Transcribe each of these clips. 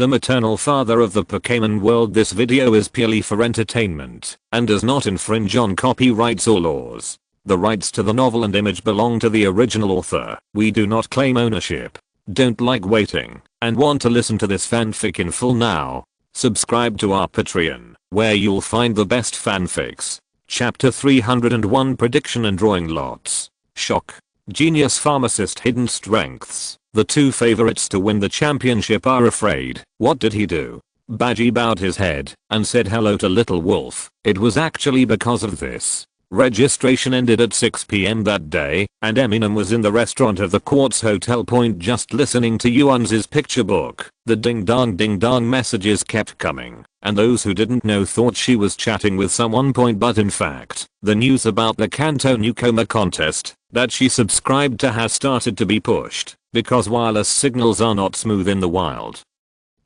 the maternal father of the Pokémon world. This video is purely for entertainment and does not infringe on copyrights or laws. The rights to the novel and image belong to the original author. We do not claim ownership. Don't like waiting and want to listen to this fanfic in full now? Subscribe to our Patreon, where you'll find the best fanfics. Chapter 301, Prediction and Drawing Lots. Shock. Genius Pharmacist. Hidden Strengths. The two favorites to win the championship are afraid. What did he do? Badgie bowed his head and said hello to Little Wolf. It was actually because of this. Registration ended at 6 PM that day, and Eminem was in the restaurant of the Quartz Hotel Point just listening to Yuanzi's picture book. The ding dong messages kept coming, and those who didn't know thought she was chatting with someone. But in fact, the news about the Kanto Newcomer contest that she subscribed to has started to be pushed, because wireless signals are not smooth in the wild.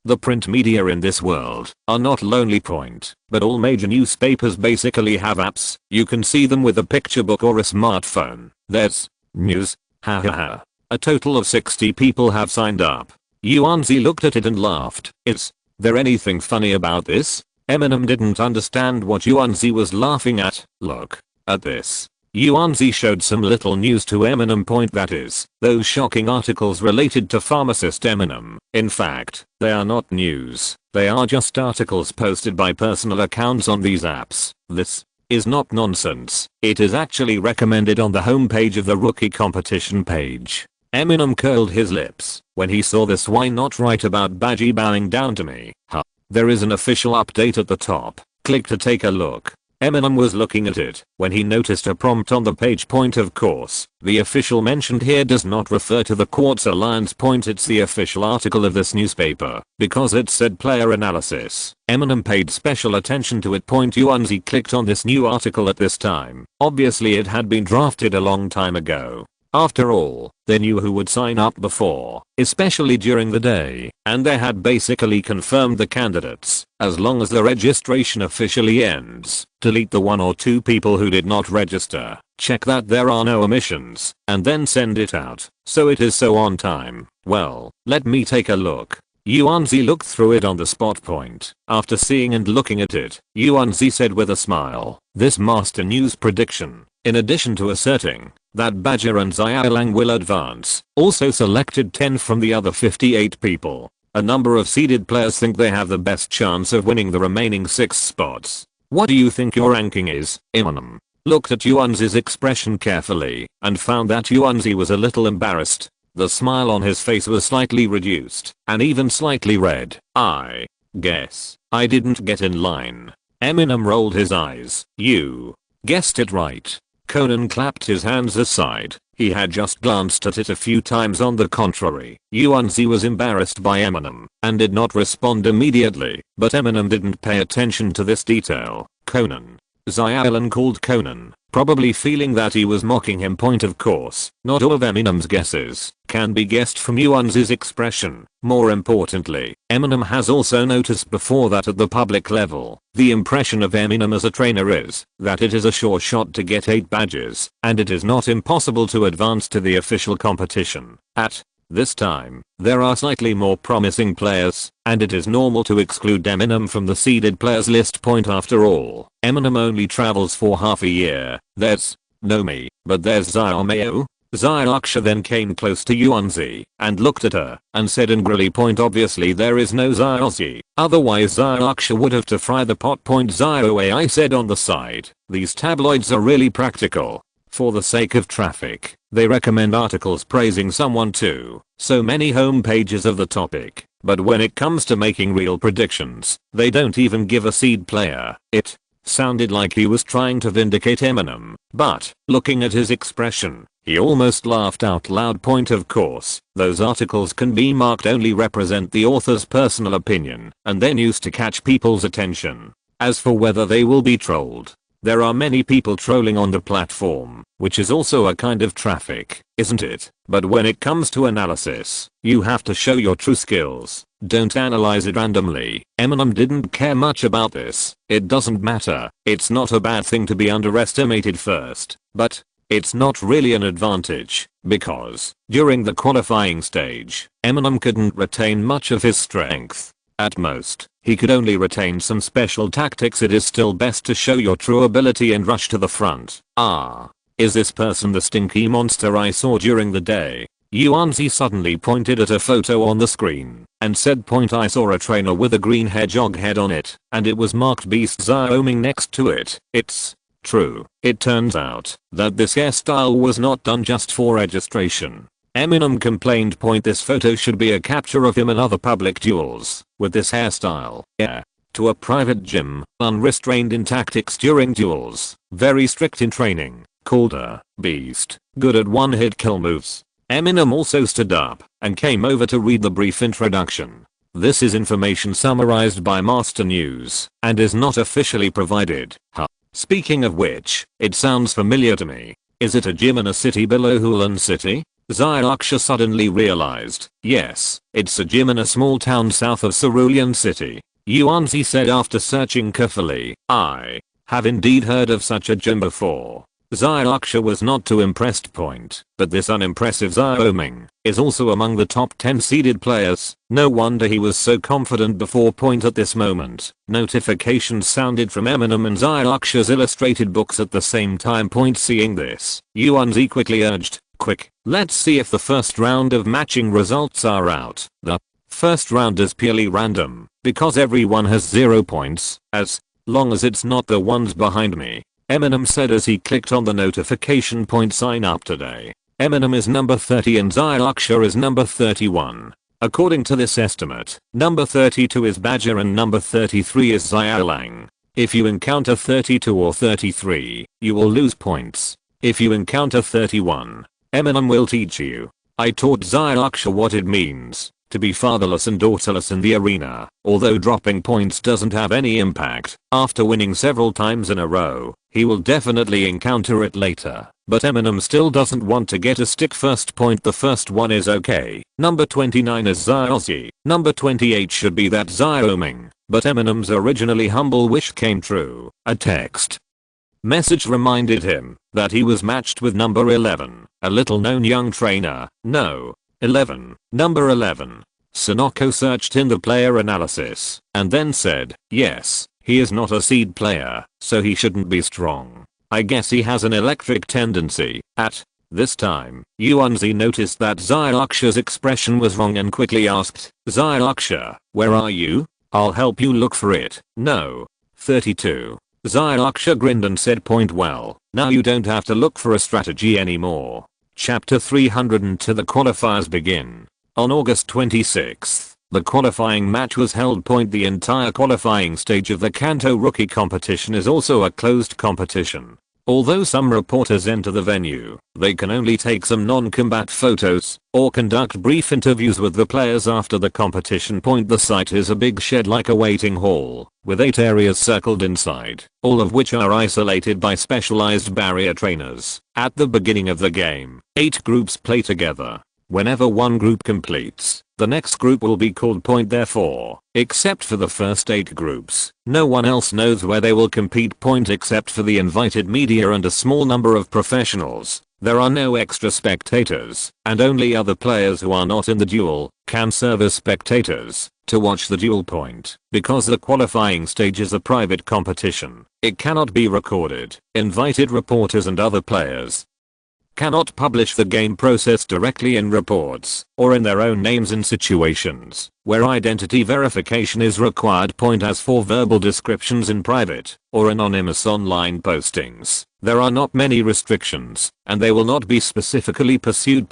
The print media in this world are not Lonely Point, but all major newspapers basically have apps. You can see them with a picture book or a smartphone. There's news. Ha ha ha. A total of 60 people have signed up. Yuanzi looked at it and laughed. Is there anything funny about this? Eminem didn't understand what Yuanzi was laughing at. Look at this. Yuanzi showed some little news to Eminem. That is, those shocking articles related to pharmacist Eminem. In fact, they are not news. They are just articles posted by personal accounts on these apps. This is not nonsense. It is actually recommended on the homepage of the rookie competition page. Eminem curled his lips when he saw this. Why not write about Badgie bowing down to me? Huh. There is an official update at the top. Click to take a look. Eminem was looking at it when he noticed a prompt on the page. Of course, the official mentioned here does not refer to the Quartz Alliance. It's the official article of this newspaper, because it said player analysis. Eminem paid special attention to it. Yuanzi clicked on this new article at this time. Obviously it had been drafted a long time ago. After all, they knew who would sign up before, especially during the day, and they had basically confirmed the candidates. As long as the registration officially ends, delete the 1 or 2 people who did not register, check that there are no omissions, and then send it out, so it is so on time. Well, let me take a look. Yuanzi looked through it on the spot. After seeing and looking at it, Yuanzi said with a smile, this master news prediction, in addition to asserting that Badger and Xiaolang will advance, also selected 10 from the other 58 people. A number of seeded players think they have the best chance of winning the remaining 6 spots. What do you think your ranking is? Eminem looked at Yuanzi's expression carefully and found that Yuanzi was a little embarrassed. The smile on his face was slightly reduced and even slightly red. I guess I didn't get in line. Eminem rolled his eyes. You guessed it right. Conan clapped his hands aside. He had just glanced at it a few times. On the contrary, Yuanzi was embarrassed by Eminem and did not respond immediately, but Eminem didn't pay attention to this detail. Conan. Xiaolan called Conan, probably feeling that he was mocking him. Of course, not all of Eminem's guesses can be guessed from Yuanzi's expression. More importantly, Eminem has also noticed before that at the public level, the impression of Eminem as a trainer is that it is a sure shot to get 8 badges, and it is not impossible to advance to the official competition. At this time, there are slightly more promising players, and it is normal to exclude Eminem from the seeded players list. After all, Eminem only travels for half a year. There's no me, but there's Xiaomao. Xiaoxia then came close to Yuanzi and looked at her and said angrily. Obviously there is no Xiaozi, otherwise Xiaoxia would have to fry the pot. Xiaoai said on the side, these tabloids are really practical. For the sake of traffic, they recommend articles praising someone too, so many home pages of the topic, but when it comes to making real predictions, they don't even give a seed player. It sounded like he was trying to vindicate Eminem, but, looking at his expression, he almost laughed out loud. Of course, those articles can be marked only represent the author's personal opinion, and then used to catch people's attention. As for whether they will be trolled, there are many people trolling on the platform, which is also a kind of traffic, isn't it? But when it comes to analysis, you have to show your true skills. Don't analyze it randomly. Eminem didn't care much about this. It doesn't matter. It's not a bad thing to be underestimated first, but it's not really an advantage, because during the qualifying stage, Eminem couldn't retain much of his strength. At most, he could only retain some special tactics. It is still best to show your true ability and rush to the front. Ah. Is this person the stinky monster I saw during the day? Yuanzi suddenly pointed at a photo on the screen and said, I saw a trainer with a green hedgehog head on it and it was marked Beast Xiaoming next to it. It's true. It turns out that this hairstyle was not done just for registration. Eminem complained, this photo should be a capture of him in other public duels with this hairstyle. Yeah. To a private gym, unrestrained in tactics during duels, very strict in training, called a beast, good at one-hit kill moves. Eminem also stood up and came over to read the brief introduction. This is information summarized by Master News and is not officially provided. Speaking of which, it sounds familiar to me. Is it a gym in a city below Hulan City? Xiaoxia suddenly realized. Yes, it's a gym in a small town south of Cerulean City. Yuanzi said after searching carefully. I have indeed heard of such a gym before. Xiaoxia was not too impressed. But this unimpressive Xiaoming is also among the top 10 seeded players. No wonder he was so confident before. At this moment, notifications sounded from Eminem and Xiaoxia's illustrated books at the same time. Seeing this, Yuanzi quickly urged, quick, let's see if the first round of matching results are out. The first round is purely random because everyone has 0 points, as long as it's not the ones behind me. Eminem said as he clicked on the notification. Sign up today. Eminem is number 30 and Xiaoxia is number 31. According to this estimate, number 32 is Badger and number 33 is Xiaolang. If you encounter 32 or 33, you will lose points. If you encounter 31, Eminem will teach you. I taught Xiaoxia what it means to be fatherless and daughterless in the arena. Although dropping points doesn't have any impact, after winning several times in a row, he will definitely encounter it later. But Eminem still doesn't want to get a stick first. The first one is okay. Number 29 is Xiaozi. Number 28 should be that Xiaoming. But Eminem's originally humble wish came true. A text message reminded him that he was matched with number 11, a little known young trainer. No. 11. Number 11. Sonoko searched in the player analysis and then said, yes, he is not a seed player, so he shouldn't be strong. I guess he has an electric tendency. At this time, Yuanzi noticed that Xiaoxia's expression was wrong and quickly asked, Xiaoxia, where are you? I'll help you look for it. No. 32. Xiaoxia grinned and said, well, now you don't have to look for a strategy anymore. Chapter 302. The qualifiers begin. On August 26th, the qualifying match was held. The entire qualifying stage of the Kanto rookie competition is also a closed competition. Although some reporters enter the venue, they can only take some non-combat photos or conduct brief interviews with the players after the competition. The site is a big shed like a waiting hall with 8 areas circled inside, all of which are isolated by specialized barrier trainers. At the beginning of the game, 8 groups play together. Whenever one group completes, the next group will be called. Therefore, except for the first 8 groups, no one else knows where they will compete. Except for the invited media and a small number of professionals, there are no extra spectators, and only other players who are not in the duel can serve as spectators to watch the duel. Because the qualifying stage is a private competition, it cannot be recorded. Invited reporters and other players cannot publish the game process directly in reports or in their own names in situations where identity verification is required. As for verbal descriptions in private or anonymous online postings, there are not many restrictions and they will not be specifically pursued.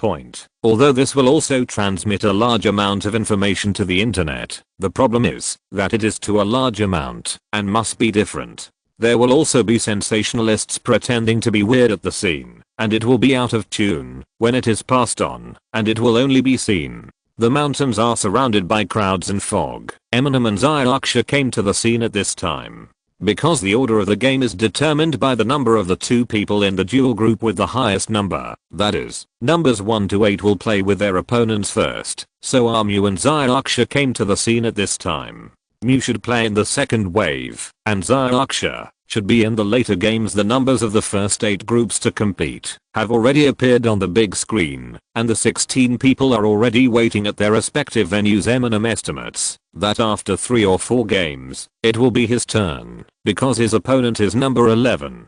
Although this will also transmit a large amount of information to the internet, the problem is that it is to a large amount and must be different. There will also be sensationalists pretending to be weird at the scene, and it will be out of tune when it is passed on, and it will only be seen. The mountains are surrounded by crowds and fog. Eminem and Xiaoxia came to the scene at this time. Because the order of the game is determined by the number of the 2 people in the duel group with the highest number, that is, numbers 1 to 8 will play with their opponents first, so Armu and Xiaoxia came to the scene at this time. Mew should play in the second wave, and Zyarksha should be in the later games. The numbers of the first 8 groups to compete have already appeared on the big screen, and the 16 people are already waiting at their respective venues. Eminem estimates that after 3 or 4 games, it will be his turn, because his opponent is number 11.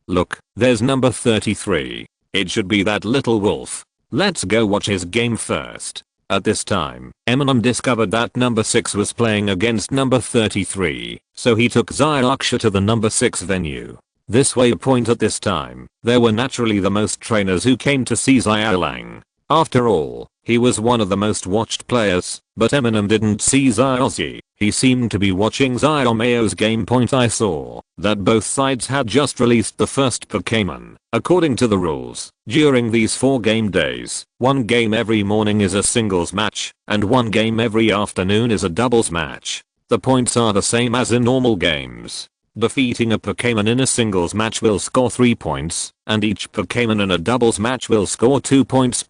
Look, there's number 33. It should be that little wolf. Let's go watch his game first. At this time, Eminem discovered that number 6 was playing against number 33, so he took Zyarksha to the number 6 venue. This waypoint at this time, there were naturally the most trainers who came to see Zyarlang. After all, he was one of the most watched players, but Eminem didn't see Zyarzi. He seemed to be watching Zyarmayo's game point. I saw that both sides had just released the first Pokémon. According to the rules, during these 4 game days, 1 game every morning is a singles match, and 1 game every afternoon is a doubles match. The points are the same as in normal games. Defeating a Pokémon in a singles match will score 3 points, and each Pokémon in a doubles match will score 2 points.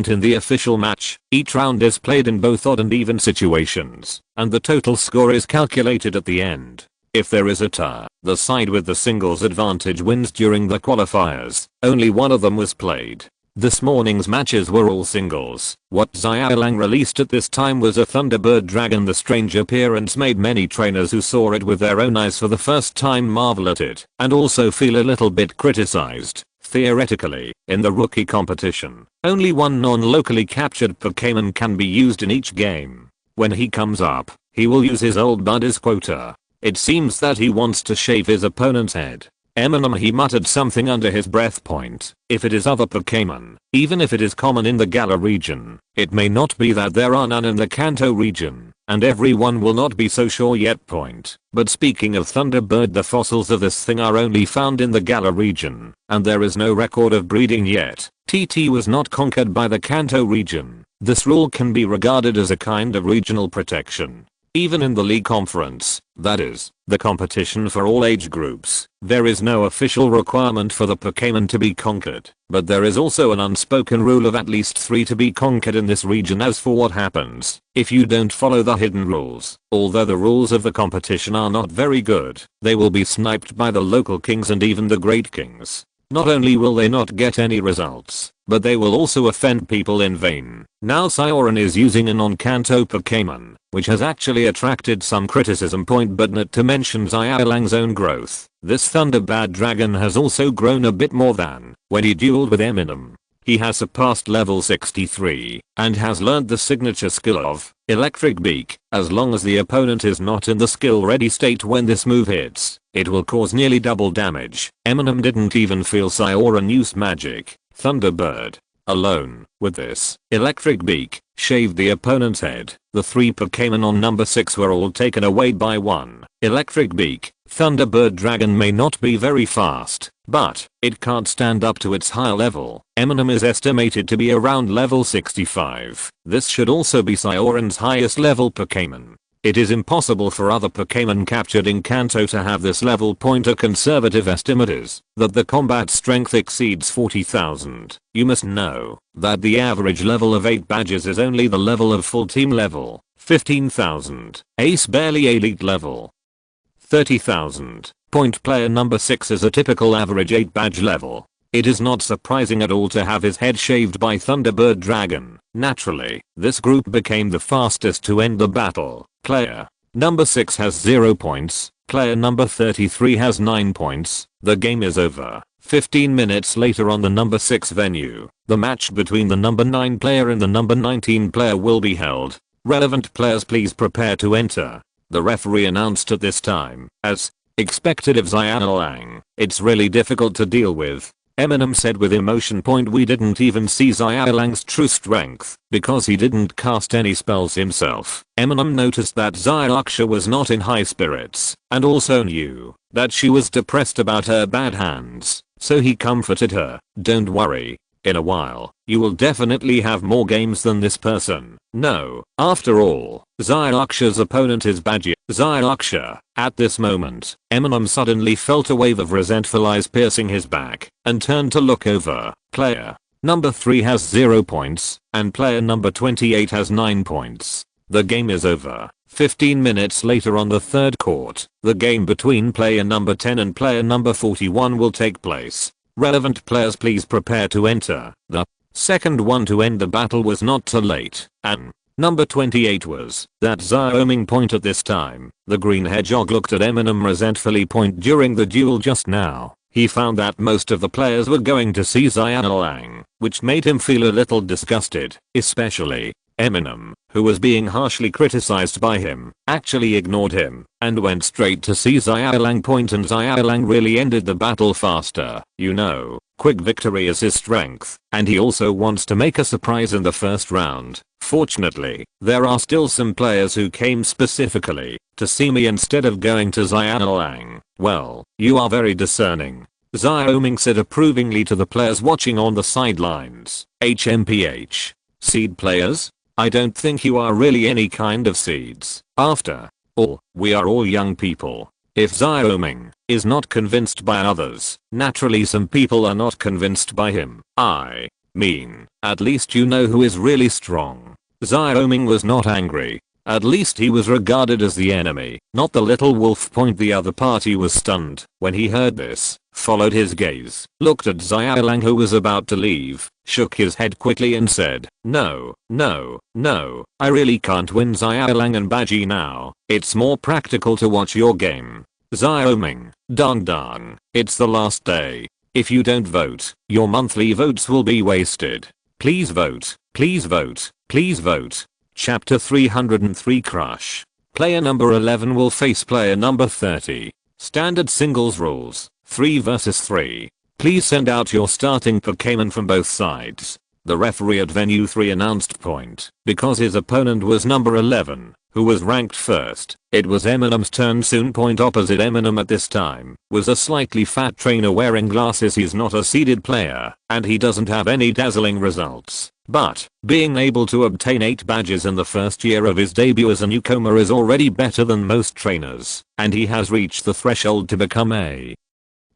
In the official match, each round is played in both odd and even situations, and the total score is calculated at the end. If there is a tie, the side with the singles advantage wins. During the qualifiers, only one of them was played. This morning's matches were all singles. What Zyarlang released at this time was a Thunderbird Dragon. The strange appearance made many trainers who saw it with their own eyes for the first time marvel at it, and also feel a little bit criticized. Theoretically, in the rookie competition, only 1 non-locally captured Pokémon can be used in each game. When he comes up, he will use his old buddy's quota. It seems that he wants to shave his opponent's head. Eminem, he muttered something under his breath. If it is other Pokémon, even if it is common in the Galar region, it may not be that there are none in the Kanto region, and everyone will not be so sure yet. But speaking of Thunderbird, the fossils of this thing are only found in the Galar region, and there is no record of breeding yet. TT was not conquered by the Kanto region. This rule can be regarded as a kind of regional protection. Even in the league conference, that is, the competition for all age groups, there is no official requirement for the Pokémon to be conquered, but there is also an unspoken rule of at least 3 to be conquered in this region. As for what happens if you don't follow the hidden rules, although the rules of the competition are not very good, they will be sniped by the local kings and even the great kings. Not only will they not get any results, but they will also offend people in vain. Now Sioran is using a non-Kanto Pokémon, which has actually attracted some criticism. But not to mention Zyarlang's own growth. This Thunderbird Dragon has also grown a bit more than when he dueled with Eminem. He has surpassed level 63 and has learned the signature skill of Electric Beak. As long as the opponent is not in the skill ready state when this move hits, it will cause nearly double damage. Eminem didn't even feel Sioran use magic. Thunderbird alone, with this Electric Beak, shaved the opponent's head. The 3 Pokémon on number 6 were all taken away by 1 Electric Beak. Thunderbird Dragon may not be very fast, but it can't stand up to its high level. Eminem is estimated to be around level 65. This should also be Sioran's highest level Pokémon. It is impossible for other Pokémon captured in Kanto to have this level. A conservative estimate is that the combat strength exceeds 40,000. You must know that the average level of 8 badges is only the level of full team level, 15,000. Ace barely elite level, 30,000. Player number 6 is a typical average 8 badge level. It is not surprising at all to have his head shaved by Thunderbird Dragon. Naturally, this group became the fastest to end the battle. Player number 6 has 0 points. Player number 33 has 9 points. The game is over. 15 minutes later on the number 6 venue, the match between the number 9 player and the number 19 player will be held. Relevant players, please prepare to enter. The referee announced at this time, as expected of Zyarlang, it's really difficult to deal with. Eminem said with emotion. We didn't even see Zyarlang's true strength because he didn't cast any spells himself. Eminem noticed that Zyarksha was not in high spirits and also knew that she was depressed about her bad hands, so he comforted her. Don't worry. In a while, you will definitely have more games than this person. No, after all, Zyarksha's opponent is Badgy. Zyarksha. At this moment, Eminem suddenly felt a wave of resentful eyes piercing his back and turned to look over. Player number 3 has 0 points and player number 28 has 9 points. The game is over. 15 minutes later on the third court, the game between player number 10 and player number 41 will take place. Relevant players please prepare to enter. The second one to end the battle was not too late, and number 28 was that Xiaoming point at this time. The green hedgehog looked at Eminem resentfully point during the duel just now. He found that most of the players were going to see Xiaolang, which made him feel a little disgusted, especially Eminem, who was being harshly criticized by him, actually ignored him and went straight to see Xiaolang point, and Xiaolang really ended the battle faster. You know, quick victory is his strength, and he also wants to make a surprise in the first round. Fortunately, there are still some players who came specifically to see me instead of going to Xiaolang. Well, you are very discerning, Xiaoming said approvingly to the players watching on the sidelines. HMPH. Seed players? I don't think you are really any kind of seeds. After all, we are all young people. If Xiaoming is not convinced by others, naturally some people are not convinced by him. I mean, at least you know who is really strong. Xiaoming was not angry. At least he was regarded as the enemy, not the little wolf. The other party was stunned when he heard this, followed his gaze, looked at Xiaolang who was about to leave, shook his head quickly and said, no, I really can't win Xiaolang and Baji now. It's more practical to watch your game. Xiaoming, darn, it's the last day. If you don't vote, your monthly votes will be wasted. Please vote, please vote, please vote. Chapter 303 Crush. Player number 11 will face player number 30. Standard singles rules, 3 vs 3. Please send out your starting Pokémon from both sides. The referee at venue 3 announced point, because his opponent was number 11, who was ranked first. It was Eminem's turn soon. Opposite Eminem at this time was a slightly fat trainer wearing glasses. He's not a seeded player, and he doesn't have any dazzling results. But being able to obtain 8 badges in the first year of his debut as a newcomer is already better than most trainers, and he has reached the threshold to become a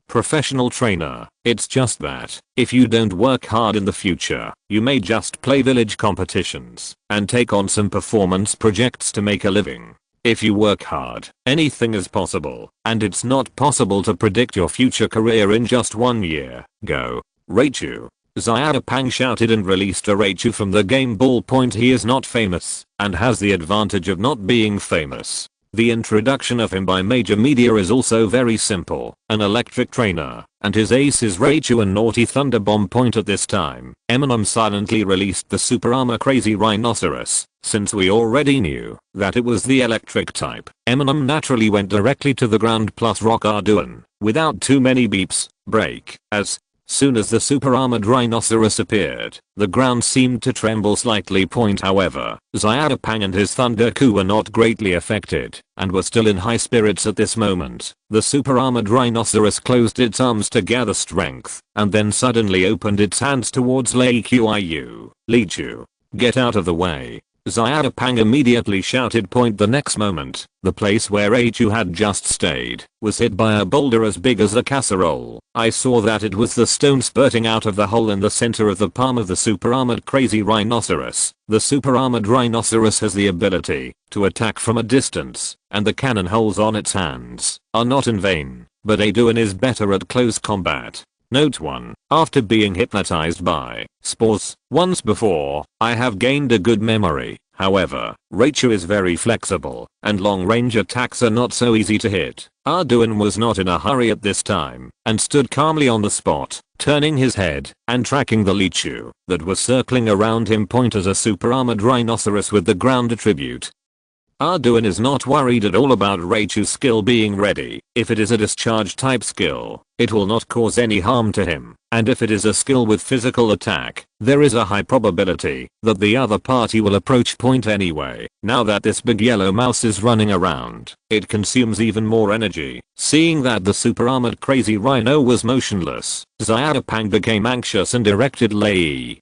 professional trainer. It's just that if you don't work hard in the future, you may just play village competitions and take on some performance projects to make a living. If you work hard, anything is possible, and it's not possible to predict your future career in just 1 year. Go, Raichu. Xiaopang shouted and released a Raichu from the game. Ballpoint. He is not famous and has the advantage of not being famous. The introduction of him by major media is also very simple, an electric trainer, and his ace is Raichu and naughty Thunder Bomb. At this time, Eminem silently released the super armor Crazy Rhinoceros. Since we already knew that it was the electric type, Eminem naturally went directly to the ground plus rock Arduin, without too many beeps. Break. As soon as the super armored rhinoceros appeared, the ground seemed to tremble slightly. However, Xiaopang and his Thunderku were not greatly affected, and were still in high spirits at this moment. The super armored rhinoceros closed its arms to gather strength, and then suddenly opened its hands towards Leixi. Leixi, get out of the way. Xiaopang immediately shouted. The next moment, the place where Raichu had just stayed was hit by a boulder as big as a casserole. I saw that it was the stone spurting out of the hole in the center of the palm of the super armored Crazy Rhinoceros. The super armored rhinoceros has the ability to attack from a distance, and the cannon holes on its hands are not in vain, but Arduin is better at close combat. Note 1. After being hypnotized by spores once before, I have gained a good memory. However, Raichu is very flexible, and long-range attacks are not so easy to hit. Arduin was not in a hurry at this time, and stood calmly on the spot, turning his head and tracking the Leixi that was circling around him. As a super armored rhinoceros with the ground attribute, Arduin is not worried at all about Raichu's skill being ready. If it is a discharge type skill, it will not cause any harm to him, and if it is a skill with physical attack, there is a high probability that the other party will approach anyway. Now that this big yellow mouse is running around, it consumes even more energy. Seeing that the super armored Crazy Rhino was motionless, Xiaopang became anxious and directed Leixi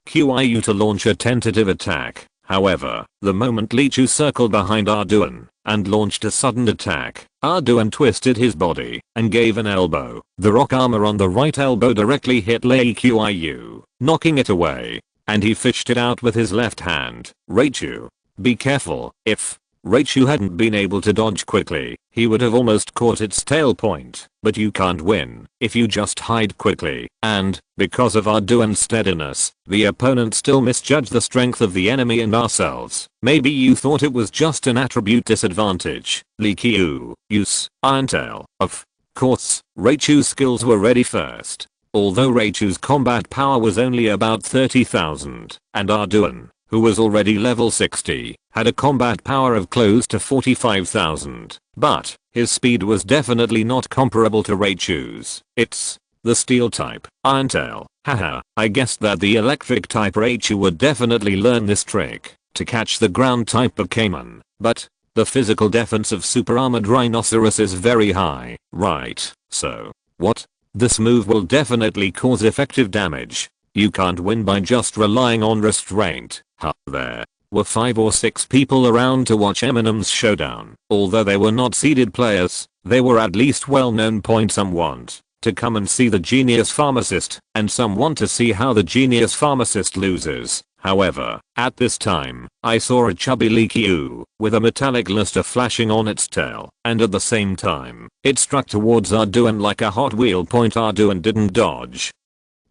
to launch a tentative attack. However, the moment Leixi circled behind Arduin and launched a sudden attack, Arduin twisted his body and gave an elbow. The rock armor on the right elbow directly hit Leixi, knocking it away, and he fished it out with his left hand. Raichu, be careful. If Raichu hadn't been able to dodge quickly, he would have almost caught its tail point, but you can't win if you just hide quickly, and, because of Arduin's steadiness, the opponent still misjudged the strength of the enemy and ourselves. Maybe you thought it was just an attribute disadvantage. Leixi use Iron Tail. Of course, Raichu's skills were ready first. Although Raichu's combat power was only about 30,000, and Arduin, who was already level 60, had a combat power of close to 45,000, but his speed was definitely not comparable to Raichu's. It's the steel type, Iron Tail. Haha, I guessed that the electric type Raichu would definitely learn this trick to catch the ground type Pokémon, but the physical defense of super armored rhinoceros is very high, right? So, what? This move will definitely cause effective damage. You can't win by just relying on restraint. There were 5 or 6 people around to watch Eminem's showdown. Although they were not seeded players, they were at least well-known. Some want to come and see the genius pharmacist, and some want to see how the genius pharmacist loses. However, at this time, I saw a chubby Leixi with a metallic luster flashing on its tail, and at the same time, it struck towards Arduin like a Hot Wheel. Arduin didn't dodge.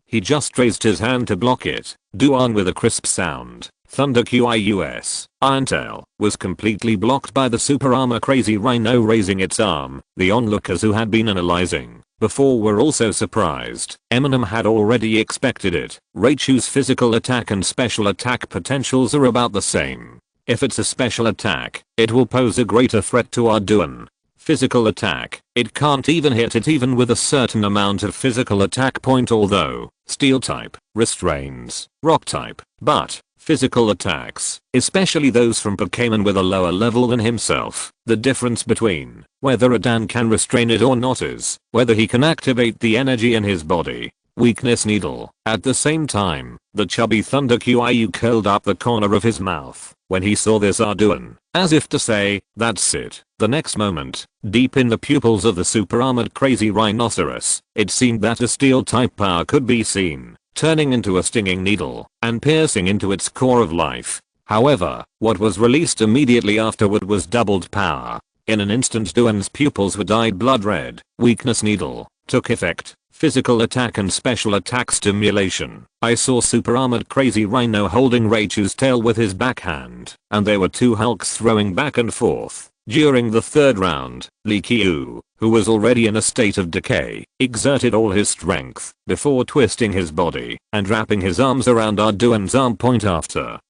He just raised his hand to block it. Duan with a crisp sound. Thunder Qius. Iron Tail was completely blocked by the super armor crazy rhino raising its arm. The onlookers who had been analyzing before were also surprised. Eminem had already expected it. Raichu's physical attack and special attack potentials are about the same. If it's a special attack, it will pose a greater threat to Arduin. Physical attack, it can't even hit it even with a certain amount of physical attack point, although steel type restrains rock type, but physical attacks, especially those from Pokémon with a lower level than himself, the difference between whether a Dan can restrain it or not is whether he can activate the energy in his body. Weakness needle. At the same time, the chubby Thunder Qiu curled up the corner of his mouth when he saw this Arduin, as if to say, that's it. The next moment, deep in the pupils of the super armored crazy rhinoceros, it seemed that a steel type power could be seen, turning into a stinging needle and piercing into its core of life. However, what was released immediately afterward was doubled power. In an instant, Duan's pupils were dyed blood red. Weakness needle took effect. Physical attack and special attack stimulation. I saw super armored crazy rhino holding Raichu's tail with his backhand, and there were 2 hulks throwing back and forth. During the 3rd round, Leixi, who was already in a state of decay, exerted all his strength before twisting his body and wrapping his arms around Arduin's arm point. After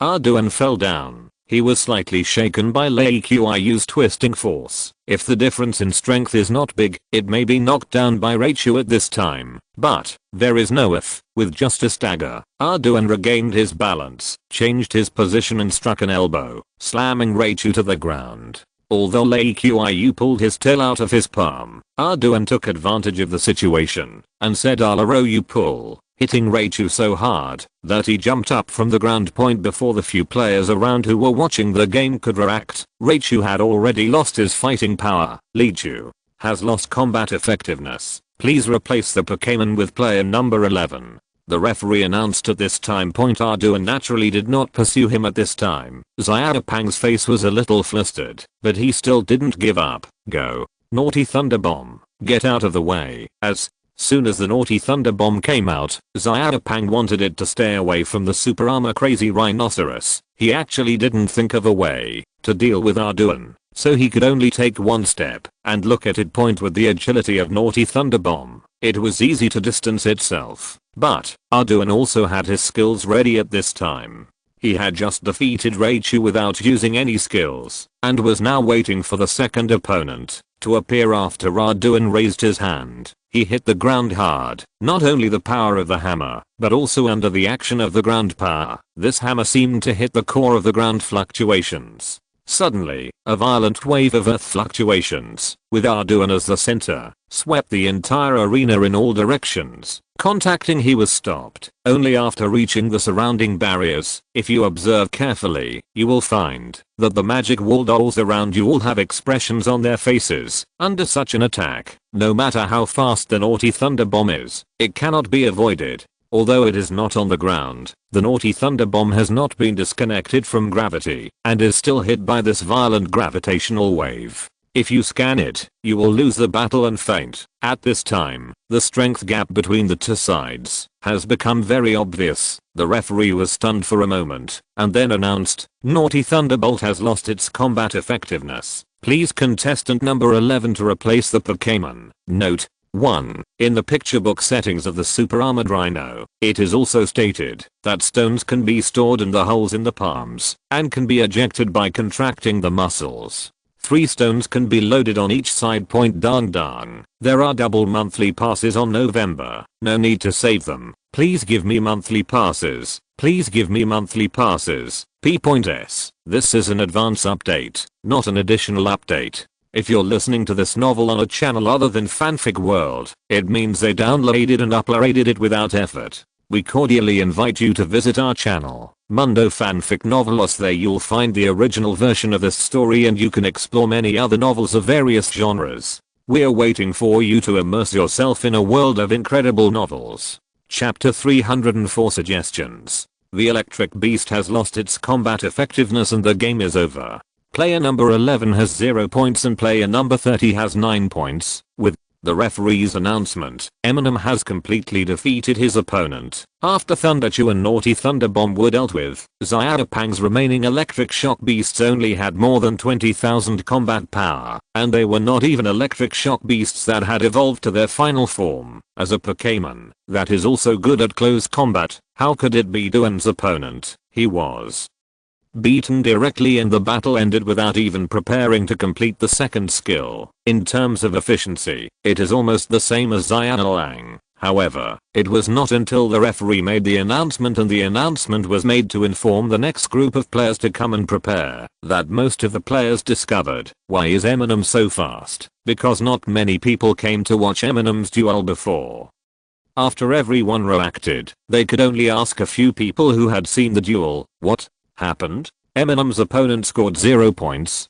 Arduin fell down, he was slightly shaken by Leiqi's twisting force. If the difference in strength is not big, it may be knocked down by Raichu at this time, but there is no if. With just a stagger, Arduin regained his balance, changed his position and struck an elbow, slamming Raichu to the ground. Although Leixi pulled his tail out of his palm, Arduin took advantage of the situation and said "Alaro you pull," hitting Raichu so hard that he jumped up from the ground point before the few players around who were watching the game could react. Raichu had already lost his fighting power. Leixi has lost combat effectiveness. Please replace the Pokémon with player number 11. The referee announced at this time. Arduin naturally did not pursue him at this time. Xiaopang's face was a little flustered, but he still didn't give up. Go, naughty thunder bomb, get out of the way. As soon as the naughty thunder bomb came out, Xiaopang wanted it to stay away from the super armor crazy rhinoceros. He actually didn't think of a way to deal with Arduin, so he could only take one step and look at it. With the agility of naughty thunder bomb, it was easy to distance itself. But Arduin also had his skills ready at this time. He had just defeated Raichu without using any skills, and was now waiting for the second opponent to appear. After Arduin raised his hand, he hit the ground hard. Not only the power of the hammer, but also under the action of the ground power, this hammer seemed to hit the core of the ground fluctuations. Suddenly, a violent wave of earth fluctuations, with Arduin as the center, swept the entire arena in all directions. Contacting, he was stopped only after reaching the surrounding barriers. If you observe carefully, you will find that the magic wall dolls around you all have expressions on their faces. Under such an attack, no matter how fast the naughty thunder bomb is, it cannot be avoided. Although it is not on the ground, the naughty thunder bomb has not been disconnected from gravity and is still hit by this violent gravitational wave. If you scan it, you will lose the battle and faint. At this time, the strength gap between the two sides has become very obvious. The referee was stunned for a moment and then announced, "Naughty Thunderbolt has lost its combat effectiveness. Please contestant number 11 to replace the Pokémon." Note: 1. In the picture book settings of the Super Armored Rhino, it is also stated that stones can be stored in the holes in the palms and can be ejected by contracting the muscles. 3 stones can be loaded on each side. Dang dang. There are double monthly passes on November. No need to save them. Please give me monthly passes. Please give me monthly passes. P.S. This is an advance update, not an additional update. If you're listening to this novel on a channel other than Fanfic World, it means they downloaded and uploaded it without effort. We cordially invite you to visit our channel, Mundo Fanfic Novelos. There you'll find the original version of this story and you can explore many other novels of various genres. We're waiting for you to immerse yourself in a world of incredible novels. Chapter 304 Suggestions. The electric beast has lost its combat effectiveness and the game is over. Player number 11 has 0 points and player number 30 has 9 points. With the referee's announcement, Eminem has completely defeated his opponent. After Thunderchew and Naughty Thunderbomb were dealt with, Xiaopang's remaining electric shock beasts only had more than 20,000 combat power, and they were not even electric shock beasts that had evolved to their final form. As a Pokémon that is also good at close combat, how could it be Duan's opponent? He was beaten directly and the battle ended without even preparing to complete the second skill. In terms of efficiency, it is almost the same as Xiaolang. However, it was not until the referee made the announcement and the announcement was made to inform the next group of players to come and prepare that most of the players discovered, why is Eminem so fast? Because not many people came to watch Eminem's duel before. After everyone reacted, they could only ask a few people who had seen the duel, what happened? Eminem's opponent scored 0 points.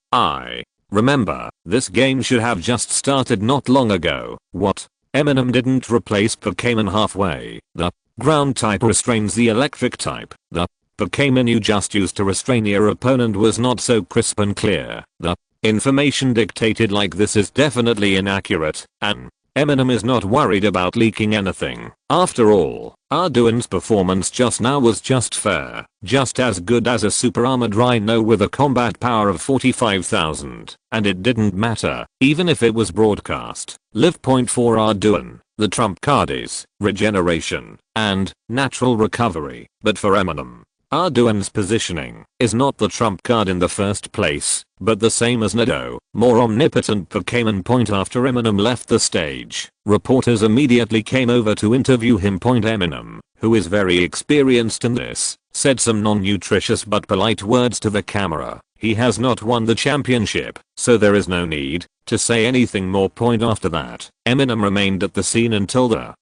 Remember, this game should have just started not long ago. What? Eminem didn't replace Pokémon halfway. The ground type restrains the electric type. The Pokémon you just used to restrain your opponent was not so crisp and clear. The information dictated like this is definitely inaccurate, and Eminem is not worried about leaking anything. After all, Arduin's performance just now was just fair, just as good as a super armored rhino with a combat power of 45,000, and it didn't matter, even if it was broadcast. Live point for Arduin, the trump card is regeneration and natural recovery, but for Eminem, Arduin's positioning is not the trump card in the first place, but the same as Nado, more omnipotent Pokémon. After Eminem left the stage, reporters immediately came over to interview him. Eminem, who is very experienced in this, said some non-nutritious but polite words to the camera. He has not won the championship, so there is no need to say anything more. After that, Eminem remained at the scene until the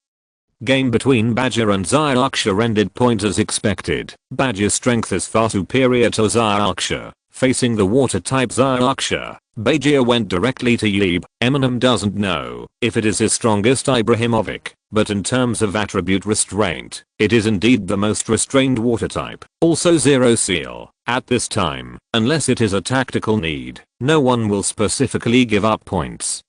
game between Badger and Xiaoxia ended. As expected, Badger's strength is far superior to Xiaoxia. Facing the water type Xiaoxia, Badger went directly to Yeeb. Eminem doesn't know if it is his strongest Ibrahimovic, but in terms of attribute restraint, it is indeed the most restrained water type. Also Zero Seal. At this time, unless it is a tactical need, no one will specifically give up points.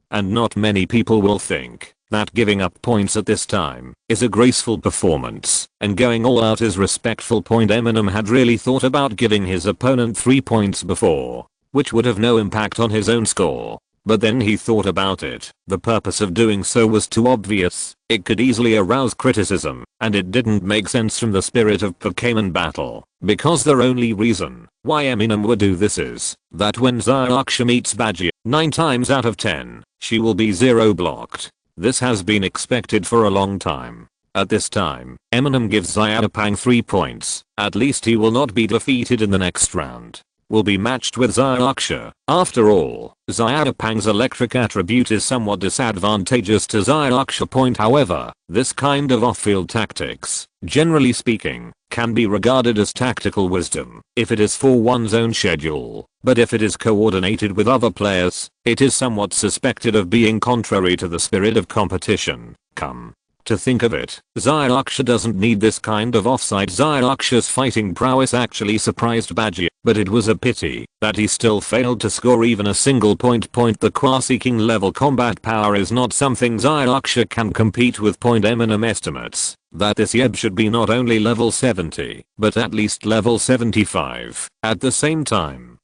And not many people will think that giving up points at this time is a graceful performance, and going all out is respectful. Eminem had really thought about giving his opponent 3 points before, which would have no impact on his own score. But then he thought about it. The purpose of doing so was too obvious. It could easily arouse criticism, and it didn't make sense from the spirit of Pokémon battle. Because the only reason why Eminem would do this is that when Xiaoxia meets Badger, 9 times out of 10, she will be 0 blocked. This has been expected for a long time. At this time, Eminem gives Xiaopang 3 points. At least he will not be defeated in the next round. Will be matched with Xiaoxia. After all, Xiaopang's electric attribute is somewhat disadvantageous to Xiaoxia. However, this kind of off-field tactics, generally speaking, can be regarded as tactical wisdom if it is for one's own schedule, but if it is coordinated with other players, it is somewhat suspected of being contrary to the spirit of competition. Come To think of it, Xyloxia doesn't need this kind of offside. Xyloxia's fighting prowess actually surprised Badger, but it was a pity that he still failed to score even a single point. The quasi-king level combat power is not something Xyloxia can compete with. Eminem estimates that this Yeb should be not only level 70, but at least level 75. At the same time,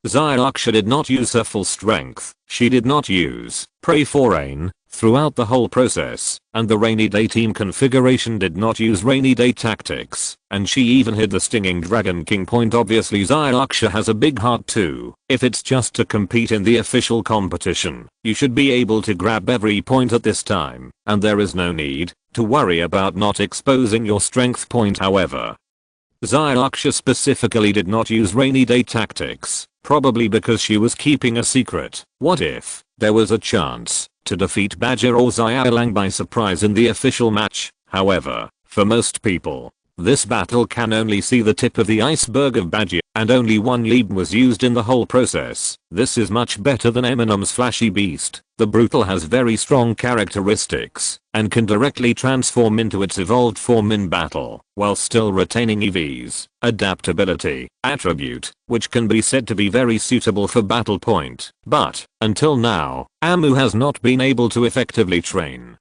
Xyloxia did not use her full strength. She did not use Pray for Rain throughout the whole process, and the rainy day team configuration did not use rainy day tactics, and she even hid the stinging Dragon King. Obviously Xyloxia has a big heart too. If it's just to compete in the official competition, you should be able to grab every point at this time, and there is no need to worry about not exposing your strength. However, Xyloxia specifically did not use rainy day tactics, probably because she was keeping a secret. What if there was a chance to defeat Badger or Xiaolang by surprise in the official match? However, for most people, this battle can only see the tip of the iceberg of Badger, and only one lead was used in the whole process. This is much better than Eminem's flashy beast. The Brutal has very strong characteristics and can directly transform into its evolved form in battle, while still retaining EV's adaptability attribute, which can be said to be very suitable for battle. But, until now, Amu has not been able to effectively train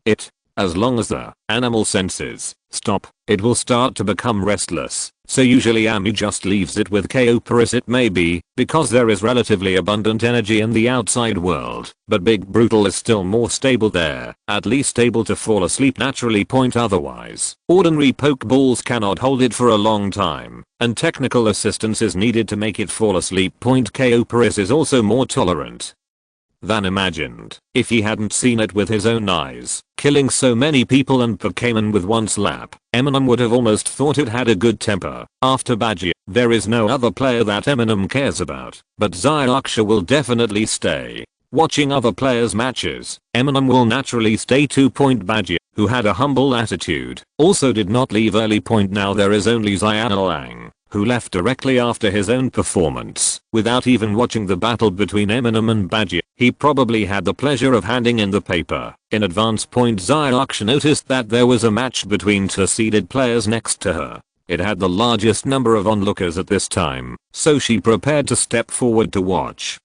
it. As long as the animal senses stop, it will start to become restless, so usually Amu just leaves it with Chaoparis. It may be because there is relatively abundant energy in the outside world, but Big Brutal is still more stable there, at least able to fall asleep naturally. Otherwise, ordinary Pokeballs cannot hold it for a long time, and technical assistance is needed to make it fall asleep. Chaoparis is also more tolerant than imagined. If he hadn't seen it with his own eyes, killing so many people and Pokémon with one slap, Eminem would have almost thought it had a good temper. After Badger, there is no other player that Eminem cares about, but Xyloxia will definitely stay. Watching other players' matches, Eminem will naturally stay. Badger, who had a humble attitude, also did not leave early. Now there is only Xiaolang, who left directly after his own performance, without even watching the battle between Eminem and Badger. He probably had the pleasure of handing in the paper in advance. Xyloxia noticed that there was a match between two seeded players next to her. It had the largest number of onlookers at this time, so she prepared to step forward to watch.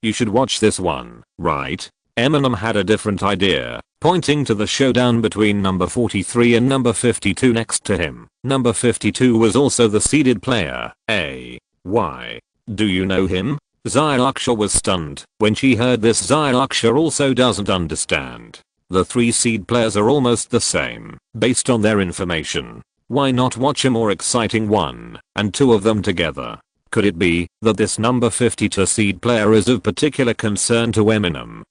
You should watch this one, right? Eminem had a different idea, pointing to the showdown between number 43 and number 52 next to him. Number 52 was also the seeded player. Why? Do you know him? Xyloxia was stunned when she heard this. Xyloxia also doesn't understand. The 3 seed players are almost the same, based on their information. Why not watch a more exciting one, and 2 of them together? Could it be that this number 52 seed player is of particular concern to Eminem?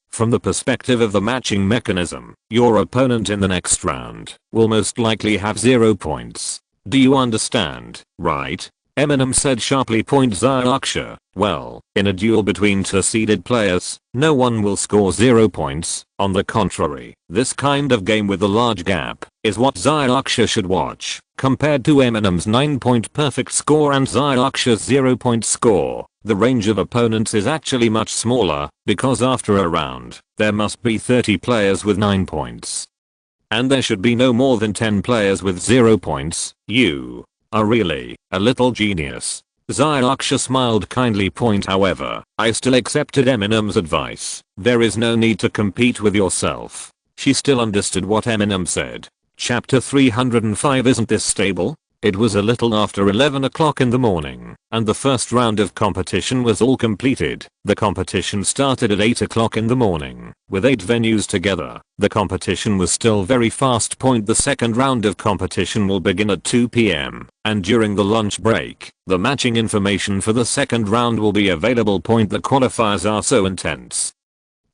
From the perspective of the matching mechanism, your opponent in the next round will most likely have 0 points. Do you understand, right? Eminem said sharply. Xyloxia, well, in a duel between 2 seeded players, no one will score 0 points. On the contrary, this kind of game with a large gap is what Xyloxia should watch. Compared to Eminem's 9-point perfect score and Xyloxia's 0-point score, the range of opponents is actually much smaller, because after a round, there must be 30 players with 9 points. And there should be no more than 10 players with 0 points. You are really a little genius. Xyloxia smiled kindly. However, I still accepted Eminem's advice. There is no need to compete with yourself. She still understood what Eminem said. Chapter 305. Isn't this stable? It was a little after 11 o'clock in the morning, and the first round of competition was all completed. The competition started at 8 o'clock in the morning, with 8 venues together. The competition was still very fast. The second round of competition will begin at 2 p.m, and during the lunch break, the matching information for the second round will be available. The qualifiers are so intense,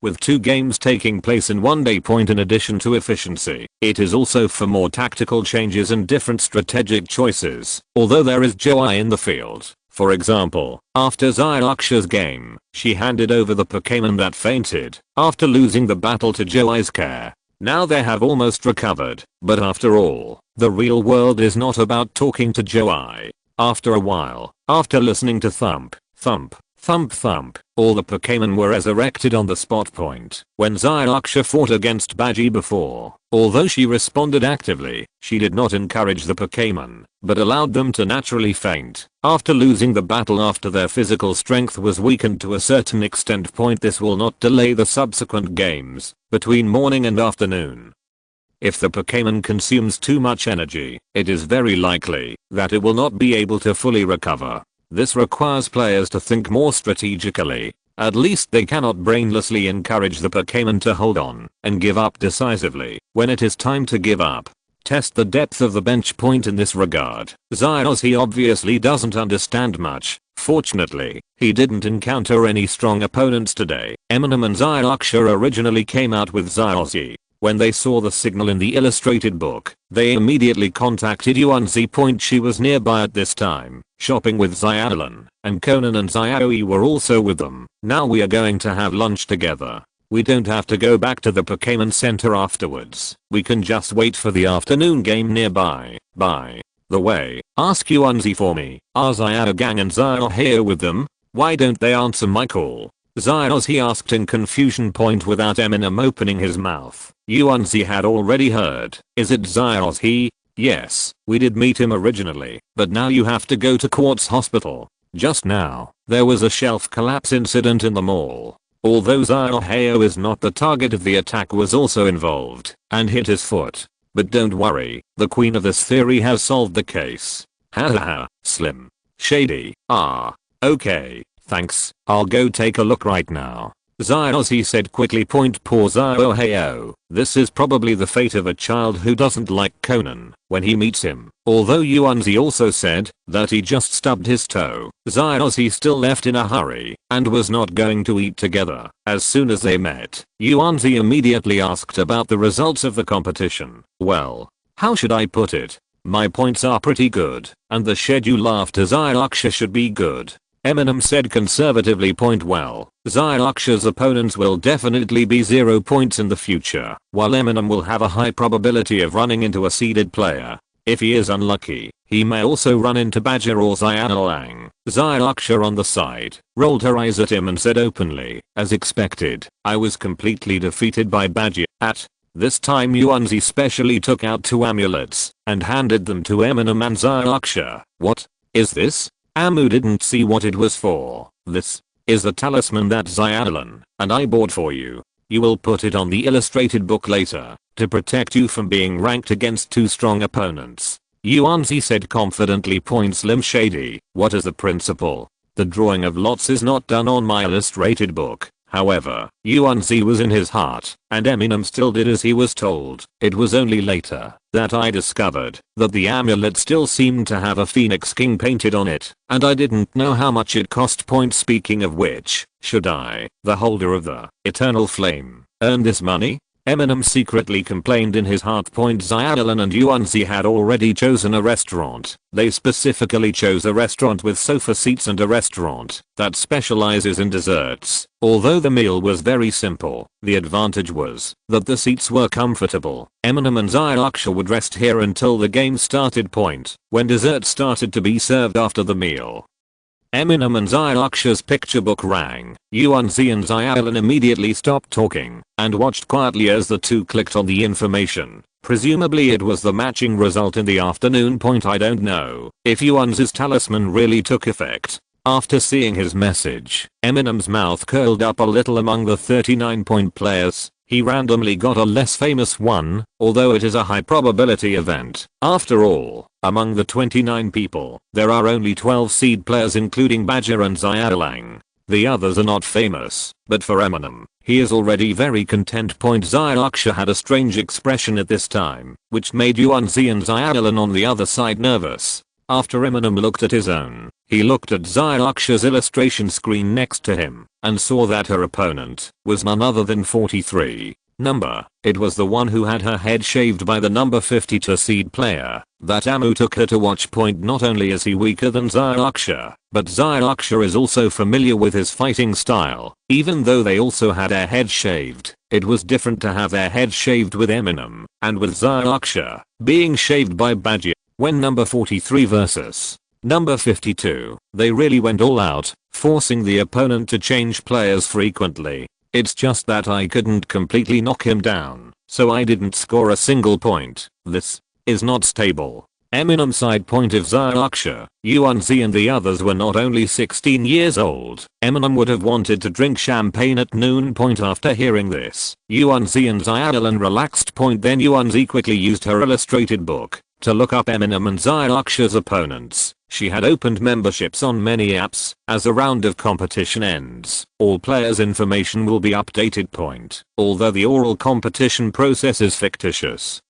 with 2 games taking place in one day. In addition to efficiency, it is also for more tactical changes and different strategic choices, although there is joy in the field. For example, after Xyloxia's game, she handed over the Pokémon that fainted after losing the battle to Joey's care. Now they have almost recovered, but after all, the real world is not about talking to Joey. After a while, after listening to thump, thump, Thump thump, all the Pokémon were resurrected on the spot point. When Zyraksha fought against Badgie before, although she responded actively, she did not encourage the Pokémon, but allowed them to naturally faint. After losing the battle after their physical strength was weakened to a certain extent. This will not delay the subsequent games, between morning and afternoon. If the Pokémon consumes too much energy, it is very likely that it will not be able to fully recover. This requires players to think more strategically. At least they cannot brainlessly encourage the Pokémon to hold on and give up decisively when it is time to give up. Test the depth of the bench point in this regard. Zyros, he obviously doesn't understand much. Fortunately, he didn't encounter any strong opponents today. Eminem and Zyraksha originally came out with Zyros. When they saw the signal in the illustrated book, they immediately contacted Yuan. She was nearby at this time, shopping with Zyadalan, and Conan and Zyoi were also with them. Now we are going to have lunch together. We don't have to go back to the Pokémon Center afterwards. We can just wait for the afternoon game nearby. By the way, ask Yuan for me. Are Zyada Gang and Zyra here with them? Why don't they answer my call? Zyros, he asked in confusion. Without Eminem opening his mouth. Yuan had already heard. Is it Zyros? He? Yes, we did meet him originally, but now you have to go to Quartz Hospital. Just now, there was a shelf collapse incident in the mall. Although Zyra is not the target of the attack, was also involved and hit his foot. But don't worry, the queen of this theory has solved the case. Hahaha, Slim. Shady. Ah. Okay, thanks, I'll go take a look right now. Zyros, he said quickly. Poor Zyro. This is probably the fate of a child who doesn't like Conan when he meets him. Although Yuan also said that he just stubbed his toe, Zyros, he still left in a hurry and was not going to eat together. As soon as they met, Yuan immediately asked about the results of the competition. Well, how should I put it? My points are pretty good, and the schedule after Zyraksha should be good. Eminem said conservatively. Well, Zyraksha's opponents will definitely be 0 points in the future, while Eminem will have a high probability of running into a seeded player. If he is unlucky, he may also run into Badger or Zyadalang. Zyraksha on the side, rolled her eyes at him and said openly, as expected, I was completely defeated by Badger. At this time Yuan specially took out 2 amulets and handed them to Eminem and Zyraksha. What is this? Amu didn't see what it was for. This is the talisman that Zyadalan and I bought for you. You will put it on the illustrated book later to protect you from being ranked against 2 strong opponents. Yuan said confidently. Slim Shady, what is the principle? The drawing of lots is not done on my illustrated book. However, Yuan was in his heart, and Eminem still did as he was told. It was only later that I discovered that the amulet still seemed to have a Phoenix King painted on it, and I didn't know how much it cost. Speaking of which, should I, the holder of the Eternal Flame, earn this money? Eminem secretly complained in his heart. Zyadalan and Yuan had already chosen a restaurant. They specifically chose a restaurant with sofa seats and a restaurant that specializes in desserts. Although the meal was very simple, the advantage was that the seats were comfortable. Eminem and Zyraksha would rest here until the game started. When dessert started to be served after the meal, Eminem and Zyraksha's picture book rang. Yuan and Zyadalan immediately stopped talking and watched quietly as the 2 clicked on the information. Presumably it was the matching result in the afternoon. I don't know if Yuan's talisman really took effect. After seeing his message, Eminem's mouth curled up a little. Among the 39 players, he randomly got a less famous one, although it is a high probability event. After all, among the 29 people, there are only 12 seed players including Badger and Zyadalang. The others are not famous, but for Eminem, he is already very content. Zyraksha had a strange expression at this time, which made Yuan and Zyadalan on the other side nervous. After Eminem looked at his own, he looked at Zyraksha's illustration screen next to him and saw that her opponent was none other than 43. Number. It was the one who had her head shaved by the number 52 seed player that Amu took her to watch. Not only is he weaker than Zyraksha, but Zyraksha is also familiar with his fighting style. Even though they also had their heads shaved, it was different to have their heads shaved with Eminem and with Zyraksha being shaved by Badger. When number 43 versus Number 52. They really went all out, forcing the opponent to change players frequently. It's just that I couldn't completely knock him down, so I didn't score a single point. This is not stable. Eminem side point if Zyaksha, UNZ and the others were not only 16 years old, Eminem would have wanted to drink champagne at noon point after hearing this. UNZ and Zyalan relaxed point then UNZ quickly used her illustrated book to look up Eminem and Zyaksha's opponents. She had opened memberships on many apps. As a round of competition ends, all players' information will be updated point, although the oral competition process is fictitious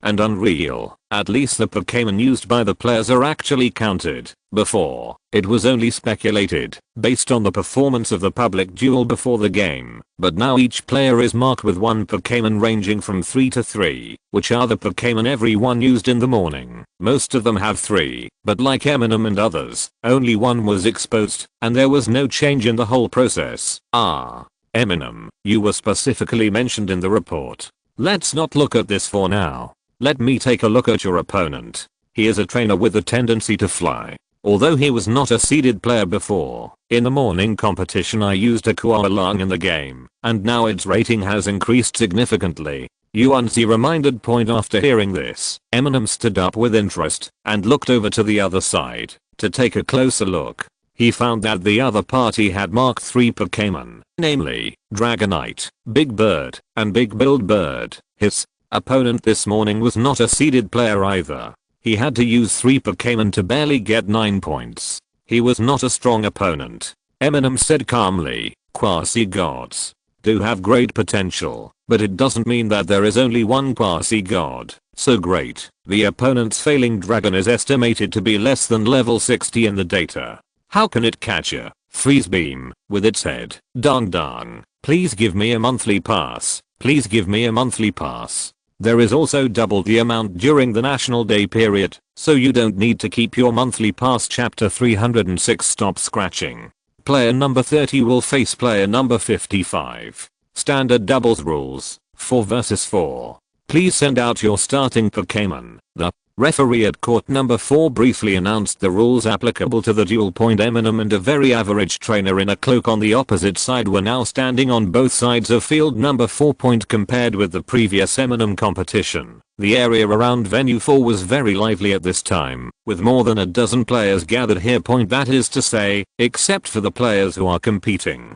and unreal. At least the Pokémon used by the players are actually counted. Before, it was only speculated, based on the performance of the public duel before the game, but now each player is marked with one Pokémon ranging from 3 to 3, which are the Pokémon everyone used in the morning. Most of them have 3, but like Eminem and others, only one was exposed, and there was no change in the whole process. Eminem, you were specifically mentioned in the report. Let's not look at this for now. Let me take a look at your opponent. He is a trainer with a tendency to fly. Although he was not a seeded player before, in the morning competition I used a Koalang in the game, and now its rating has increased significantly. UNC reminded point after hearing this, Eminem stood up with interest and looked over to the other side to take a closer look. He found that the other party had marked 3 Pokémon, namely, Dragonite, Big Bird, and Big Billed Bird. His opponent this morning was not a seeded player either. He had to use 3 Pokémon to barely get 9 points. He was not a strong opponent. Eminem said calmly, quasi-gods do have great potential, but it doesn't mean that there is only one quasi-god so great. The opponent's failing dragon is estimated to be less than level 60 in the data. How can it catch a freeze beam with its head? Dang dang. Please give me a monthly pass. Please give me a monthly pass. There is also double the amount during the National Day period, so you don't need to keep your monthly pass. Chapter 306 Stop scratching. Player number 30 will face player number 55. Standard doubles rules, 4 versus 4. Please send out your starting Pokémon. The referee at court number 4 briefly announced the rules applicable to the duel point. Eminem and a very average trainer in a cloak on the opposite side were now standing on both sides of field number 4 point. Compared with the previous Eminem competition, the area around venue 4 was very lively at this time, with more than a dozen players gathered here point, that is to say, except for the players who are competing.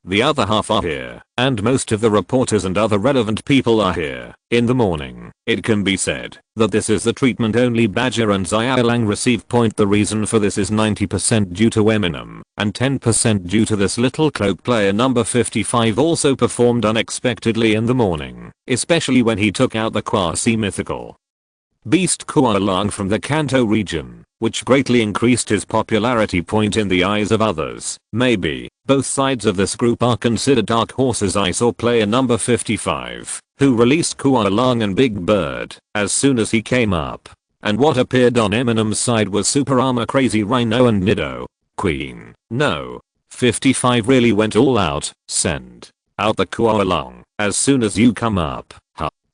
The other half are here, and most of the reporters and other relevant people are here. In the morning, it can be said that this is the treatment only Badger and Xiaolang receive point. The reason for this is 90% due to Eminem, and 10% due to this little cloak. Player number 55 also performed unexpectedly in the morning, especially when he took out the quasi-mythical beast Koalang from the Kanto region, which greatly increased his popularity point in the eyes of others. Maybe both sides of this group are considered dark horses. I saw player number 55, who released Koalang and Big Bird as soon as he came up, and what appeared on Eminem's side was Super Armor Crazy Rhino and Nido Queen. No, 55 really went all out. Send out the Koalang as soon as you come up.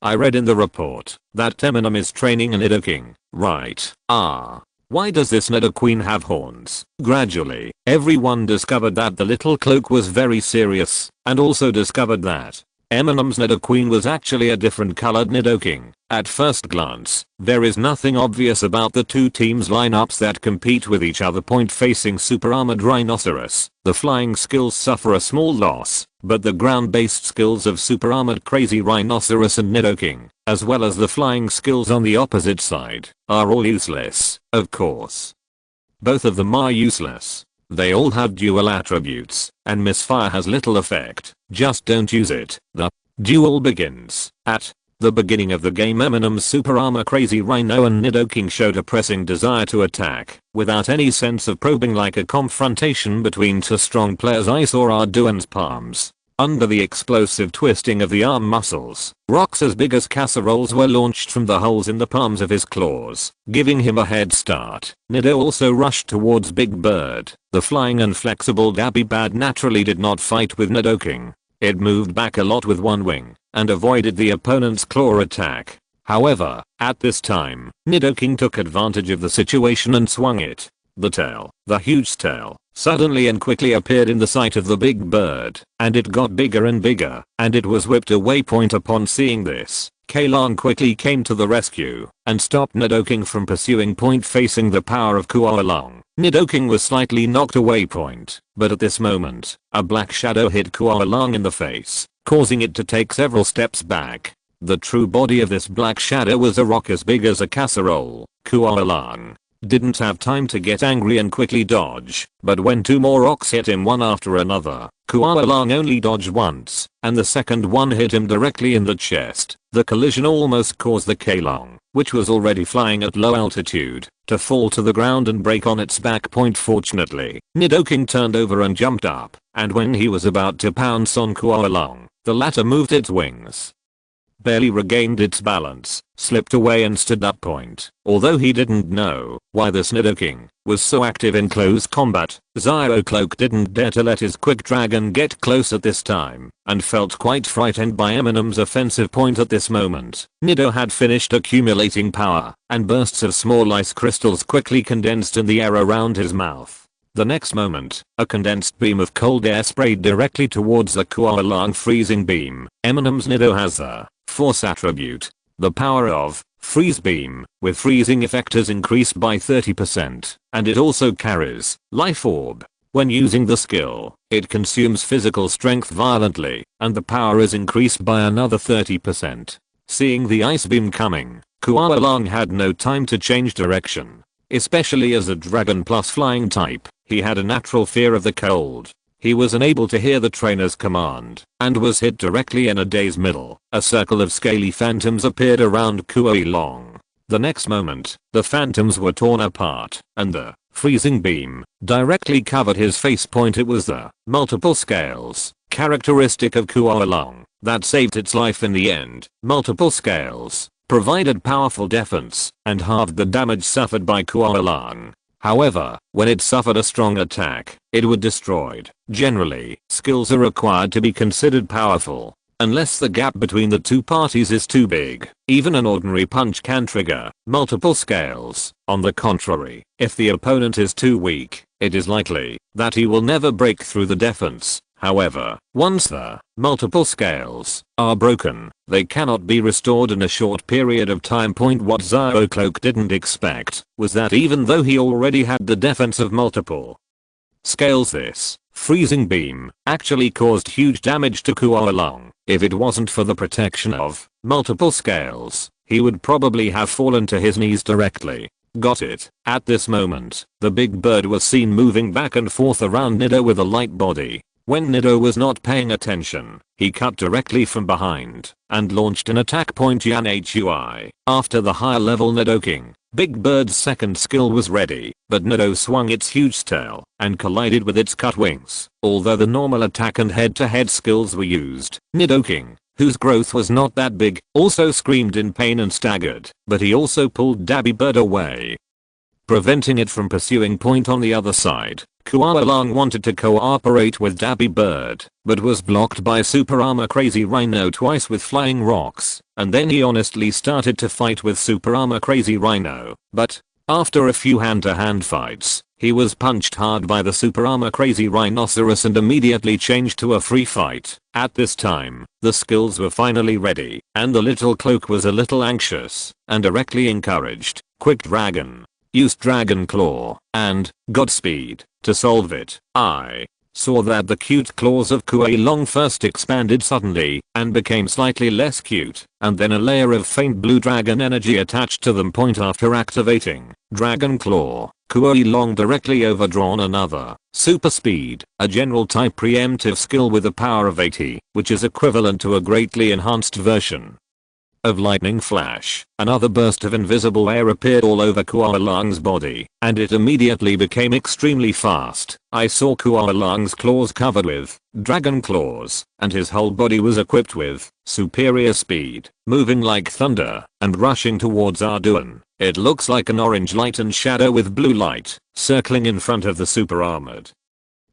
I read in the report that Eminem is training an Nidoking, right? Why does this Nidoqueen have horns? Gradually, everyone discovered that the little cloak was very serious, and also discovered that Eminem's Nidoqueen was actually a different colored Nidoking. At first glance, there is nothing obvious about the two teams' lineups that compete with each other. Point facing Super Armored Rhinoceros, the flying skills suffer a small loss, but the ground-based skills of Super Armored Crazy Rhinoceros and Nidoking, as well as the flying skills on the opposite side, are all useless. Of course, both of them are useless. They all have dual attributes, and misfire has little effect. Just don't use it. The duel begins. At the beginning of the game, Eminem's Super Armor Crazy Rhino and Nidoking showed a pressing desire to attack, without any sense of probing, like a confrontation between two strong players. I saw Arduin's palms. Under the explosive twisting of the arm muscles, rocks as big as casseroles were launched from the holes in the palms of his claws, giving him a head start. Nido also rushed towards Big Bird. The flying and flexible Dabby naturally did not fight with Nidoking. It moved back a lot with one wing, and avoided the opponent's claw attack. However, at this time, Nidoking took advantage of the situation and swung it. The huge tail, suddenly and quickly appeared in the sight of the big bird, and it got bigger and bigger, and it was whipped away. Upon seeing this, Kalong quickly came to the rescue, and stopped Nidoking from pursuing. Facing the power of Kualong, Nidoking was slightly knocked away. But at this moment, a black shadow hit Kualong in the face, causing it to take several steps back. The true body of this black shadow was a rock as big as a casserole. Kualong didn't have time to get angry and quickly dodge, but when two more rocks hit him one after another, Kualong only dodged once, and the second one hit him directly in the chest. The collision almost caused the Kalong, which was already flying at low altitude, to fall to the ground and break on its back. Fortunately, Nidoking turned over and jumped up, and when he was about to pounce on Kualong, the latter moved its wings, barely regained its balance, slipped away and stood up. Although he didn't know why this Nidoking was so active in close combat, Cloak didn't dare to let his quick dragon get close at this time, and felt quite frightened by Eminem's offensive. At this moment, Nido had finished accumulating power, and bursts of small ice crystals quickly condensed in the air around his mouth. The next moment, a condensed beam of cold air sprayed directly towards the Kualong freezing beam. Eminem's Nido has the Force attribute, the power of Freeze Beam, with freezing effect is increased by 30%, and it also carries Life Orb. When using the skill, it consumes physical strength violently, and the power is increased by another 30%. Seeing the ice beam coming, Kualong had no time to change direction. Especially as a dragon plus flying type, he had a natural fear of the cold. He was unable to hear the trainer's command, and was hit directly in a day's middle. A circle of scaly phantoms appeared around Kualong. The next moment, the phantoms were torn apart, and the freezing beam directly covered his face. It was the multiple scales, characteristic of Kualong, that saved its life in the end. Multiple scales provided powerful defense, and halved the damage suffered by Kualong. However, when it suffered a strong attack, it would destroyed. Generally, skills are required to be considered powerful, unless the gap between the two parties is too big. Even an ordinary punch can trigger multiple scales. On the contrary, if the opponent is too weak, it is likely that he will never break through the defense. However, once the multiple scales are broken, they cannot be restored in a short period of time. What Cloak didn't expect was that even though he already had the defense of multiple scales, this freezing beam actually caused huge damage to Kualong. If it wasn't for the protection of multiple scales, he would probably have fallen to his knees directly. Got it. At this moment, the big bird was seen moving back and forth around Nido with a light body. When Nido was not paying attention, he cut directly from behind and launched an attack. Yan Hui. After the higher level Nidoking, Big Bird's second skill was ready, but Nido swung its huge tail and collided with its cut wings. Although the normal attack and head-to-head skills were used, Nidoking, whose growth was not that big, also screamed in pain and staggered, but he also pulled Dabby Bird away, preventing it from pursuing. On the other side, Kualong wanted to cooperate with Dabby Bird, but was blocked by Super Armor Crazy Rhino twice with flying rocks, and then he honestly started to fight with Super Armor Crazy Rhino, but after a few hand-to-hand fights, he was punched hard by the Super Armor Crazy Rhinoceros and immediately changed to a free fight. At this time, the skills were finally ready, and the little cloak was a little anxious, and directly encouraged Quick Dragon, use Dragon Claw, and Godspeed to solve it. I saw that the cute claws of Kualong first expanded suddenly and became slightly less cute, and then a layer of faint blue dragon energy attached to them. After activating Dragon Claw, Kualong directly overdrawn another Super Speed, a general type preemptive skill with a power of 80, which is equivalent to a greatly enhanced version of Lightning Flash. Another burst of invisible air appeared all over Kualong's body, and it immediately became extremely fast. I saw Kualong's claws covered with dragon claws, and his whole body was equipped with superior speed, moving like thunder and rushing towards Arduin. It looks like an orange light and shadow with blue light circling in front of the super armored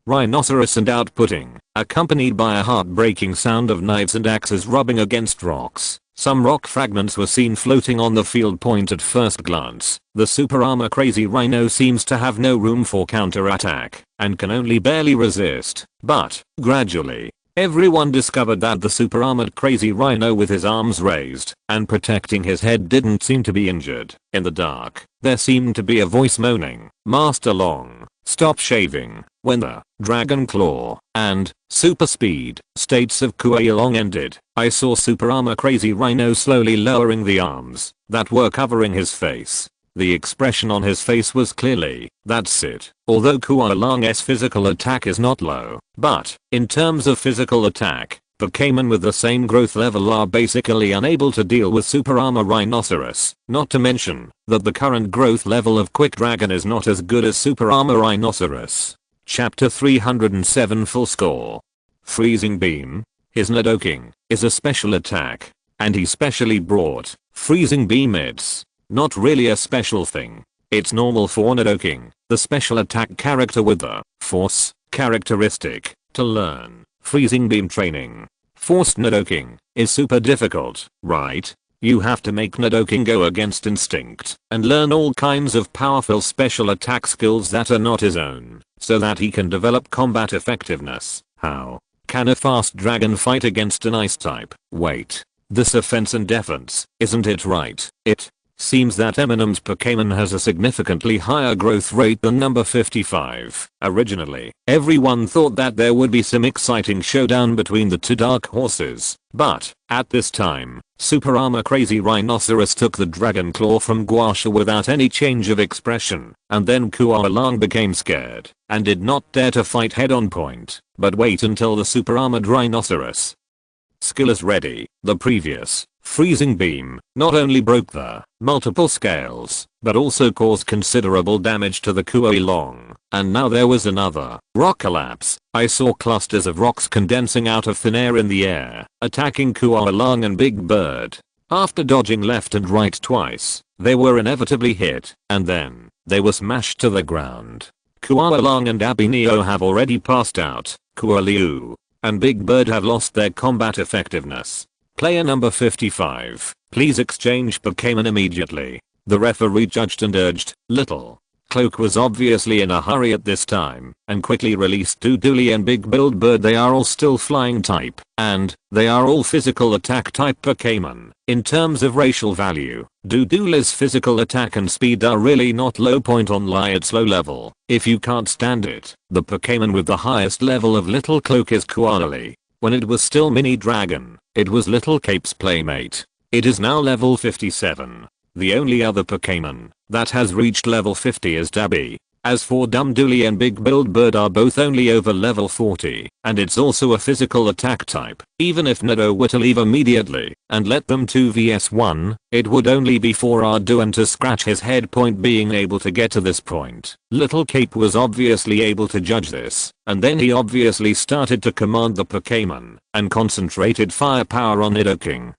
rhinoceros and outputting, accompanied by a heartbreaking sound of knives and axes rubbing against rocks. Some rock fragments were seen floating on the field point at first glance. The super armor crazy rhino seems to have no room for counterattack and can only barely resist. But, gradually, everyone discovered that the super armored crazy rhino with his arms raised and protecting his head didn't seem to be injured. In the dark, there seemed to be a voice moaning, "Master Long, stop shaving." When the Dragon Claw and Super Speed states of Kuei Long ended, I saw Super Armor Crazy Rhino slowly lowering the arms that were covering his face. The expression on his face was clearly, "That's it." Although Kuei Long's physical attack is not low, but in terms of physical attack, Pokémon with the same growth level are basically unable to deal with Super Armor Rhinoceros, not to mention that the current growth level of Quick Dragon is not as good as Super Armor Rhinoceros. Chapter 307 Full Score. Freezing Beam. His Nidoking is a special attack, and he specially brought Freezing Beam. It's not really a special thing. It's normal for Nidoking, the special attack character with the Force characteristic, to learn Freezing Beam training. Forced Nidoking is super difficult, right? You have to make Nidoking go against instinct and learn all kinds of powerful special attack skills that are not his own, so that he can develop combat effectiveness. How can a fast dragon fight against an ice type? Wait, this offense and defense, isn't it right? It seems that Eminem's Pokémon has a significantly higher growth rate than number 55. Originally, everyone thought that there would be some exciting showdown between the two dark horses, but at this time, Super Armor Crazy Rhinoceros took the Dragon Claw from Guasha without any change of expression, and then Kuei Long became scared and did not dare to fight head on point, but wait until the Super Armored Rhinoceros skill is ready. The previous Freezing Beam not only broke the multiple scales, but also caused considerable damage to the Kuei Long, and now there was another rock collapse. I saw clusters of rocks condensing out of thin air in the air, attacking Kuei Long and Big Bird. After dodging left and right twice, they were inevitably hit, and then they were smashed to the ground. Kuei Long and Abinio have already passed out. Kuei Liu and Big Bird have lost their combat effectiveness. Player number 55, please exchange Pokémon immediately. The referee judged and urged. Little Cloak was obviously in a hurry at this time and quickly released Doodly and Big Build Bird. They are all still flying type, and they are all physical attack type Pokémon. In terms of racial value, Doodly's physical attack and speed are really not low point on its low level. If you can't stand it, the Pokémon with the highest level of Little Cloak is Qualy. When it was still Mini Dragon, it was Little Cape's playmate. It is now level 57. The only other Pokémon that has reached level 50 is Dabby. As for Doodly and Big Build Bird are both only over level 40, and it's also a physical attack type. Even if Nido were to leave immediately and let them 2vs1, it would only be for Arduin to scratch his head point being able to get to this point. Little Cape was obviously able to judge this, and then he obviously started to command the Pokémon and concentrated firepower on Nidoking.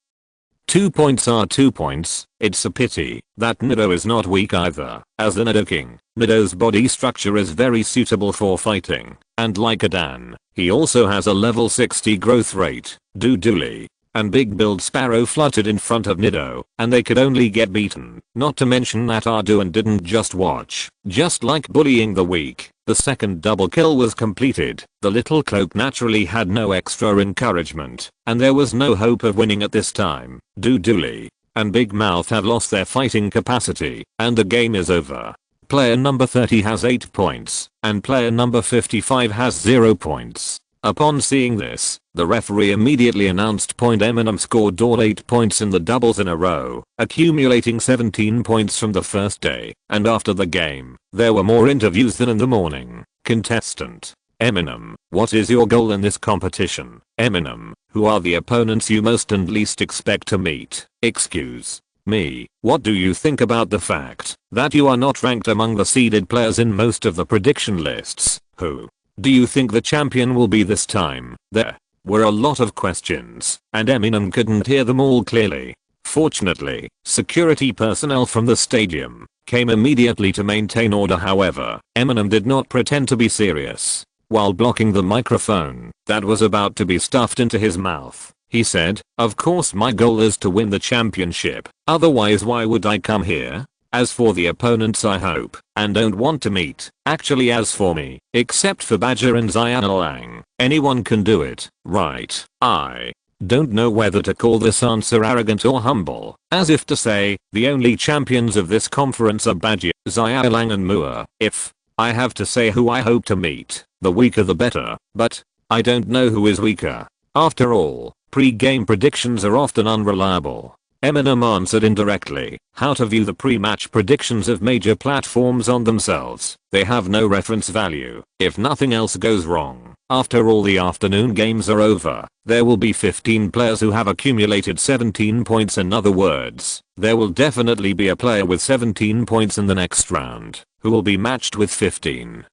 2 points are 2 points. It's a pity that Nido is not weak either. As the Nidoking, Nido's body structure is very suitable for fighting, and like a Dan, he also has a level 60 growth rate. Doodly and Big Build Sparrow fluttered in front of Nido, and they could only get beaten. Not to mention that Arduin didn't just watch. Just like bullying the weak, the second double kill was completed. The Little Cloak naturally had no extra encouragement, and there was no hope of winning at this time. Doodly and Big Mouth have lost their fighting capacity, and the game is over. Player number 30 has 8 points, and player number 55 has 0 points. Upon seeing this, the referee immediately announced Eminem scored all 8 points in the doubles in a row, accumulating 17 points from the first day, and after the game, there were more interviews than in the morning. Contestant: Eminem, what is your goal in this competition? Eminem, who are the opponents you most and least expect to meet? Excuse me, what do you think about the fact that you are not ranked among the seeded players in most of the prediction lists? Who do you think the champion will be this time? There were a lot of questions, and Eminem couldn't hear them all clearly. Fortunately, security personnel from the stadium came immediately to maintain order. However, Eminem did not pretend to be serious. While blocking the microphone that was about to be stuffed into his mouth, He said, "Of course my goal is to win the championship, otherwise why would I come here? As for the opponents I hope and don't want to meet. Actually as for me, except for Badger and Xiaolang, anyone can do it, right?" I don't know whether to call this answer arrogant or humble, as if to say, the only champions of this conference are Badger, Xiaolang and Mua. If I have to say who I hope to meet, the weaker the better, but I don't know who is weaker. After all, pre-game predictions are often unreliable. Eminem answered indirectly, how to view the pre-match predictions of major platforms on themselves. They have no reference value. If nothing else goes wrong, after all the afternoon games are over, there will be 15 players who have accumulated 17 points. In other words, there will definitely be a player with 17 points in the next round, who will be matched with 15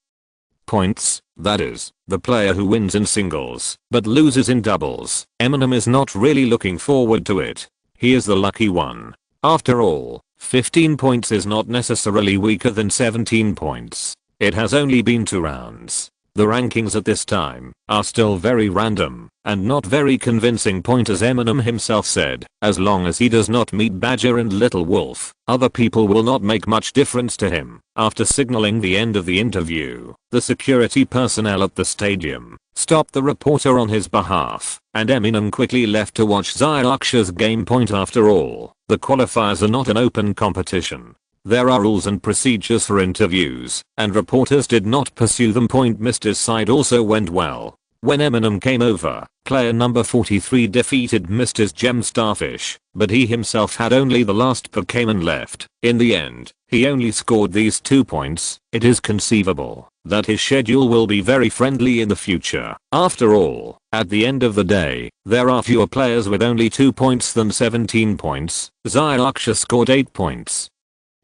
points. That is, the player who wins in singles, but loses in doubles. Eminem is not really looking forward to it. He is the lucky one. After all, 15 points is not necessarily weaker than 17 points. It has only been 2 rounds. The rankings at this time are still very random and not very convincing. As Eminem himself said, as long as he does not meet Badger and Little Wolf, other people will not make much difference to him. After signaling the end of the interview, the security personnel at the stadium stopped the reporter on his behalf, and Eminem quickly left to watch Xiaox's game. After all, the qualifiers are not an open competition. There are rules and procedures for interviews, and reporters did not pursue them. Mr. Side also went well. When Eminem came over, player number 43 defeated Mr. Gem Starfish, but he himself had only the last Pokémon left. In the end, he only scored these 2 points. It is conceivable that his schedule will be very friendly in the future. After all, at the end of the day, there are fewer players with only 2 points than 17 points. Xiaox scored 8 points,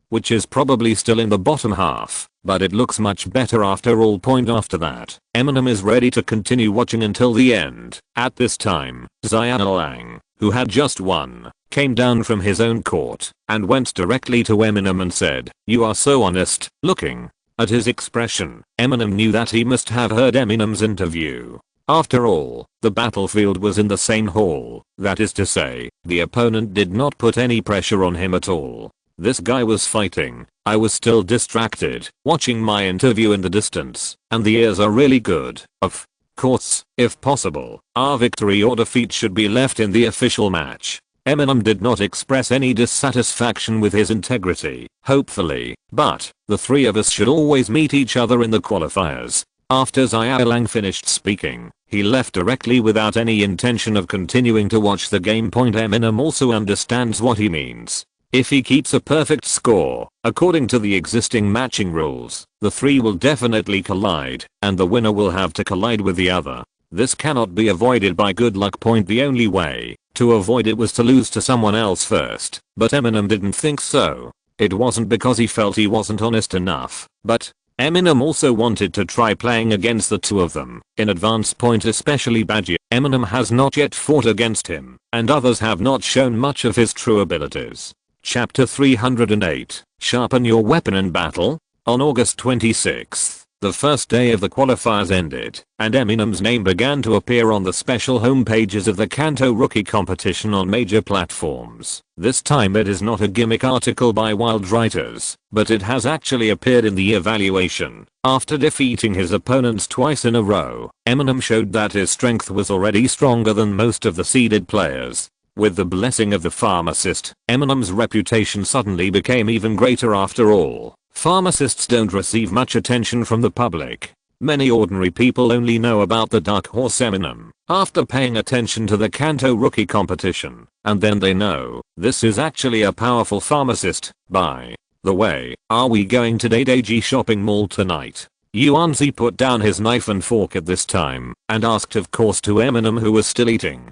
which is probably still in the bottom half, but it looks much better after all. After that, Eminem is ready to continue watching until the end. At this time, Xiaolang, who had just won, came down from his own court and went directly to Eminem and said, "You are so honest." Looking at his expression, Eminem knew that he must have heard Eminem's interview. After all, the battlefield was in the same hall. That is to say, the opponent did not put any pressure on him at all. This guy was fighting. I was still distracted, watching my interview in the distance, and the ears are really good. Of course, if possible, our victory or defeat should be left in the official match. Eminem did not express any dissatisfaction with his integrity, hopefully, but the three of us should always meet each other in the qualifiers. After Xiaolang finished speaking, he left directly without any intention of continuing to watch the game. Eminem also understands what he means. If he keeps a perfect score, according to the existing matching rules, the three will definitely collide, and the winner will have to collide with the other. This cannot be avoided by good luck. The only way to avoid it was to lose to someone else first, but Eminem didn't think so. It wasn't because he felt he wasn't honest enough, but Eminem also wanted to try playing against the two of them in advance. Especially Badger. Eminem has not yet fought against him, and others have not shown much of his true abilities. Chapter 308, Sharpen Your Weapon in Battle. On August 26th, the first day of the qualifiers ended, and Eminem's name began to appear on the special homepages of the Kanto Rookie competition on major platforms. This time it is not a gimmick article by wild writers, but it has actually appeared in the evaluation. After defeating his opponents twice in a row, Eminem showed that his strength was already stronger than most of the seeded players. With the blessing of the pharmacist, Eminem's reputation suddenly became even greater. After all, pharmacists don't receive much attention from the public. Many ordinary people only know about the dark horse Eminem after paying attention to the Kanto Rookie competition, and then they know this is actually a powerful pharmacist. By the way, are we going to Dadaji shopping mall tonight? Yuanzi put down his knife and fork at this time and asked, of course, to Eminem, who was still eating.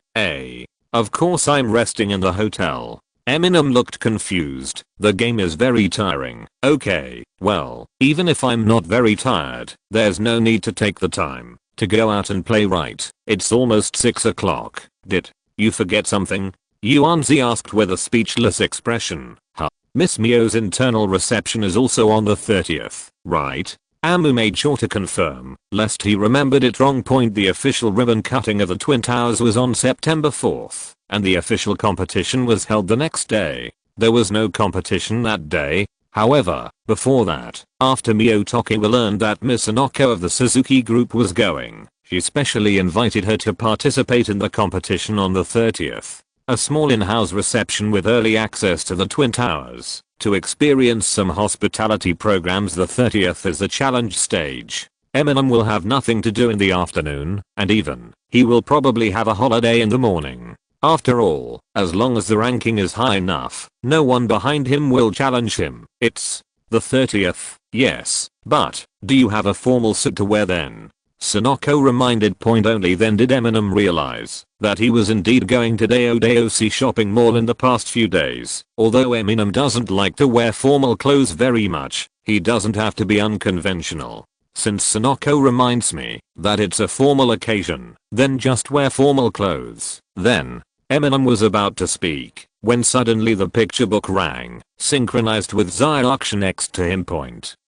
Of course I'm resting in the hotel. Eminem looked confused. The game is very tiring. Okay, well, even if I'm not very tired, there's no need to take the time to go out and play, right? It's almost 6 o'clock. Did you forget something? Yuanzi asked with a speechless expression. Huh? Miss Mio's internal reception is also on the 30th, right? Amu made sure to confirm, lest he remembered it wrong. The official ribbon cutting of the Twin Towers was on September 4th, and the official competition was held the next day. There was no competition that day. However, before that, after Miyotokiwa learned that Miss Onoko of the Suzuki group was going, she specially invited her to participate in the competition on the 30th. A small in-house reception with early access to the Twin Towers. To experience some hospitality programs, the 30th is the challenge stage. Eminem will have nothing to do in the afternoon, and even, he will probably have a holiday in the morning. After all, as long as the ranking is high enough, no one behind him will challenge him. It's the 30th, yes, but do you have a formal suit to wear then? Sonoko reminded. Only then did Eminem realize that he was indeed going to Daodaosi shopping mall in the past few days. Although Eminem doesn't like to wear formal clothes very much, he doesn't have to be unconventional. Since Sonoko reminds me that it's a formal occasion, then just wear formal clothes. Then, Eminem was about to speak when suddenly the picture book rang, synchronized with Zyrox next to him.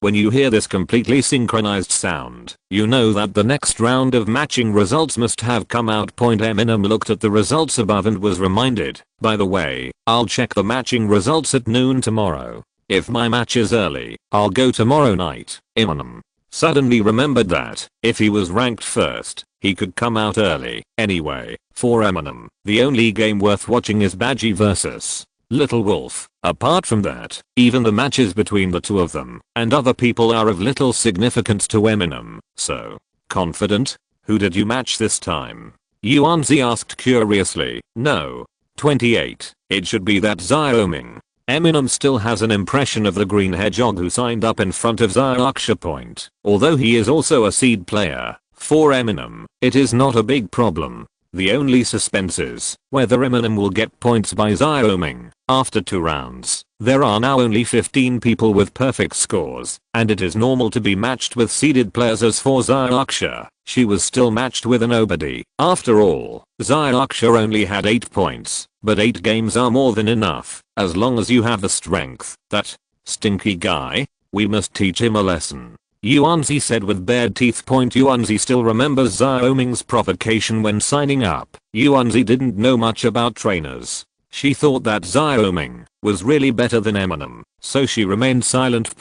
When you hear this completely synchronized sound, you know that the next round of matching results must have come out. Eminem looked at the results above and was reminded, by the way, I'll check the matching results at noon tomorrow. If my match is early, I'll go tomorrow night. Eminem suddenly remembered that, if he was ranked first, he could come out early. Anyway, for Eminem, the only game worth watching is Badgie vs. Little Wolf. Apart from that, even the matches between the two of them and other people are of little significance to Eminem. So, confident? Who did you match this time? Yuanzi asked curiously. No. 28. It should be that Xiaoming. Eminem still has an impression of the green hedgehog who signed up in front of Zyrox. Although he is also a seed player, for Eminem, it is not a big problem. The only suspense is whether Eminem will get points by Xiaoming. After 2 rounds, there are now only 15 people with perfect scores, and it is normal to be matched with seeded players. As for Zyrox, she was still matched with a nobody. After all, Zyrox only had 8 points, but 8 games are more than enough, as long as you have the strength. That stinky guy, we must teach him a lesson. Yuanzi said with bared teeth. Yuanzi still remembers Xiaoming's provocation when signing up. Yuanzi didn't know much about trainers. She thought that Xiaoming was really better than Eminem, so she remained silent.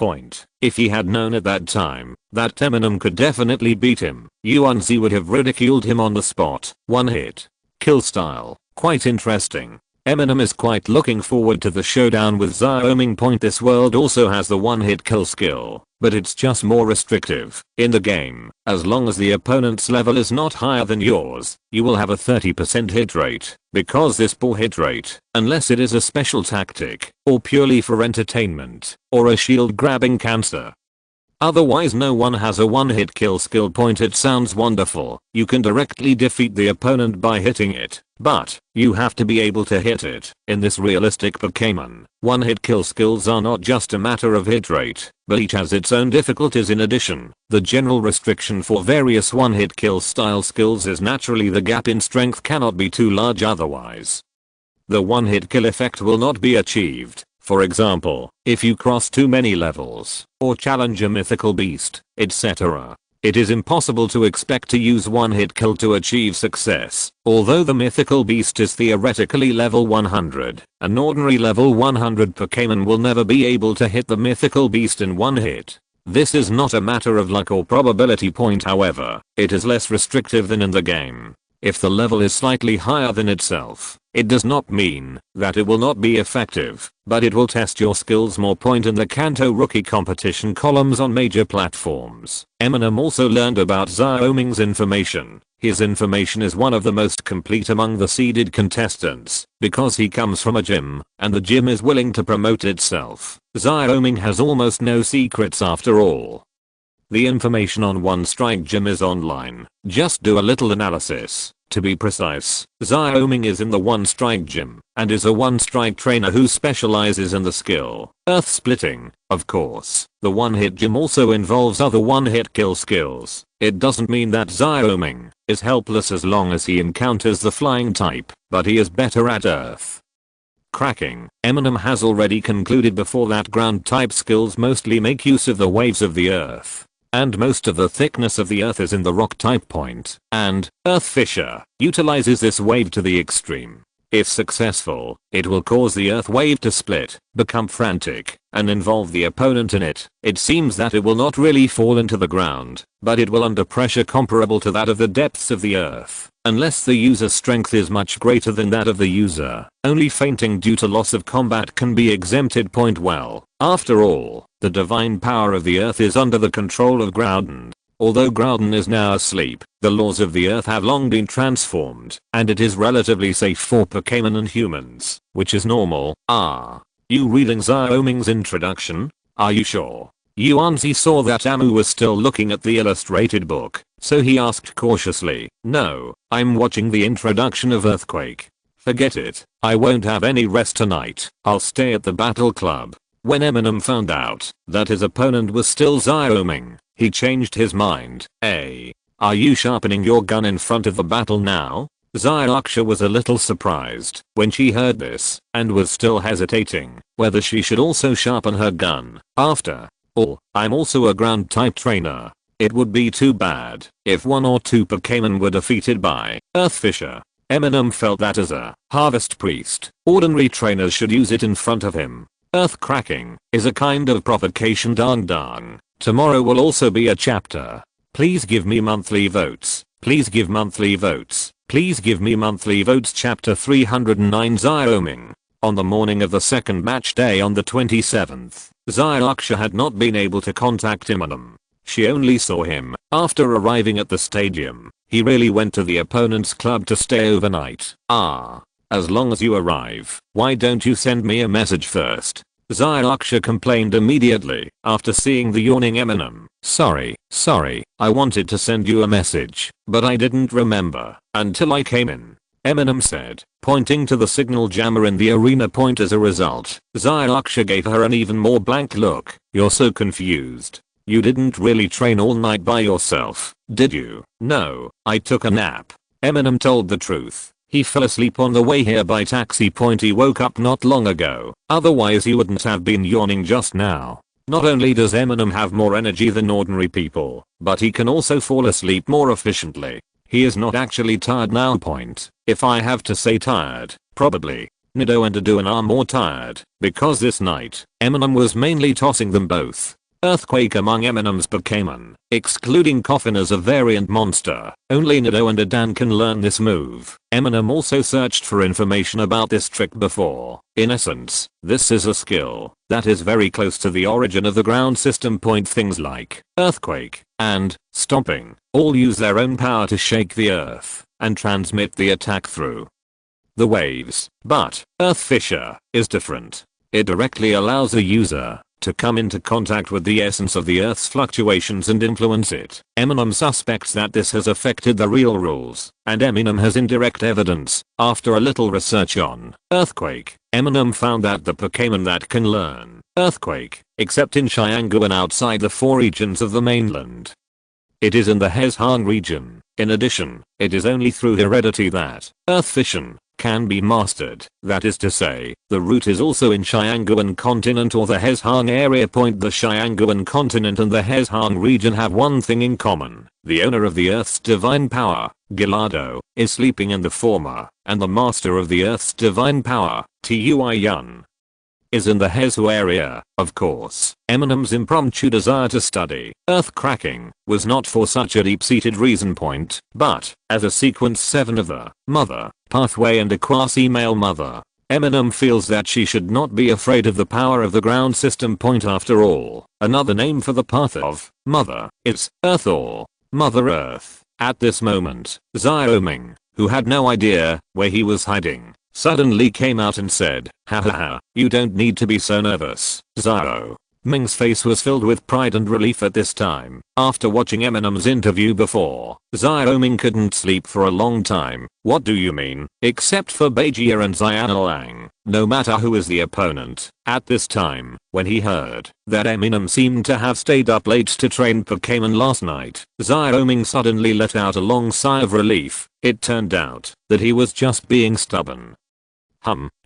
If he had known at that time that Eminem could definitely beat him, Yuanzi would have ridiculed him on the spot. One hit kill style. Quite interesting. Eminem is quite looking forward to the showdown with Xiaoming. This world also has the one-hit kill skill, but it's just more restrictive. In the game, as long as the opponent's level is not higher than yours, you will have a 30% hit rate. Because this poor hit rate, unless it is a special tactic, or purely for entertainment, or a shield grabbing cancer. Otherwise no one has a one-hit kill skill. It sounds wonderful. You can directly defeat the opponent by hitting it, but you have to be able to hit it. In this realistic Pokémon, one-hit kill skills are not just a matter of hit rate, but each has its own difficulties. In addition, the general restriction for various one-hit kill style skills is naturally the gap in strength cannot be too large, otherwise the one-hit kill effect will not be achieved. For example, if you cross too many levels, or challenge a mythical beast, etc., it is impossible to expect to use one-hit kill to achieve success. Although the mythical beast is theoretically level 100, an ordinary level 100 Pokémon will never be able to hit the mythical beast in one hit. This is not a matter of luck or probability. However, it is less restrictive than in the game. If the level is slightly higher than itself, it does not mean that it will not be effective, but it will test your skills more. In the Kanto rookie competition columns on major platforms, Eminem also learned about Xiaoming's information. His information is one of the most complete among the seeded contestants, because he comes from a gym, and the gym is willing to promote itself. Xiaoming has almost no secrets after all. The information on One Strike Gym is online. Just do a little analysis. To be precise, Xiaoming is in the One Strike Gym, and is a one strike trainer who specializes in the skill Earth Splitting. Of course, the one hit gym also involves other one hit kill skills. It doesn't mean that Xiaoming is helpless as long as he encounters the flying type, but he is better at Earth cracking. Eminem has already concluded before that ground type skills mostly make use of the waves of the earth. and most of the thickness of the earth is in the rock type point, and Earth Fissure utilizes this wave to the extreme. If successful, it will cause the earth wave to split, become frantic, and involve the opponent in it. It seems that it will not really fall into the ground, but it will under pressure comparable to that of the depths of the earth, unless the user's strength is much greater than that of the user. Only fainting due to loss of combat can be exempted. Well, after all, the divine power of the earth is under the control of Groudon. Although Groudon is now asleep, the laws of the earth have long been transformed, and it is relatively safe for Pokémon and humans, which is normal. Are you reading Xiaoming's introduction? Are you sure? Yuanzi saw that Amu was still looking at the illustrated book, so he asked cautiously, "No, I'm watching the introduction of Earthquake." "Forget it, I won't have any rest tonight, I'll stay at the battle club." When Eminem found out that his opponent was still Xiaoming, he changed his mind. Are you sharpening your gun in front of the battle now? Xiaoxia was a little surprised when she heard this, and was still hesitating whether she should also sharpen her gun. After all, I'm also a ground type trainer. It would be too bad if 1 or 2 Pokémon were defeated by Earth Fissure. Eminem felt that as a harvest priest, ordinary trainers should use it in front of him. Earth cracking is a kind of provocation. Dang. Tomorrow will also be a chapter. Please give me monthly votes. Please give monthly votes. Please give me monthly votes. Chapter 309 Xiaoming. On the morning of the second match day on the 27th, Xiaoxia had not been able to contact Eminem. She only saw him after arriving at the stadium. He really went to the opponent's club to stay overnight. As long as you arrive, why don't you send me a message first? Xiaoxia complained immediately after seeing the yawning Eminem. Sorry, I wanted to send you a message, but I didn't remember until I came in," Eminem said, pointing to the signal jammer in the arena point. As a result, Xiaoxia gave her an even more blank look. "You're so confused. You didn't really train all night by yourself, did you?" "No, I took a nap." Eminem told the truth. He fell asleep on the way here by taxi point. He woke up not long ago, otherwise he wouldn't have been yawning just now. Not only does Eminem have more energy than ordinary people, but he can also fall asleep more efficiently. He is not actually tired now. If I have to say tired, probably Nido and Aduan are more tired, because this night, Eminem was mainly tossing them both. Earthquake among Eminem's Pokémon, excluding Coffin as a variant monster. Only Nido and Adan can learn this move. Eminem also searched for information about this trick before. In essence, this is a skill that is very close to the origin of the ground system. Things like Earthquake and Stomping all use their own power to shake the earth and transmit the attack through the waves. But Earth Fissure is different. It directly allows a user to come into contact with the essence of the earth's fluctuations and influence it. Eminem suspects that this has affected the real rules, and Eminem has indirect evidence. After a little research on Earthquake, Eminem found that the Pokémon that can learn Earthquake, except in Xiangu and outside the 4 regions of the mainland. It is in the Hezhang region. In addition, it is only through heredity that Earth Fission can be mastered. That is to say, the root is also in Xianguan continent or the Hezhang area. The Xianguan continent and the Hezhang region have one thing in common. The owner of the earth's divine power, Gallardo, is sleeping in the former, and the master of the earth's divine power, Tui Yun, is in the Hezu area. Of course, Eminem's impromptu desire to study earth cracking was not for such a deep-seated reason. But, as a sequence 7 of the Mother pathway and a quasi-male mother, Eminem feels that she should not be afraid of the power of the ground system. After all, another name for the path of Mother is Earth or Mother Earth. At this moment, Xiaoming, who had no idea where he was hiding, suddenly came out and said, "Ha, you don't need to be so nervous, Xiao." Ming's face was filled with pride and relief at this time. After watching Eminem's interview before, Xiaoming couldn't sleep for a long time. "What do you mean?" "Except for Beijier and Xianalang, no matter who is the opponent." At this time, when he heard that Eminem seemed to have stayed up late to train Pokémon last night, Xiaoming suddenly let out a long sigh of relief. It turned out that he was just being stubborn.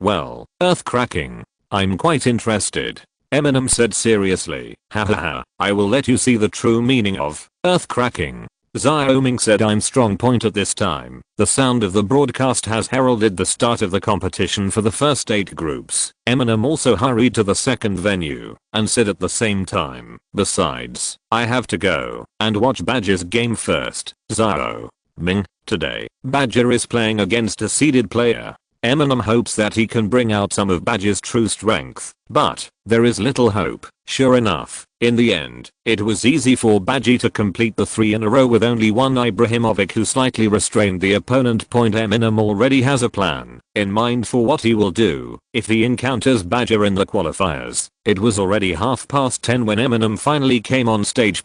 Well, earth cracking. I'm quite interested." Eminem said seriously. Hahaha, I will let you see the true meaning of earth cracking. Xiaoming said I'm strong point at this time. The sound of the broadcast has heralded the start of the competition for the first 8 groups. Eminem also hurried to the second venue and said at the same time, besides, I have to go and watch Badger's game first. Xiaoming, today, Badger is playing against a seeded player. Eminem hopes that he can bring out some of Badger's true strength, but there is little hope. Sure enough, in the end, it was easy for Badger to complete the 3 in a row with only one Ibrahimovic who slightly restrained the opponent. Eminem already has a plan in mind for what he will do if he encounters Badger in the qualifiers. It was already 10:30 when Eminem finally came on stage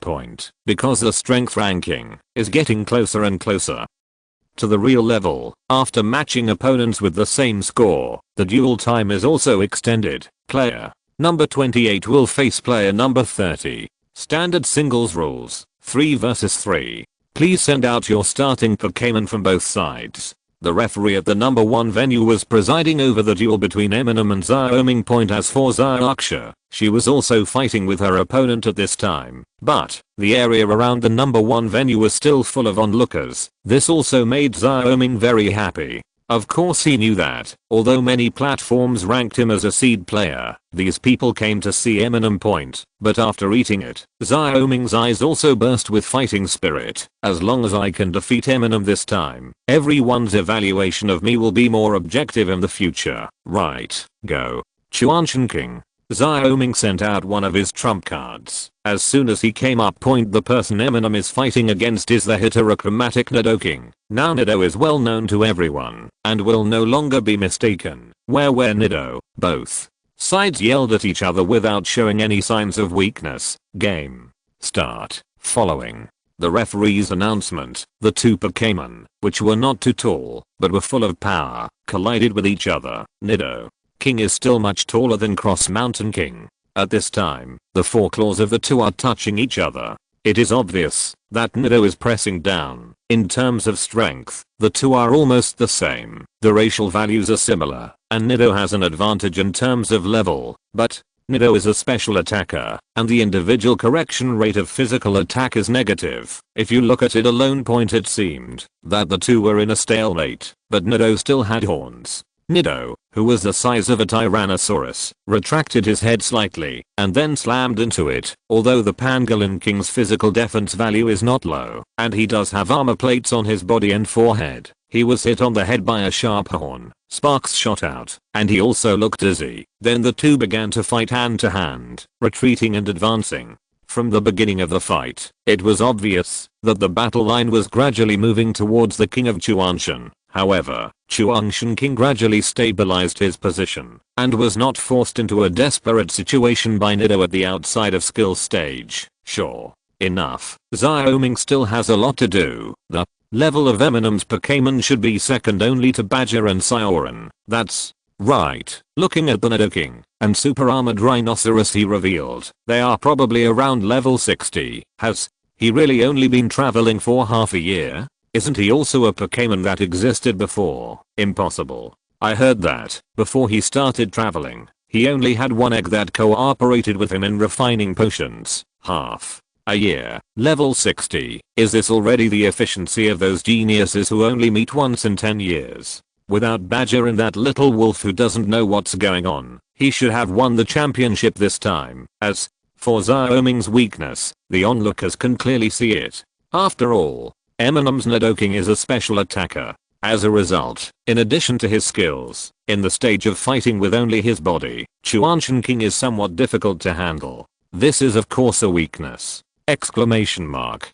because the strength ranking is getting closer and closer to the real level. After matching opponents with the same score, the duel time is also extended. Player number 28 will face player number 30. Standard singles rules, 3 versus 3. Please send out your starting Pokémon from both sides. The referee at the number 1 venue was presiding over the duel between Eminem and Xiaoming. As for Xiaoxia, she was also fighting with her opponent at this time, but the area around the number 1 venue was still full of onlookers. This also made Xiaoming very happy. Of course he knew that, although many platforms ranked him as a seed player, these people came to see Eminem. But after eating it, Xiaoming's eyes also burst with fighting spirit. As long as I can defeat Eminem this time, everyone's evaluation of me will be more objective in the future. Right, go. Chuanshan King. Xiaoming sent out one of his trump cards. As soon as he came up, the person Eminem is fighting against is the heterochromatic Nidoking. Now Nido is well known to everyone and will no longer be mistaken. Where Nido, both sides yelled at each other without showing any signs of weakness. Game start. Following the referee's announcement, the 2 Pokémon, which were not too tall but were full of power, collided with each other. Nido King is still much taller than Cross Mountain King. At this time, the 4 claws of the 2 are touching each other. It is obvious that Nido is pressing down. In terms of strength, the 2 are almost the same. The racial values are similar, and Nido has an advantage in terms of level, but Nido is a special attacker, and the individual correction rate of physical attack is negative. If you look at it alone, it seemed that the 2 were in a stalemate, but Nido still had horns. Nido, who was the size of a Tyrannosaurus, retracted his head slightly and then slammed into it. Although the Pangolin King's physical defense value is not low, and he does have armor plates on his body and forehead, he was hit on the head by a sharp horn. Sparks shot out, and he also looked dizzy. Then the 2 began to fight hand to hand, retreating and advancing. From the beginning of the fight, it was obvious that the battle line was gradually moving towards the King of Chuanshan. However, Chuanshan King gradually stabilized his position and was not forced into a desperate situation by Nido at the outside of skill stage. Sure enough, Xiaoming still has a lot to do. The level of Eminem's Pokémon should be second only to Badger and Sioran. That's right. Looking at the Nidoking and Super Armored Rhinoceros he revealed, they are probably around level 60. Has he really only been traveling for half a year? Isn't he also a Pokémon that existed before? Impossible. I heard that before he started traveling, he only had one egg that cooperated with him in refining potions. Half a year. Level 60. Is this already the efficiency of those geniuses who only meet once in 10 years? Without Badger and that little wolf who doesn't know what's going on, he should have won the championship this time. As for Xiaoming's weakness, the onlookers can clearly see it. After all, Eminem's Nidoking is a special attacker. As a result, in addition to his skills, in the stage of fighting with only his body, Chuanshan King is somewhat difficult to handle. This is of course a weakness. Exclamation mark.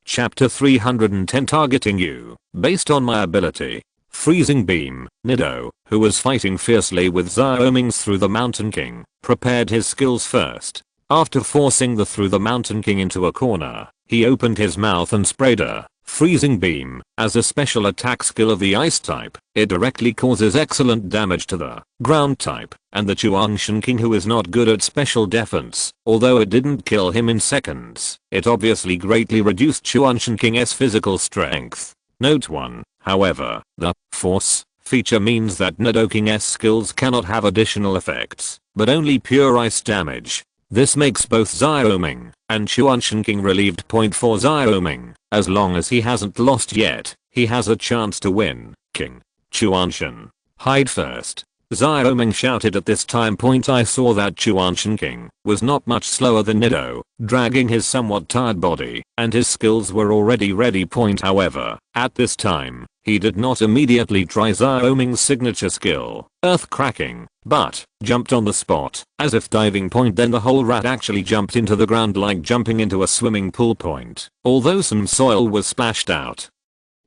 Chapter 310 Targeting you. Based on my ability. Freezing Beam. Nido, who was fighting fiercely with Xiaoming's Through the Mountain King, prepared his skills first. After forcing the Through the Mountain King into a corner, he opened his mouth and sprayed a Freezing Beam. As a special attack skill of the Ice type, it directly causes excellent damage to the Ground type, and the Chuanshan King who is not good at special defense. Although it didn't kill him in seconds, it obviously greatly reduced Chuanshan King's physical strength. Note 1, however, the Force feature means that Nidoking's skills cannot have additional effects, but only pure ice damage. This makes both Xiaoming and Chuanshenking relieved. Point for Xiaoming, as long as he hasn't lost yet, he has a chance to win. King Chuanshen, hide first. Xiaoming shouted. At this time point I saw that Chuanshenking was not much slower than Nido, dragging his somewhat tired body, and his skills were already ready. Point however, at this time, he did not immediately try Xiaoming's signature skill, earth cracking, but jumped on the spot, as if diving. Point then the whole rat actually jumped into the ground like jumping into a swimming pool. Point although some soil was splashed out,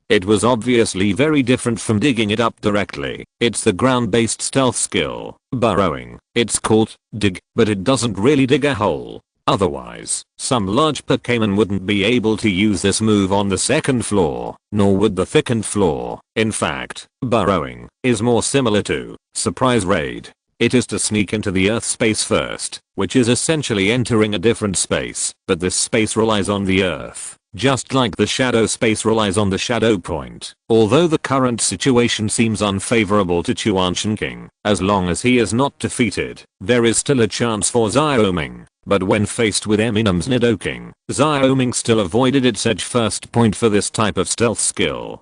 it was obviously very different from digging it up directly. It's the ground-based stealth skill, burrowing. It's called dig, but it doesn't really dig a hole. Otherwise, some large Pokémon wouldn't be able to use this move on the second floor, nor would the thickened floor. In fact, burrowing is more similar to surprise raid. It is to sneak into the earth space first, which is essentially entering a different space, but this space relies on the earth, just like the shadow space relies on the shadow. Point although the current situation seems unfavorable to Chuanshenking, as long as he is not defeated, there is still a chance for Xiaoming. But when faced with Eminem's Nidoking, Xiaoming still avoided its edge first. Point for this type of stealth skill,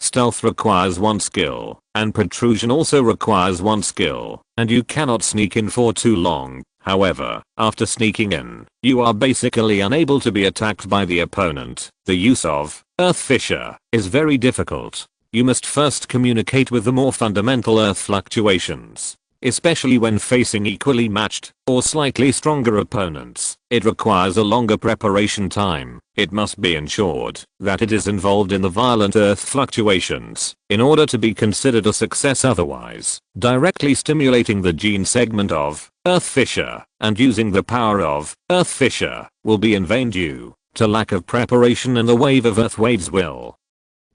stealth requires one skill, and protrusion also requires one skill, and you cannot sneak in for too long. However, after sneaking in, you are basically unable to be attacked by the opponent. The use of Earth Fissure is very difficult. You must first communicate with the more fundamental earth fluctuations, especially when facing equally matched or slightly stronger opponents. It requires a longer preparation time. It must be ensured that it is involved in the violent earth fluctuations in order to be considered a success. Otherwise, directly stimulating the gene segment of Earth Fissure and using the power of Earth Fissure will be in vain due to lack of preparation, and the wave of earth waves will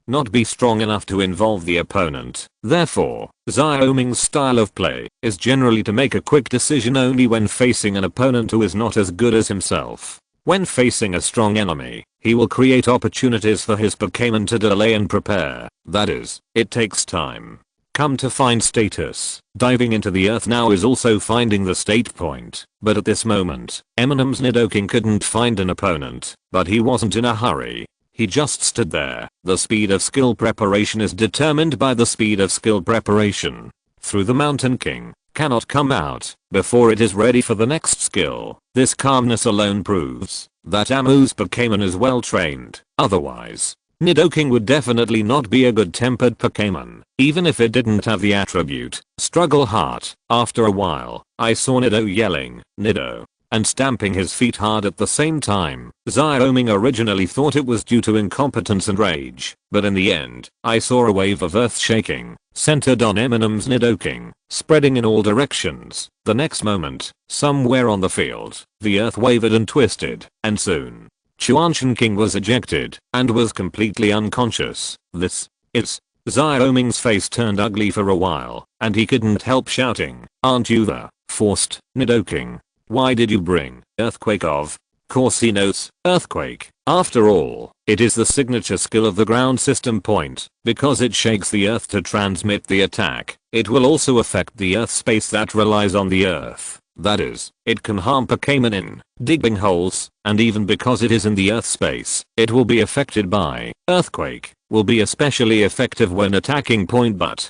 not be strong enough to involve the opponent. Therefore, Xiaoming's style of play is generally to make a quick decision only when facing an opponent who is not as good as himself. When facing a strong enemy, he will create opportunities for his Pokémon to delay and prepare. That is, it takes time. Come to find status, diving into the earth now is also finding the state point, but at this moment, Eminem's Nidoking couldn't find an opponent, but he wasn't in a hurry. He just stood there. The speed of skill preparation is determined by the speed of skill preparation. Through the Mountain King cannot come out before it is ready for the next skill. This calmness alone proves that Amu's Pokémon is well trained. Otherwise, Nidoking would definitely not be a good-tempered Pokémon, even if it didn't have the attribute Struggle Heart. After a while, I saw Nido yelling, "Nido," and stamping his feet hard at the same time. Xiaoming originally thought it was due to incompetence and rage, but in the end, I saw a wave of earth shaking, centered on Eminem's Nidoking, spreading in all directions. The next moment, somewhere on the field, the earth wavered and twisted, and soon, Chuanshenking was ejected, and was completely unconscious. This is Xiaoming's face turned ugly for a while, and he couldn't help shouting, "Aren't you the forced Nidoking? Why did you bring Earthquake?" Of course he knows Earthquake. After all, it is the signature skill of the ground system. Point because it shakes the earth to transmit the attack, it will also affect the earth space that relies on the earth. That is, it can harm Pokémon in digging holes, and even because it is in the earth space, it will be affected by Earthquake, will be especially effective when attacking. Point but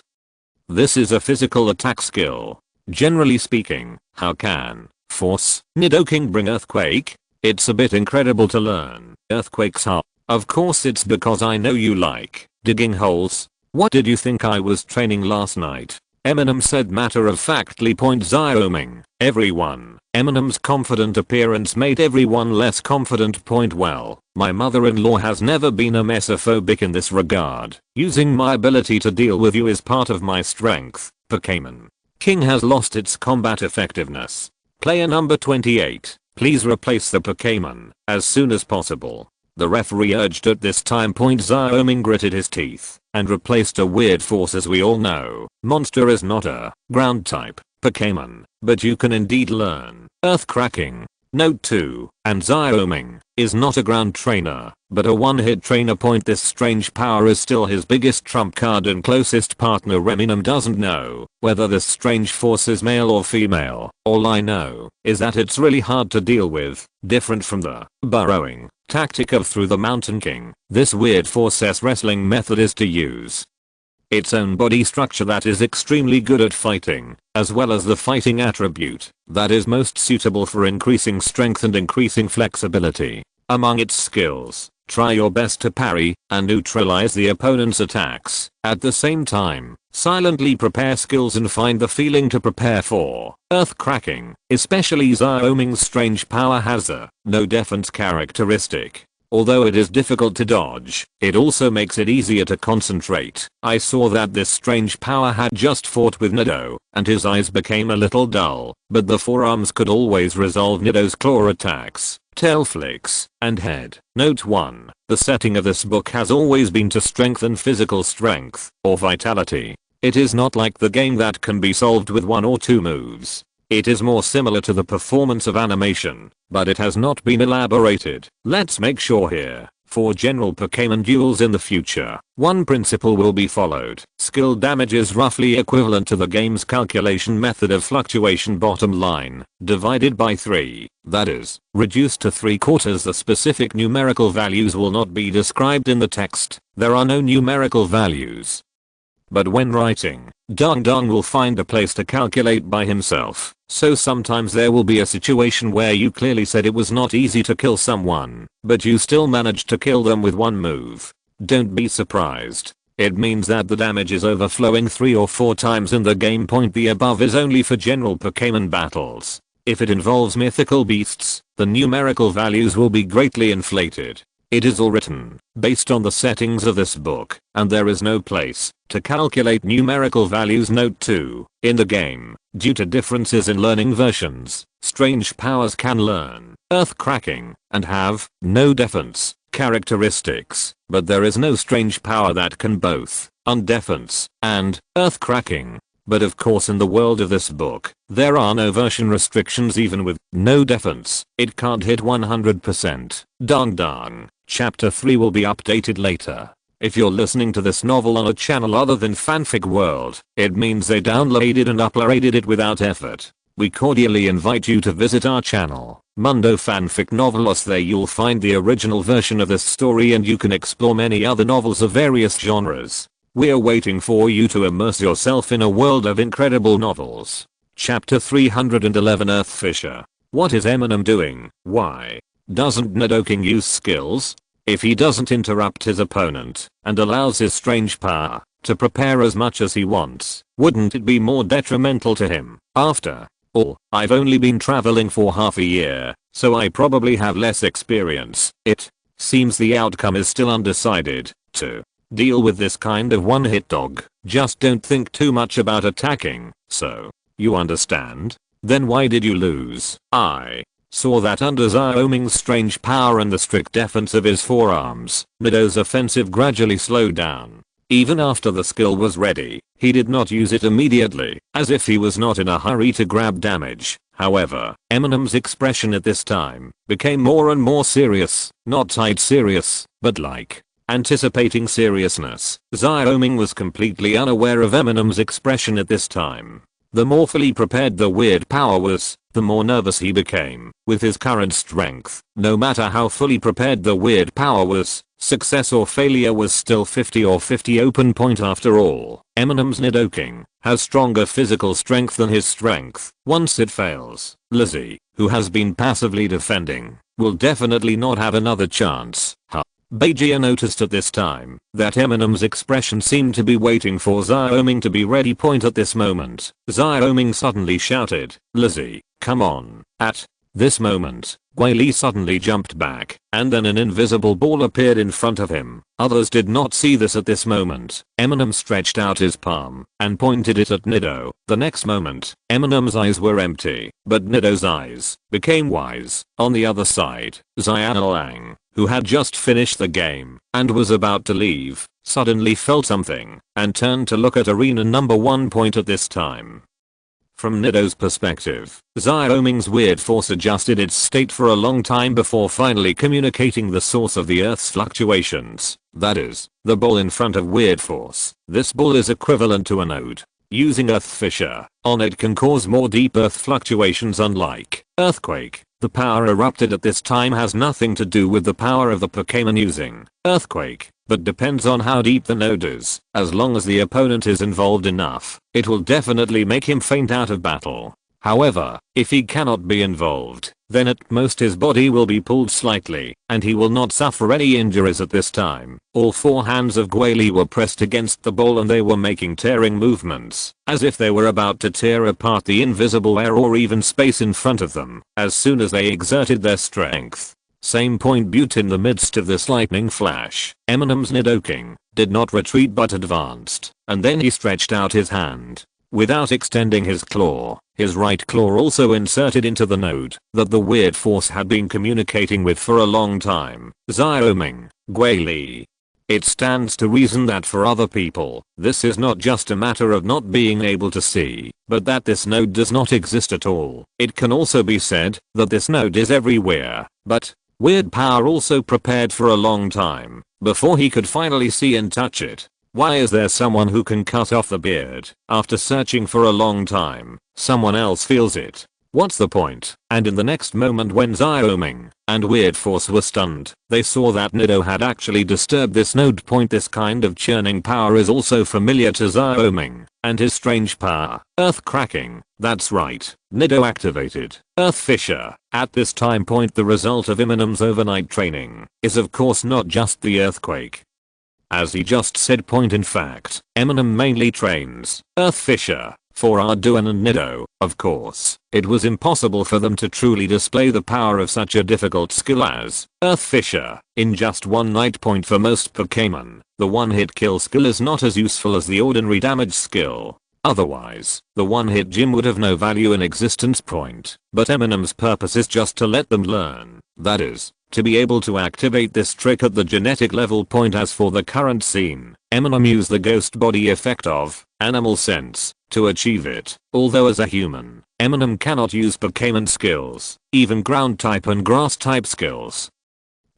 this is a physical attack skill. Generally speaking, how can Force Nidoking bring Earthquake? It's a bit incredible to learn Earthquake's how. Of course it's because I know you like digging holes. What did you think I was training last night? Eminem said matter-of-factly. Point Xiaoming. Everyone. Eminem's confident appearance made everyone less confident. Point well, my mother-in-law has never been emesophobic in this regard. Using my ability to deal with you is part of my strength. Pokémon King has lost its combat effectiveness. Player number 28, please replace the Pokémon as soon as possible. The referee urged. At this time point Xiaoming gritted his teeth and replaced a weird force. As we all know, Monster is not a ground type Pokémon, but you can indeed learn Earth Cracking. Note 2, and Xiaoming is not a ground trainer, but a one-hit trainer. This strange power is still his biggest trump card, and closest partner Eminem doesn't know whether this strange force is male or female. All I know is that it's really hard to deal with, different from the burrowing tactic of Through the Mountain King. This weird force's wrestling method is to use its own body structure that is extremely good at fighting, as well as the fighting attribute that is most suitable for increasing strength and increasing flexibility. Among its skills, try your best to parry and neutralize the opponent's attacks. At the same time, silently prepare skills and find the feeling to prepare for earth cracking. Especially Xiaoming's strange power has a no defense characteristic. Although it is difficult to dodge, it also makes it easier to concentrate. I saw that this strange power had just fought with Nido, and his eyes became a little dull, but the forearms could always resolve Nido's claw attacks, tail flicks, and head. Note 1. The setting of this book has always been to strengthen physical strength, or vitality. It is not like the game that can be solved with 1 or 2 moves. It is more similar to the performance of animation, but it has not been elaborated. Let's make sure here, for general Pokémon duels in the future, one principle will be followed. Skill damage is roughly equivalent to the game's calculation method of fluctuation bottom line, divided by 3. That is, reduced to 3/4. The specific numerical values will not be described in the text. There are no numerical values. But when writing, Dong Dong will find a place to calculate by himself, so sometimes there will be a situation where you clearly said it was not easy to kill someone, but you still managed to kill them with 1 move. Don't be surprised. It means that the damage is overflowing 3 or 4 times in the game. The above is only for general Pokémon battles. If it involves mythical beasts, the numerical values will be greatly inflated. It is all written based on the settings of this book, and there is no place to calculate numerical values. Note 2. In the game, due to differences in learning versions, strange powers can learn earth cracking and have no defense characteristics, but there is no strange power that can both undefense and earth cracking. But of course in the world of this book, there are no version restrictions. Even with no defense, it can't hit 100%. Dong Dong. Chapter 3 will be updated later. If you're listening to this novel on a channel other than Fanfic World, it means they downloaded and uploaded it without effort. We cordially invite you to visit our channel, Mundo Fanfic Novelos. There you'll find the original version of this story, and you can explore many other novels of various genres. We're waiting for you to immerse yourself in a world of incredible novels. Chapter 311 Earth Fisher. What is Eminem doing? Why doesn't Nidoking use skills? If he doesn't interrupt his opponent and allows his strange power to prepare as much as he wants, wouldn't it be more detrimental to him? After all, I've only been traveling for half a year, so I probably have less experience. It seems the outcome is still undecided. To deal with this kind of one-hit dog, just don't think too much about attacking. So, you understand? Then why did you lose? I saw that under Xiaoming's strange power and the strict defense of his forearms, Nido's offensive gradually slowed down. Even after the skill was ready, he did not use it immediately, as if he was not in a hurry to grab damage. However, Eminem's expression at this time became more and more serious, not tight serious, but like anticipating seriousness. Xiaoming was completely unaware of Eminem's expression at this time. The more fully prepared the weird power was, the more nervous he became. With his current strength, no matter how fully prepared the weird power was, success or failure was still 50 or 50. After all, Eminem's Nidoking has stronger physical strength than his strength. Once it fails, Leixi, who has been passively defending, will definitely not have another chance. Beigia noticed at this time that Eminem's expression seemed to be waiting for Xiaoming to be ready. At this moment, Xiaoming suddenly shouted, "Leixi, come on." At this moment, Guili suddenly jumped back, and then an invisible ball appeared in front of him. Others did not see this at this moment. Eminem stretched out his palm and pointed it at Nido. The next moment, Eminem's eyes were empty, but Nido's eyes became wise. On the other side, Xiaolang, who had just finished the game and was about to leave, suddenly felt something and turned to look at arena number 1. At this time, From Nido's perspective, Xiaoming's weird force adjusted its state for a long time before finally communicating the source of the Earth's fluctuations. That is, the ball in front of weird force. This ball is equivalent to a node. Using Earth Fissure on it can cause more deep Earth fluctuations. Unlike earthquake, the power erupted at this time has nothing to do with the power of the Pokémon using earthquake, but depends on how deep the node is. As long as the opponent is involved enough, it will definitely make him faint out of battle. However, if he cannot be involved, then at most his body will be pulled slightly, and he will not suffer any injuries at this time. All four hands of Guili were pressed against the ball and they were making tearing movements, as if they were about to tear apart the invisible air or even space in front of them, as soon as they exerted their strength. Same point but in the midst of this lightning flash, Eminem's Nidoking did not retreat but advanced, and then he stretched out his hand. Without extending his claw, his right claw also inserted into the node that the weird force had been communicating with for a long time. Xiaoming, Guili. It stands to reason that for other people, this is not just a matter of not being able to see, but that this node does not exist at all. It can also be said that this node is everywhere, but weird power also prepared for a long time before he could finally see and touch it. Why is there someone who can cut off the beard after searching for a long time? Someone else feels it. What's the point? And in the next moment when Xiaoming and Weird Force were stunned, they saw that Nido had actually disturbed this node point. This kind of churning power is also familiar to Xiaoming and his strange power, Earth Cracking. That's right, Nido activated Earth Fissure. At this time point the result of Eminem's overnight training is of course not just the earthquake. As he just said in fact, Eminem mainly trains Earth Fissure for Arduin and Nido. Of course, it was impossible for them to truly display the power of such a difficult skill as Earth Fissure in just one night. For most Pokémon, the one-hit kill skill is not as useful as the ordinary damage skill. Otherwise, the one-hit gym would have no value in existence. But Eminem's purpose is just to let them learn. That is, to be able to activate this trick at the genetic level. As for the current scene, Eminem used the ghost body effect of animal sense to achieve it. Although as a human, Eminem cannot use Pokémon skills, even ground type and grass type skills.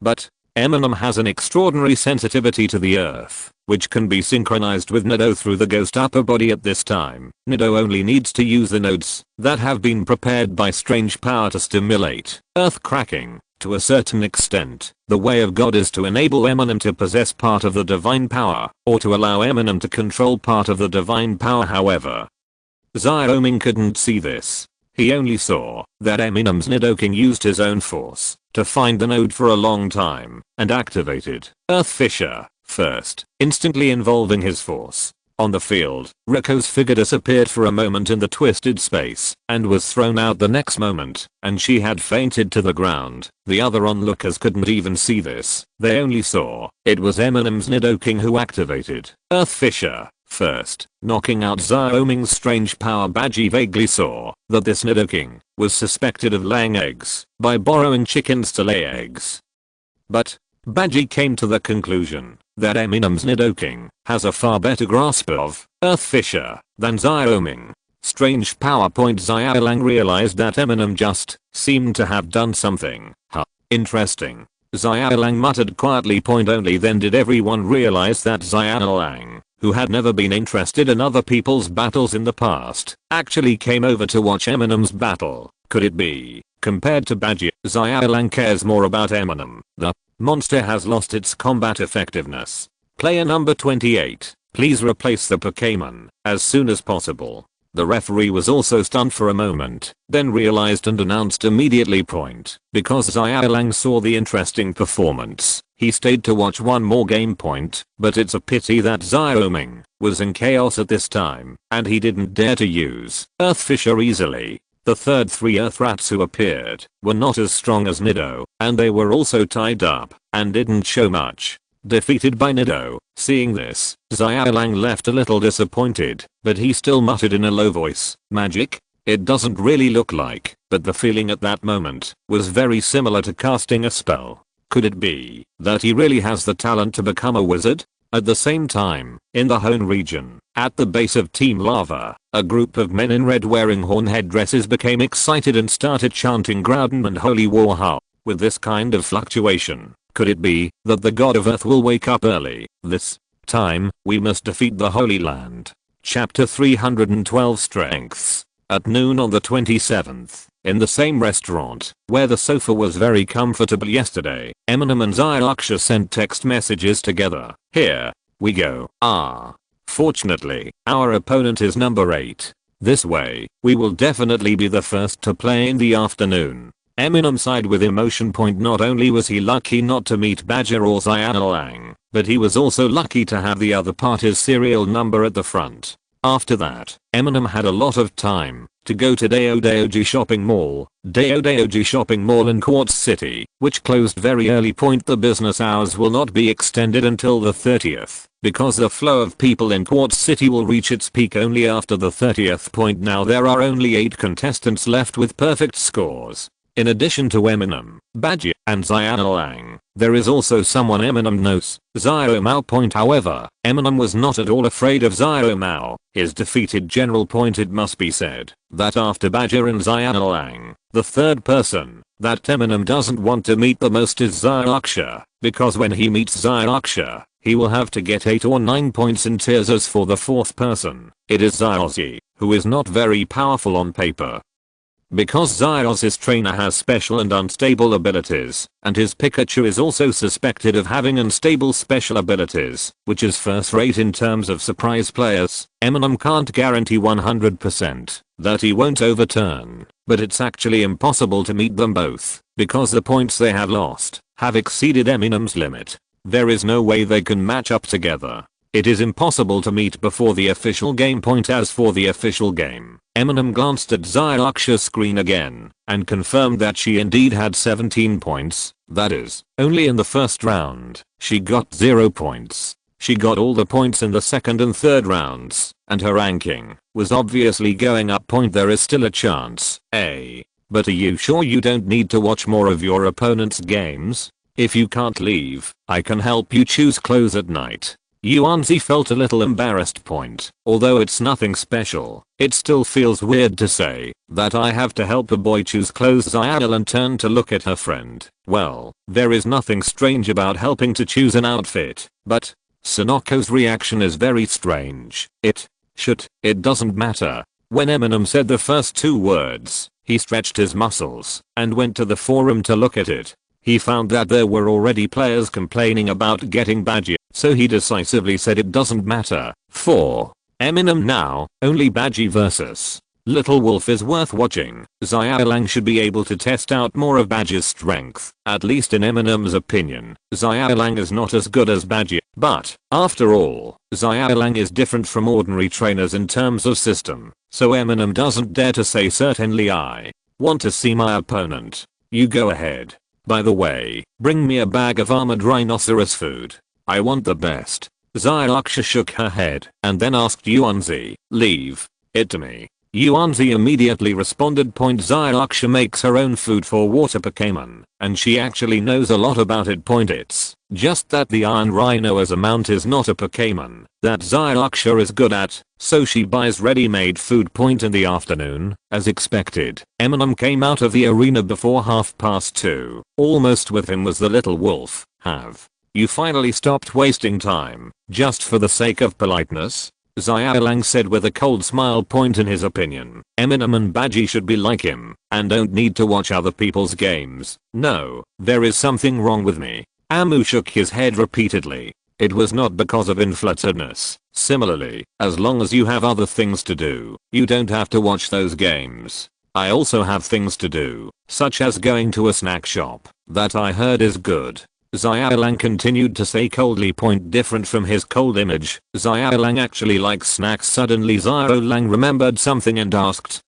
But Eminem has an extraordinary sensitivity to the earth, which can be synchronized with Nido through the ghost upper body. At this time, Nido only needs to use the nodes that have been prepared by strange power to stimulate Earth Cracking. To a certain extent, the way of God is to enable Eminem to possess part of the divine power, or to allow Eminem to control part of the divine power. However, Xiaoming couldn't see this. He only saw that Eminem's Nidoking used his own force to find the node for a long time and activated Earth Fissure first, instantly involving his force. On the field, Rico's figure disappeared for a moment in the twisted space and was thrown out the next moment, and she had fainted to the ground. The other onlookers couldn't even see this. They only saw it was Eminem's Nidoking who activated Earth Fissure first, knocking out Xiaoming's strange power. Badgie vaguely saw that this Nidoking was suspected of laying eggs by borrowing chickens to lay eggs. But Badgie came to the conclusion that Eminem's Nidoking has a far better grasp of Earth Fissure than Xiaoming. Strange power. Xiaolang realized that Eminem just seemed to have done something. Interesting. Xiaolang muttered quietly. Only then did everyone realize that Xiaolang, who had never been interested in other people's battles in the past, actually came over to watch Eminem's battle. Could it be? Compared to Badgie, Xiaolang cares more about Eminem. The monster has lost its combat effectiveness. Player number 28, please replace the Pokémon as soon as possible. The referee was also stunned for a moment, then realized and announced immediately. Because Xiaolang saw the interesting performance, he stayed to watch one more game. But it's a pity that Xiaoming was in chaos at this time, and he didn't dare to use Earth Fissure easily. The third three Earth Rats who appeared were not as strong as Nido, and they were also tied up and didn't show much. Defeated by Nido, seeing this, Xiaolang left a little disappointed, but he still muttered in a low voice, "Magic? It doesn't really look like," but the feeling at that moment was very similar to casting a spell. Could it be that he really has the talent to become a wizard? At the same time, in the Hone region, at the base of Team Lava, a group of men in red wearing horn headdresses became excited and started chanting Groudon and Holy War How. With this kind of fluctuation, could it be that the god of earth will wake up early? This time, we must defeat the Holy Land. Chapter 312 Strengths. At noon on the 27th, in the same restaurant, where the sofa was very comfortable yesterday, Eminem and Zylaksha sent text messages together. Here we go. Fortunately, our opponent is number 8. This way, we will definitely be the first to play in the afternoon. Eminem sighed with emotion. Not only was he lucky not to meet Badger or Xiaolang, but he was also lucky to have the other party's serial number at the front. After that, Eminem had a lot of time to go to Daodaoji Shopping Mall, in Quartz City, which closed very early. The business hours will not be extended until the 30th, because the flow of people in Quartz City will reach its peak only after the 30th. Now there are only 8 contestants left with perfect scores. In addition to Eminem, Badger, and Xiaolang, there is also someone Eminem knows, Xiaomao. However, Eminem was not at all afraid of Xiaomao, his defeated general. It must be said that after Badger and Xiaolang, the third person that Eminem doesn't want to meet the most is Zylaksha, because when he meets Zylaksha, he will have to get 8 or 9 points in tears. As for the fourth person, it is Zyozzy, who is not very powerful on paper. Because Zyozzy's trainer has special and unstable abilities, and his Pikachu is also suspected of having unstable special abilities, which is first rate in terms of surprise players, Eminem can't guarantee 100% that he won't overturn, but it's actually impossible to meet them both, because the points they have lost have exceeded Eminem's limit. There is no way they can match up together. It is impossible to meet before the official game. As for the official game, Eminem glanced at Zylaksha's screen again and confirmed that she indeed had 17 points. That is, only in the first round, she got 0 points. She got all the points in the second and third rounds, and her ranking was obviously going up. There is still a chance. But are you sure you don't need to watch more of your opponent's games? If you can't leave, I can help you choose clothes at night. Yuanzi felt a little embarrassed. Although it's nothing special, it still feels weird to say that I have to help a boy choose clothes. Xiaolan turned to look at her friend. Well, there is nothing strange about helping to choose an outfit, but Sinoko's reaction is very strange. It doesn't matter. When Eminem said the first 2 words, he stretched his muscles and went to the forum to look at it. He found that there were already players complaining about getting Badger, so he decisively said it doesn't matter. For Eminem now, only Badger vs. Little Wolf is worth watching. Xiaolang should be able to test out more of Badger's strength, at least in Eminem's opinion. Xiaolang is not as good as Badger, but, after all, Xiaolang is different from ordinary trainers in terms of system, so Eminem doesn't dare to say certainly. I want to see my opponent. You go ahead. By the way, bring me a bag of armored rhinoceros food. I want the best. Zylaksha shook her head and then asked Yuanzi, leave it to me. Yuanzi immediately responded. Zylaksha makes her own food for water Pokémon, and she actually knows a lot about it. It's just that the Iron Rhino as a mount is not a Pokémon that Zylaksha is good at, so she buys ready-made food. In the afternoon, as expected, Eminem came out of the arena before 2:30. Almost with him was the little wolf. Have you finally stopped wasting time, just for the sake of politeness? Xiaolang said with a cold smile. In his opinion, Eminem and Badger should be like him, and don't need to watch other people's games. No, there is something wrong with me. Amu shook his head repeatedly. It was not because of inflatedness. Similarly, as long as you have other things to do, you don't have to watch those games. I also have things to do, such as going to a snack shop that I heard is good. Xiaolang continued to say coldly. Different from his cold image, Xiaolang actually likes snacks. Suddenly Xiaolang remembered something and asked,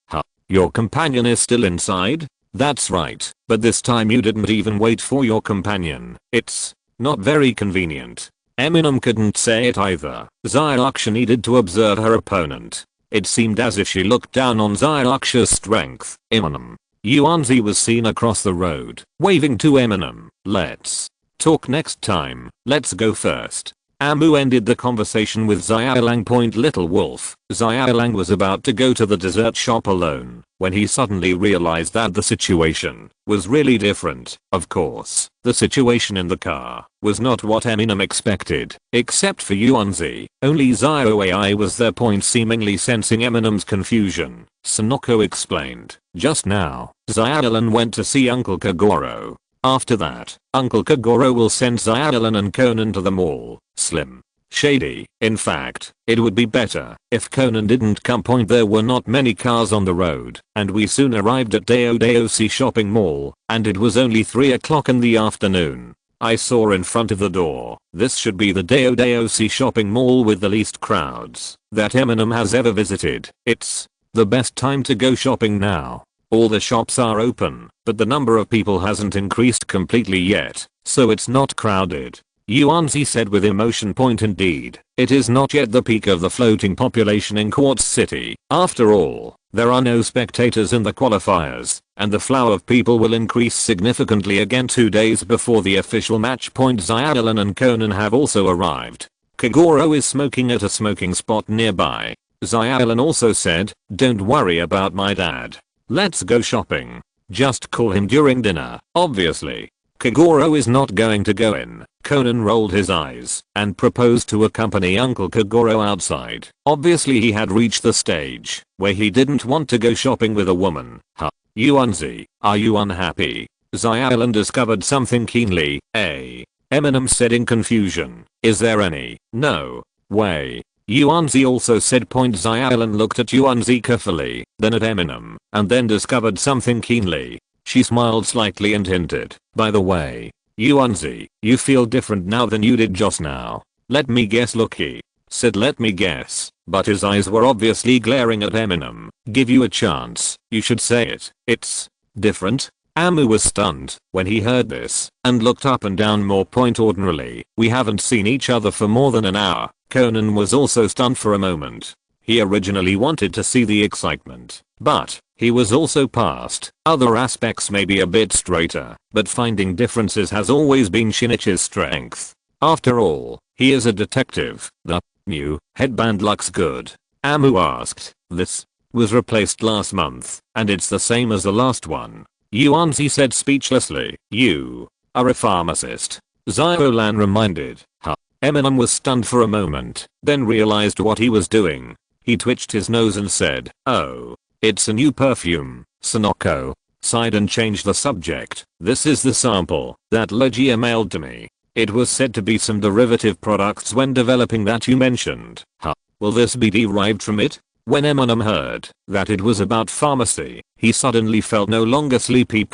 your companion is still inside? That's right, but this time you didn't even wait for your companion. It's not very convenient. Eminem couldn't say it either. Zylaksha needed to observe her opponent. It seemed as if she looked down on Zylaksha's strength. Eminem. Yuanzi was seen across the road, waving to Eminem. Let's talk next time. Let's go first. Amu ended the conversation with Xiaolang. Little wolf. Xiaolang was about to go to the dessert shop alone when he suddenly realized that the situation was really different. Of course, the situation in the car was not what Eminem expected, except for Yuanzi. Only Xiao AI was there. Seemingly sensing Eminem's confusion, Sonoko explained, just now, Xiaolan went to see Uncle Kagoro. After that, Uncle Kagoro will send Xiaolan and Conan to the mall. Slim. Shady. In fact, it would be better if Conan didn't come. There were not many cars on the road, and we soon arrived at Daodaosi shopping mall, and it was only 3 o'clock in the afternoon. I saw in front of the door, this should be the Daodaosi shopping mall with the least crowds that Eminem has ever visited. It's the best time to go shopping now. All the shops are open, but the number of people hasn't increased completely yet, so it's not crowded. Yuanzi said with emotion. Indeed, it is not yet the peak of the floating population in Quartz City. After all, there are no spectators in the qualifiers, and the flow of people will increase significantly again 2 days before the official match. Xiaolan and Conan have also arrived. Kagoro is smoking at a smoking spot nearby. Xiaolan also said, don't worry about my dad. Let's go shopping. Just call him during dinner. Obviously, Kagoro is not going to go in. Conan rolled his eyes and proposed to accompany Uncle Kagoro outside. Obviously he had reached the stage where he didn't want to go shopping with a woman. Huh. Yuanzi, are you unhappy? Xiaolan discovered something keenly. Eminem said in confusion. Is there any? No way. Yuanzi also said. Xiaolan looked at Yuanzi carefully, then at Eminem, and then discovered something keenly. She smiled slightly and hinted, by the way, Yuanzi, you feel different now than you did just now. Let me guess. He said let me guess, but his eyes were obviously glaring at Eminem. Give you a chance, you should say it. It's different? Amu was stunned when he heard this and looked up and down more. Ordinarily, we haven't seen each other for more than an hour. Conan was also stunned for a moment. He originally wanted to see the excitement, but he was also past other aspects. Maybe a bit straighter, but finding differences has always been Shinichi's strength. After all, he is a detective. The new headband looks good. Amu asked. This was replaced last month, and it's the same as the last one. Yuanzi said speechlessly. You are a pharmacist. Xiaolan reminded. Huh. Eminem was stunned for a moment, then realized what he was doing. He twitched his nose and said, oh, it's a new perfume. Sonoko sighed and changed the subject. This is the sample that Leixi mailed to me. It was said to be some derivative products when developing that you mentioned. Huh. Will this be derived from it? When Eminem heard that it was about pharmacy, he suddenly felt no longer sleepy.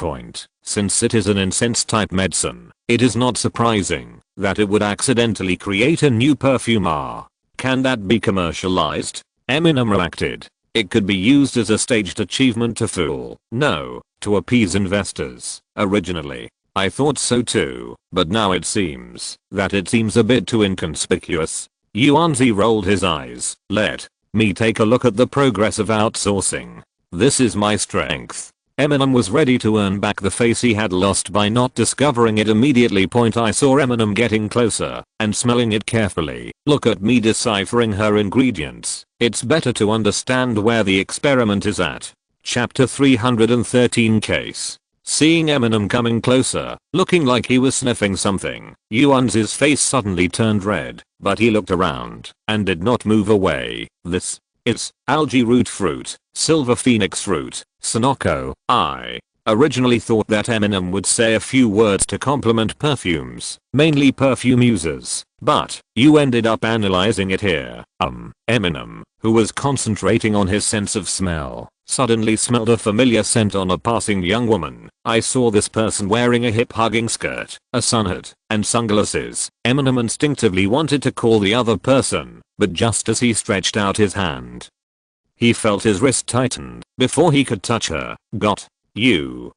Since it is an incense type medicine, it is not surprising that it would accidentally create a new perfume. Can that be commercialized? Eminem reacted. It could be used as a staged achievement to fool, no, to appease investors. Originally, I thought so too, but now it seems that it seems a bit too inconspicuous. Yuanzi rolled his eyes. Let me take a look at the progress of outsourcing. This is my strength. Eminem was ready to earn back the face he had lost by not discovering it immediately. I saw Eminem getting closer and smelling it carefully. Look at me deciphering her ingredients. It's better to understand where the experiment is at. Chapter 313 Case. Seeing Eminem coming closer, looking like he was sniffing something, Yuanzi's face suddenly turned red, but he looked around and did not move away. This is algae root fruit, silver phoenix fruit. Sonoko, I originally thought that Eminem would say a few words to compliment perfumes, mainly perfume users, but you ended up analyzing it here. Eminem, who was concentrating on his sense of smell, suddenly smelled a familiar scent on a passing young woman. I saw this person wearing a hip-hugging skirt, a sun hat, and sunglasses. Eminem instinctively wanted to call the other person, but just as he stretched out his hand, he felt his wrist tighten before he could touch her. Got you.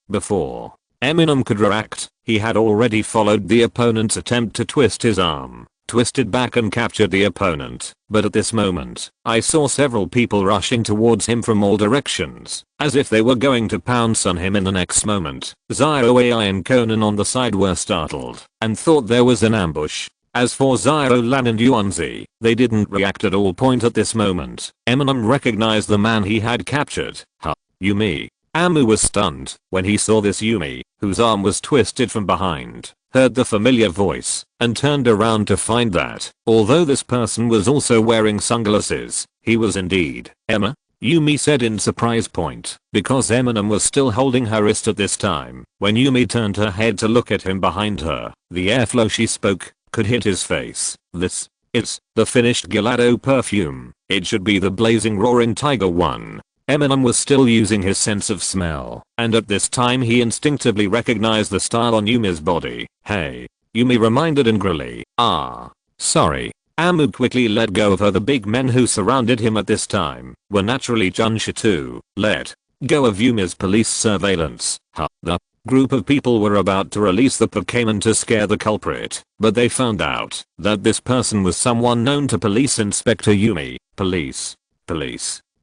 Before Eminem could react, he had already followed the opponent's attempt to twist his arm, twisted back and captured the opponent. But at this moment, I saw several people rushing towards him from all directions, as if they were going to pounce on him in the next moment. Xiao AI and Conan on the side were startled and thought there was an ambush. As for Zero Lan and Yuanzi, they didn't react at all. Point at this moment, Eminem recognized the man he had captured. Yumi. Amu was stunned when he saw this Yumi, whose arm was twisted from behind, heard the familiar voice, and turned around to find that, although this person was also wearing sunglasses, he was indeed Emma. Yumi said in surprise. Point, because Eminem was still holding her wrist at this time. When Yumi turned her head to look at him behind her, the airflow she spoke could hit his face. This is the finished Gelato perfume. It should be the blazing roaring tiger one. Eminem was still using his sense of smell, and at this time he instinctively recognized the style on Yumi's body. Hey. Yumi reminded angrily. Sorry. Amu quickly let go of her. The big men who surrounded him at this time were naturally Junsha too. Let go of Yumi's police surveillance. The group of people were about to release the Pokémon to scare the culprit, but they found out that this person was someone known to Police Inspector Yumi. Police.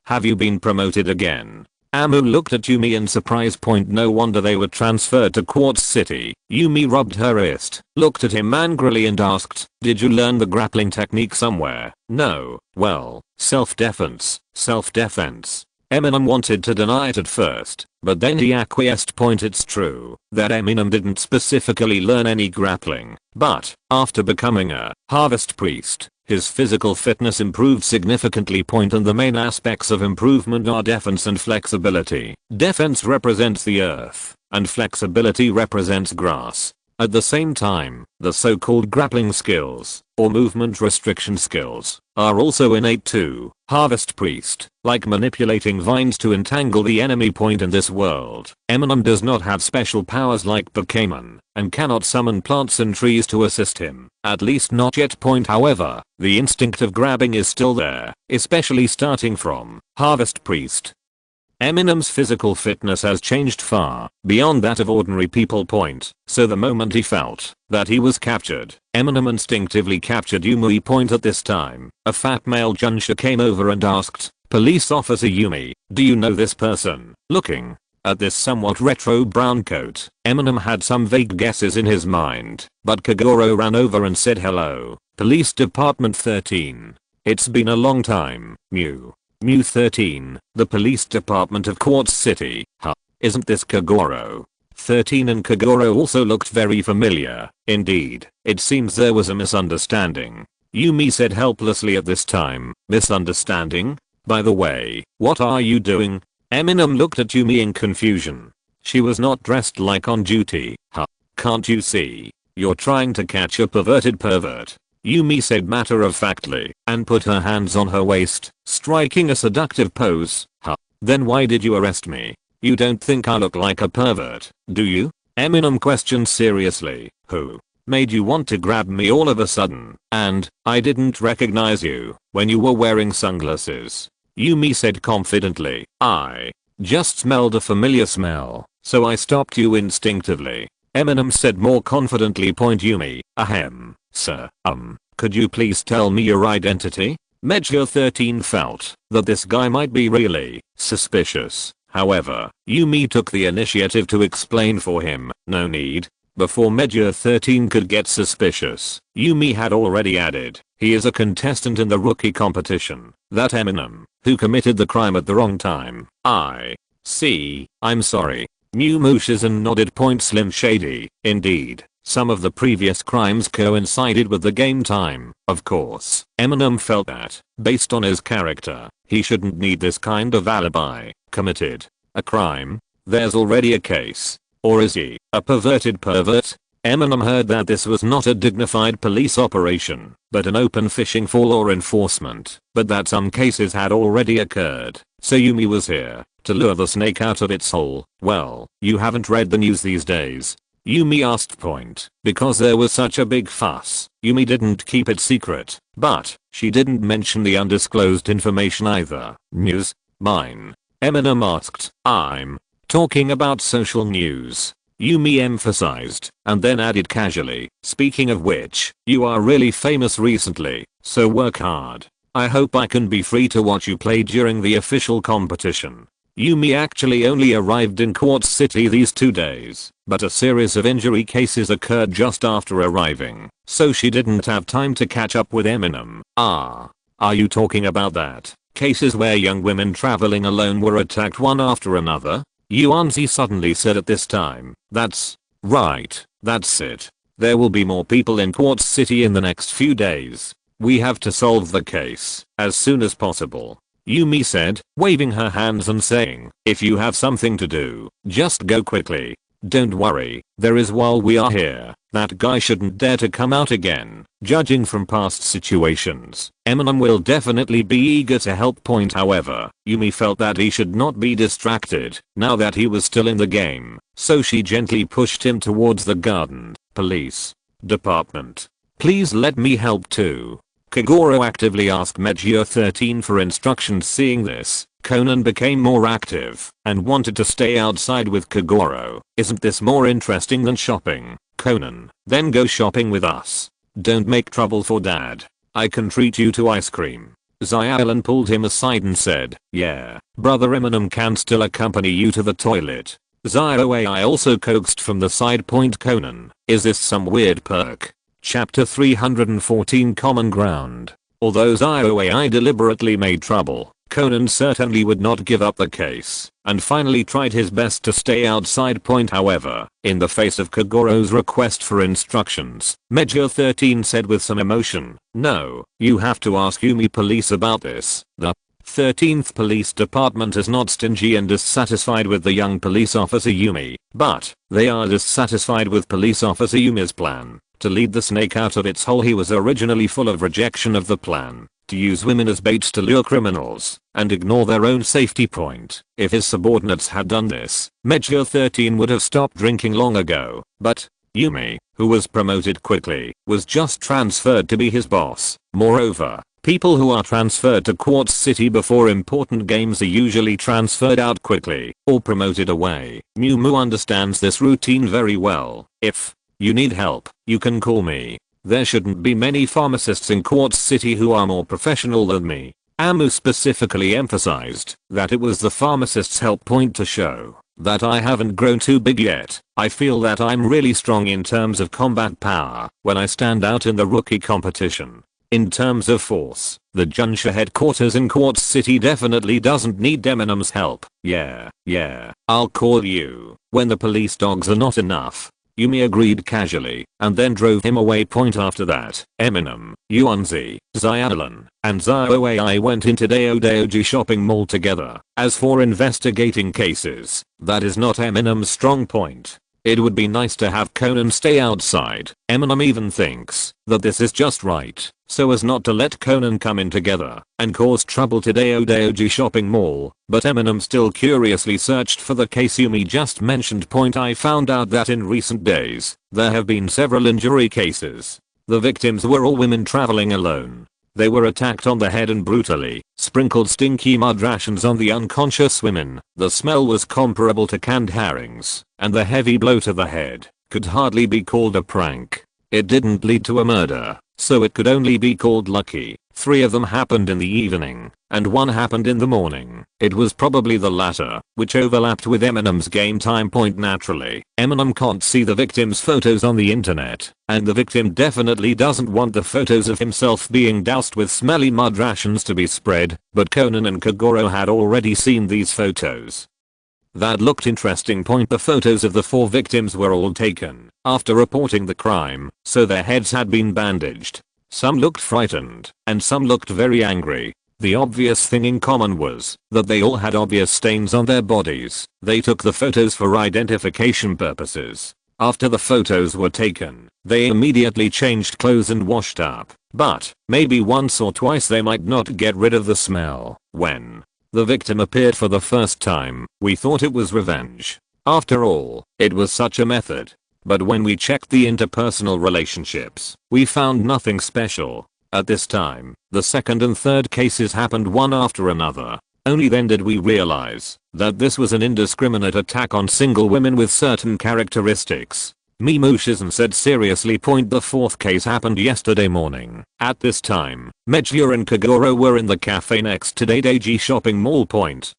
Have you been promoted again? Amu looked at Yumi in surprise. Point, no wonder they were transferred to Quartz City. Yumi rubbed her wrist, looked at him angrily and asked, did you learn the grappling technique somewhere? No. Well, self-defense. Eminem wanted to deny it at first, but then he acquiesced. Point, it's true that Eminem didn't specifically learn any grappling, but after becoming a harvest priest, his physical fitness improved significantly. Point, and the main aspects of improvement are defense and flexibility. Defense represents the earth, and flexibility represents grass. At the same time, the so-called grappling skills, or movement restriction skills, are also innate to Harvest Priest, like manipulating vines to entangle the enemy. Point, in this world, Eminem does not have special powers like Pokémon, and cannot summon plants and trees to assist him, at least not yet. Point, however, the instinct of grabbing is still there, especially starting from Harvest Priest. Eminem's physical fitness has changed far beyond that of ordinary people. Point, so the moment he felt that he was captured, Eminem instinctively captured Yumi. Point, at this time, a fat male Junsha came over and asked, Police Officer Yumi, do you know this person? Looking at this somewhat retro brown coat, Eminem had some vague guesses in his mind, but Kagoro ran over and said, hello, Police Department 13. It's been a long time, Mew 13, the police department of Quartz City. Isn't this Kagoro? 13 and Kagoro also looked very familiar. Indeed, it seems there was a misunderstanding. Yumi said helplessly at this time. Misunderstanding? By the way, what are you doing? Eminem looked at Yumi in confusion. She was not dressed like on duty. Can't you see? You're trying to catch a pervert. Yumi said matter-of-factly, and put her hands on her waist, striking a seductive pose. Then why did you arrest me? You don't think I look like a pervert, do you? Eminem questioned seriously. Who made you want to grab me all of a sudden? And I didn't recognize you when you were wearing sunglasses. Yumi said confidently. I just smelled a familiar smell, so I stopped you instinctively. Eminem said more confidently. Point, Yumi, ahem. Sir, could you please tell me your identity? Measure 13 felt that this guy might be really suspicious. However, Yumi took the initiative to explain for him. No need. Before Measure 13 could get suspicious, Yumi had already added, he is a contestant in the rookie competition. That Eminem, who committed the crime at the wrong time. I see. I'm sorry. Mew mooshes and nodded. Point, Slim Shady. Indeed. Some of the previous crimes coincided with the game time. Of course, Eminem felt that, based on his character, he shouldn't need this kind of alibi. Committed a crime? There's already a case. Or is he a perverted pervert? Eminem heard that this was not a dignified police operation, but an open fishing for law enforcement, but that some cases had already occurred, so Yumi was here to lure the snake out of its hole. Well, you haven't read the news these days? Yumi asked. Point, because there was such a big fuss, Yumi didn't keep it secret, but she didn't mention the undisclosed information either. News? Mine? Eminem asked. I'm talking about social news. Yumi emphasized, and then added casually, speaking of which, you are really famous recently, so work hard. I hope I can be free to watch you play during the official competition. Yumi actually only arrived in Quartz City these 2 days, but a series of injury cases occurred just after arriving, so she didn't have time to catch up with Eminem. Are you talking about that? Cases where young women traveling alone were attacked one after another? Yuanzi suddenly said at this time. That's right, that's it. There will be more people in Quartz City in the next few days. We have to solve the case as soon as possible, Yumi said, waving her hands and saying, if you have something to do, just go quickly. Don't worry, there is while we are here. That guy shouldn't dare to come out again. Judging from past situations, Eminem will definitely be eager to help. However, Yumi felt that he should not be distracted now that he was still in the game, so she gently pushed him towards the garden. Police department. Please let me help too. Kagoro actively asked Meteor 13 for instructions. Seeing this, Conan became more active and wanted to stay outside with Kagoro. Isn't this more interesting than shopping, Conan? Then go shopping with us. Don't make trouble for dad. I can treat you to ice cream. Xiaolan pulled him aside and said, yeah, brother Eminem can still accompany you to the toilet. Xiaoai also coaxed from the side. Conan, is this some weird perk? Chapter 314 Common Ground. Although Xiaoai deliberately made trouble, Conan certainly would not give up the case, and finally tried his best to stay outside. However, in the face of Kagoro's request for instructions, Meteor 13 said with some emotion, no, you have to ask Yumi police about this. The 13th Police Department is not stingy and dissatisfied with the young police officer Yumi, but they are dissatisfied with police officer Yumi's plan to lead the snake out of its hole. He was originally full of rejection of the plan to use women as baits to lure criminals and ignore their own safety point. If his subordinates had done this, Meteor 13 would have stopped drinking long ago, but Yumi, who was promoted quickly, was just transferred to be his boss. Moreover, people who are transferred to Quartz City before important games are usually transferred out quickly or promoted away. Mew Moo understands this routine very well. If you need help, you can call me. There shouldn't be many pharmacists in Quartz City who are more professional than me. Amu specifically emphasized that it was the pharmacist's help to show that I haven't grown too big yet. I feel that I'm really strong in terms of combat power when I stand out in the rookie competition. In terms of force, the Junsha headquarters in Quartz City definitely doesn't need Eminem's help. Yeah, I'll call you when the police dogs are not enough. Yumi agreed casually and then drove him away. After that, Eminem, Yuanzi, Xiaolan, and Xiaoai went into Daodaoji shopping mall together. As for investigating cases, that is not Eminem's strong point. It would be nice to have Conan stay outside. Eminem even thinks that this is just right, so as not to let Conan come in together and cause trouble to Daodaoji shopping mall, but Eminem still curiously searched for the case Yumi just mentioned. I found out that in recent days, there have been several injury cases. The victims were all women traveling alone. They were attacked on the head and brutally sprinkled stinky mud rations on the unconscious women. The smell was comparable to canned herrings, and the heavy blow to the head could hardly be called a prank. It didn't lead to a murder, so it could only be called lucky. 3 of them happened in the evening, and 1 happened in the morning. It was probably the latter, which overlapped with Eminem's game time. Naturally, Eminem can't see the victim's photos on the internet, and the victim definitely doesn't want the photos of himself being doused with smelly mud rations to be spread, but Conan and Kagoro had already seen these photos. That looked interesting. The photos of the 4 victims were all taken after reporting the crime, so their heads had been bandaged. Some looked frightened, and some looked very angry. The obvious thing in common was that they all had obvious stains on their bodies. They took the photos for identification purposes. After the photos were taken, they immediately changed clothes and washed up, but maybe once or twice they might not get rid of the smell. When the victim appeared for the first time, we thought it was revenge. After all, it was such a method. But when we checked the interpersonal relationships, we found nothing special. At this time, the second and third cases happened one after another. Only then did we realize that this was an indiscriminate attack on single women with certain characteristics. Mimu Shizen said seriously. The fourth case happened yesterday morning. At this time, Meiji and Kagoro were in the cafe next to Daidaiji shopping mall.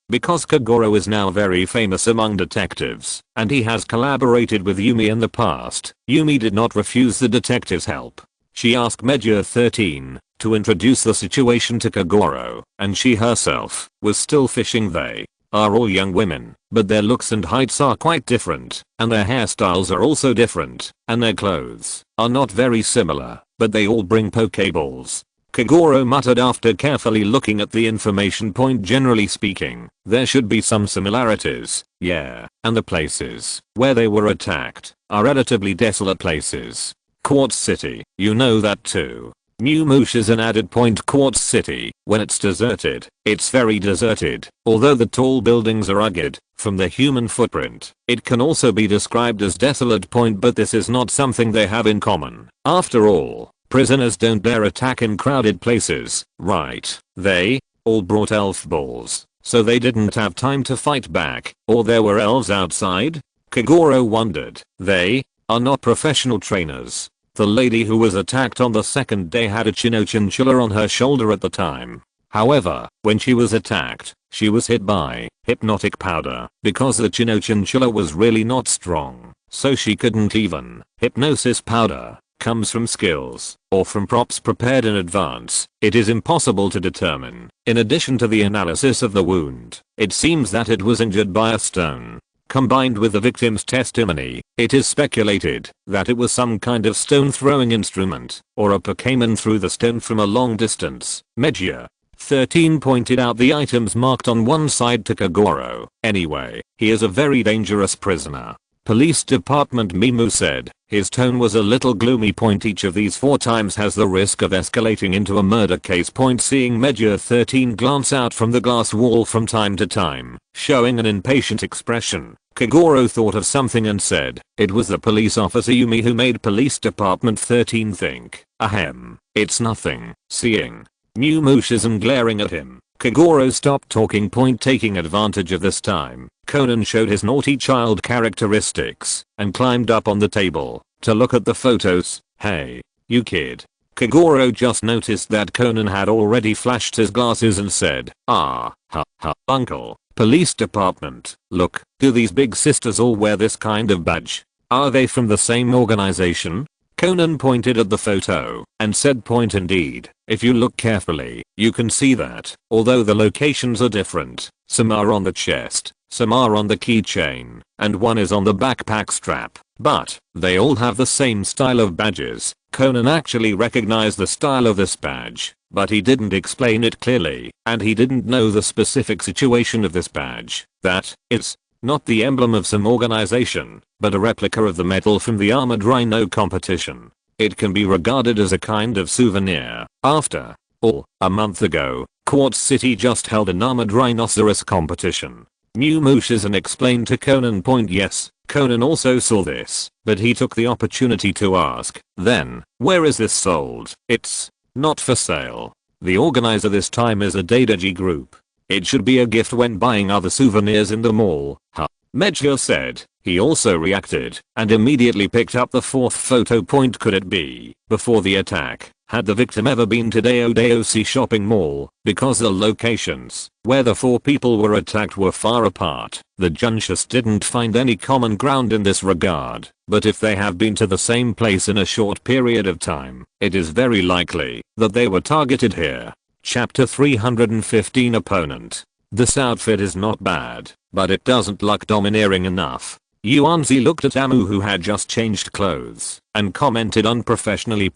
Because Kagoro is now very famous among detectives, and he has collaborated with Yumi in the past, Yumi did not refuse the detective's help. She asked Meiji 13 to introduce the situation to Kagoro, and she herself was still fishing. They are all young women, but their looks and heights are quite different, and their hairstyles are also different, and their clothes are not very similar, but they all bring Pokeballs. Kagoro muttered after carefully looking at the information. Generally speaking, there should be some similarities, yeah, and the places where they were attacked are relatively desolate places. Quartz City, you know that too. New Mushizen added. Quartz City, when it's deserted, it's very deserted. Although the tall buildings are rugged from the human footprint, it can also be described as desolate. But this is not something they have in common. After all, prisoners don't dare attack in crowded places, right? They all brought elf balls, so they didn't have time to fight back, or there were elves outside? Kagoro wondered. They are not professional trainers. The lady who was attacked on the second day had a chinchilla on her shoulder at the time. However, when she was attacked, she was hit by hypnotic powder because the chinchilla was really not strong, so she couldn't even. Hypnosis powder comes from skills or from props prepared in advance. It is impossible to determine. In addition to the analysis of the wound, it seems that it was injured by a stone. Combined with the victim's testimony, it is speculated that it was some kind of stone throwing instrument, or a Pokémon threw the stone from a long distance. Meiji 13 pointed out the items marked on one side to Kagoro. Anyway, he is a very dangerous prisoner. Police Department Mimu said. His tone was a little gloomy. Each of these 4 times has the risk of escalating into a murder case. Seeing Meiji 13 glance out from the glass wall from time to time, showing an impatient expression, Kagoro thought of something and said, it was the police officer Yumi who made Police Department 13 think. Ahem. It's nothing. Seeing New Mushizen glaring at him, Kagoro stopped talking. Taking advantage of this time, Conan showed his naughty child characteristics and climbed up on the table to look at the photos. Hey, you kid. Kagoro just noticed that Conan had already flashed his glasses and said, ah, ha, ha, uncle. Police Department, look, do these big sisters all wear this kind of badge? Are they from the same organization? Conan pointed at the photo and said, indeed. If you look carefully, you can see that, although the locations are different, some are on the chest, some are on the keychain, and one is on the backpack strap, but they all have the same style of badges. Conan actually recognized the style of this badge, but he didn't explain it clearly, and he didn't know the specific situation of this badge. That it's not the emblem of some organization, but a replica of the medal from the armored rhino competition. It can be regarded as a kind of souvenir. After all, a month ago, Quartz City just held an armored rhinoceros competition. New Mushizen explained to Conan. Yes, Conan also saw this, but he took the opportunity to ask, then, where is this sold? It's not for sale. The organizer this time is a Daidaiji group. It should be a gift when buying other souvenirs in the mall. Huh. Meiji said. He also reacted and immediately picked up the 4th photo. Could it be before the attack? Had the victim ever been to Daodaosi shopping mall? Because the locations where the 4 people were attacked were far apart, the judges didn't find any common ground in this regard. But if they have been to the same place in a short period of time, it is very likely that they were targeted here. Chapter 315 Opponent. This outfit is not bad, but it doesn't look domineering enough. Yuanzi looked at Amu, who had just changed clothes, and commented unprofessionally.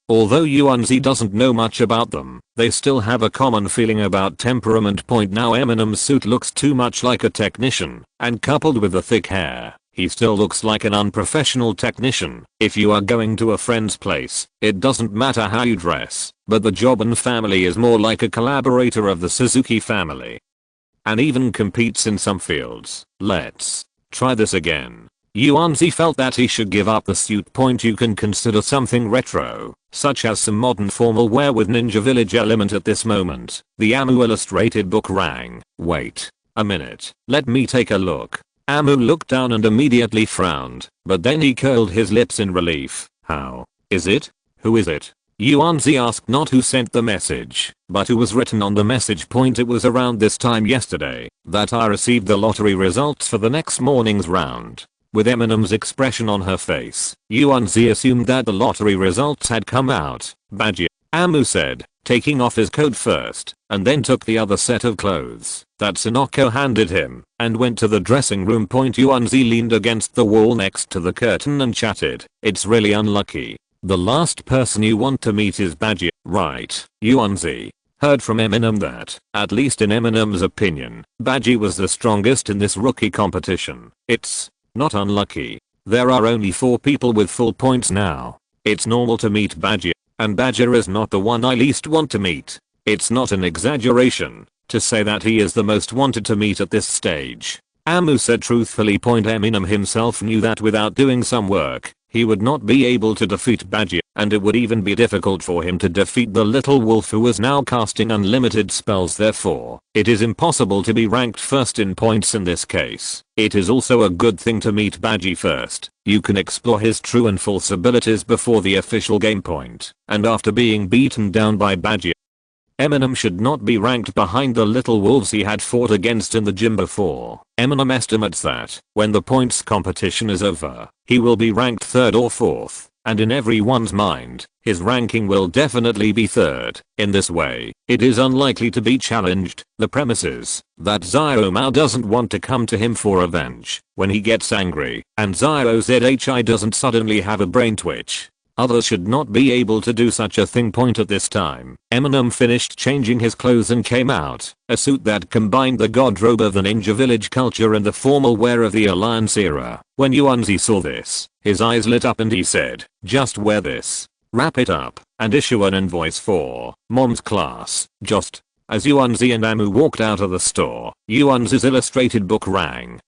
Although Yuanzi doesn't know much about them, they still have a common feeling about temperament. Now Eminem's suit looks too much like a technician, and coupled with the thick hair, he still looks like an unprofessional technician. If you are going to a friend's place, it doesn't matter how you dress, but the Joban family is more like a collaborator of the Suzuki family, and even competes in some fields. Let's try this again. Yuanzi felt that he should give up the suit. You can consider something retro, such as some modern formal wear with Ninja Village element. At this moment, the Amu illustrated book rang. Wait a minute, let me take a look. Amu looked down and immediately frowned, but then he curled his lips in relief. How? Is it? Who is it? Yuanzi asked not who sent the message, but who was written on the message point. It was around this time yesterday that I received the lottery results for the next morning's round. With Eminem's expression on her face, Yuanzi assumed that the lottery results had come out. Badger, Amu said, taking off his coat first, and then took the other set of clothes that Sonoko handed him, and went to the dressing room. Yuanzi leaned against the wall next to the curtain and chatted. It's really unlucky. The last person you want to meet is Badger, right? Yuanzi heard from Eminem that, at least in Eminem's opinion, Badger was the strongest in this rookie competition. It's not unlucky. There are only 4 people with full points now. It's normal to meet Badger, and Badger is not the one I least want to meet. It's not an exaggeration to say that he is the most wanted to meet at this stage. Amu said truthfully. Eminem himself knew that without doing some work, he would not be able to defeat Badger, and it would even be difficult for him to defeat the little wolf who was now casting unlimited spells. Therefore, it is impossible to be ranked first in points in this case. It is also a good thing to meet Badger first. You can explore his true and false abilities before the official game point, and after being beaten down by Badger, Eminem should not be ranked behind the little wolves he had fought against in the gym before. Eminem estimates that, when the points competition is over, he will be ranked 3rd or 4th, and in everyone's mind, his ranking will definitely be 3rd. In this way, it is unlikely to be challenged. The premise is that Xiaomao doesn't want to come to him for revenge when he gets angry, and Xiaozhi doesn't suddenly have a brain twitch. Others should not be able to do such a thing. At this time, Eminem finished changing his clothes and came out, a suit that combined the god robe of the ninja village culture and the formal wear of the Alliance era. When Yuanzi saw this, his eyes lit up and he said, just wear this, wrap it up, and issue an invoice for mom's class. Just as Yuanzi and Amu walked out of the store, Yuanzi's illustrated book rang.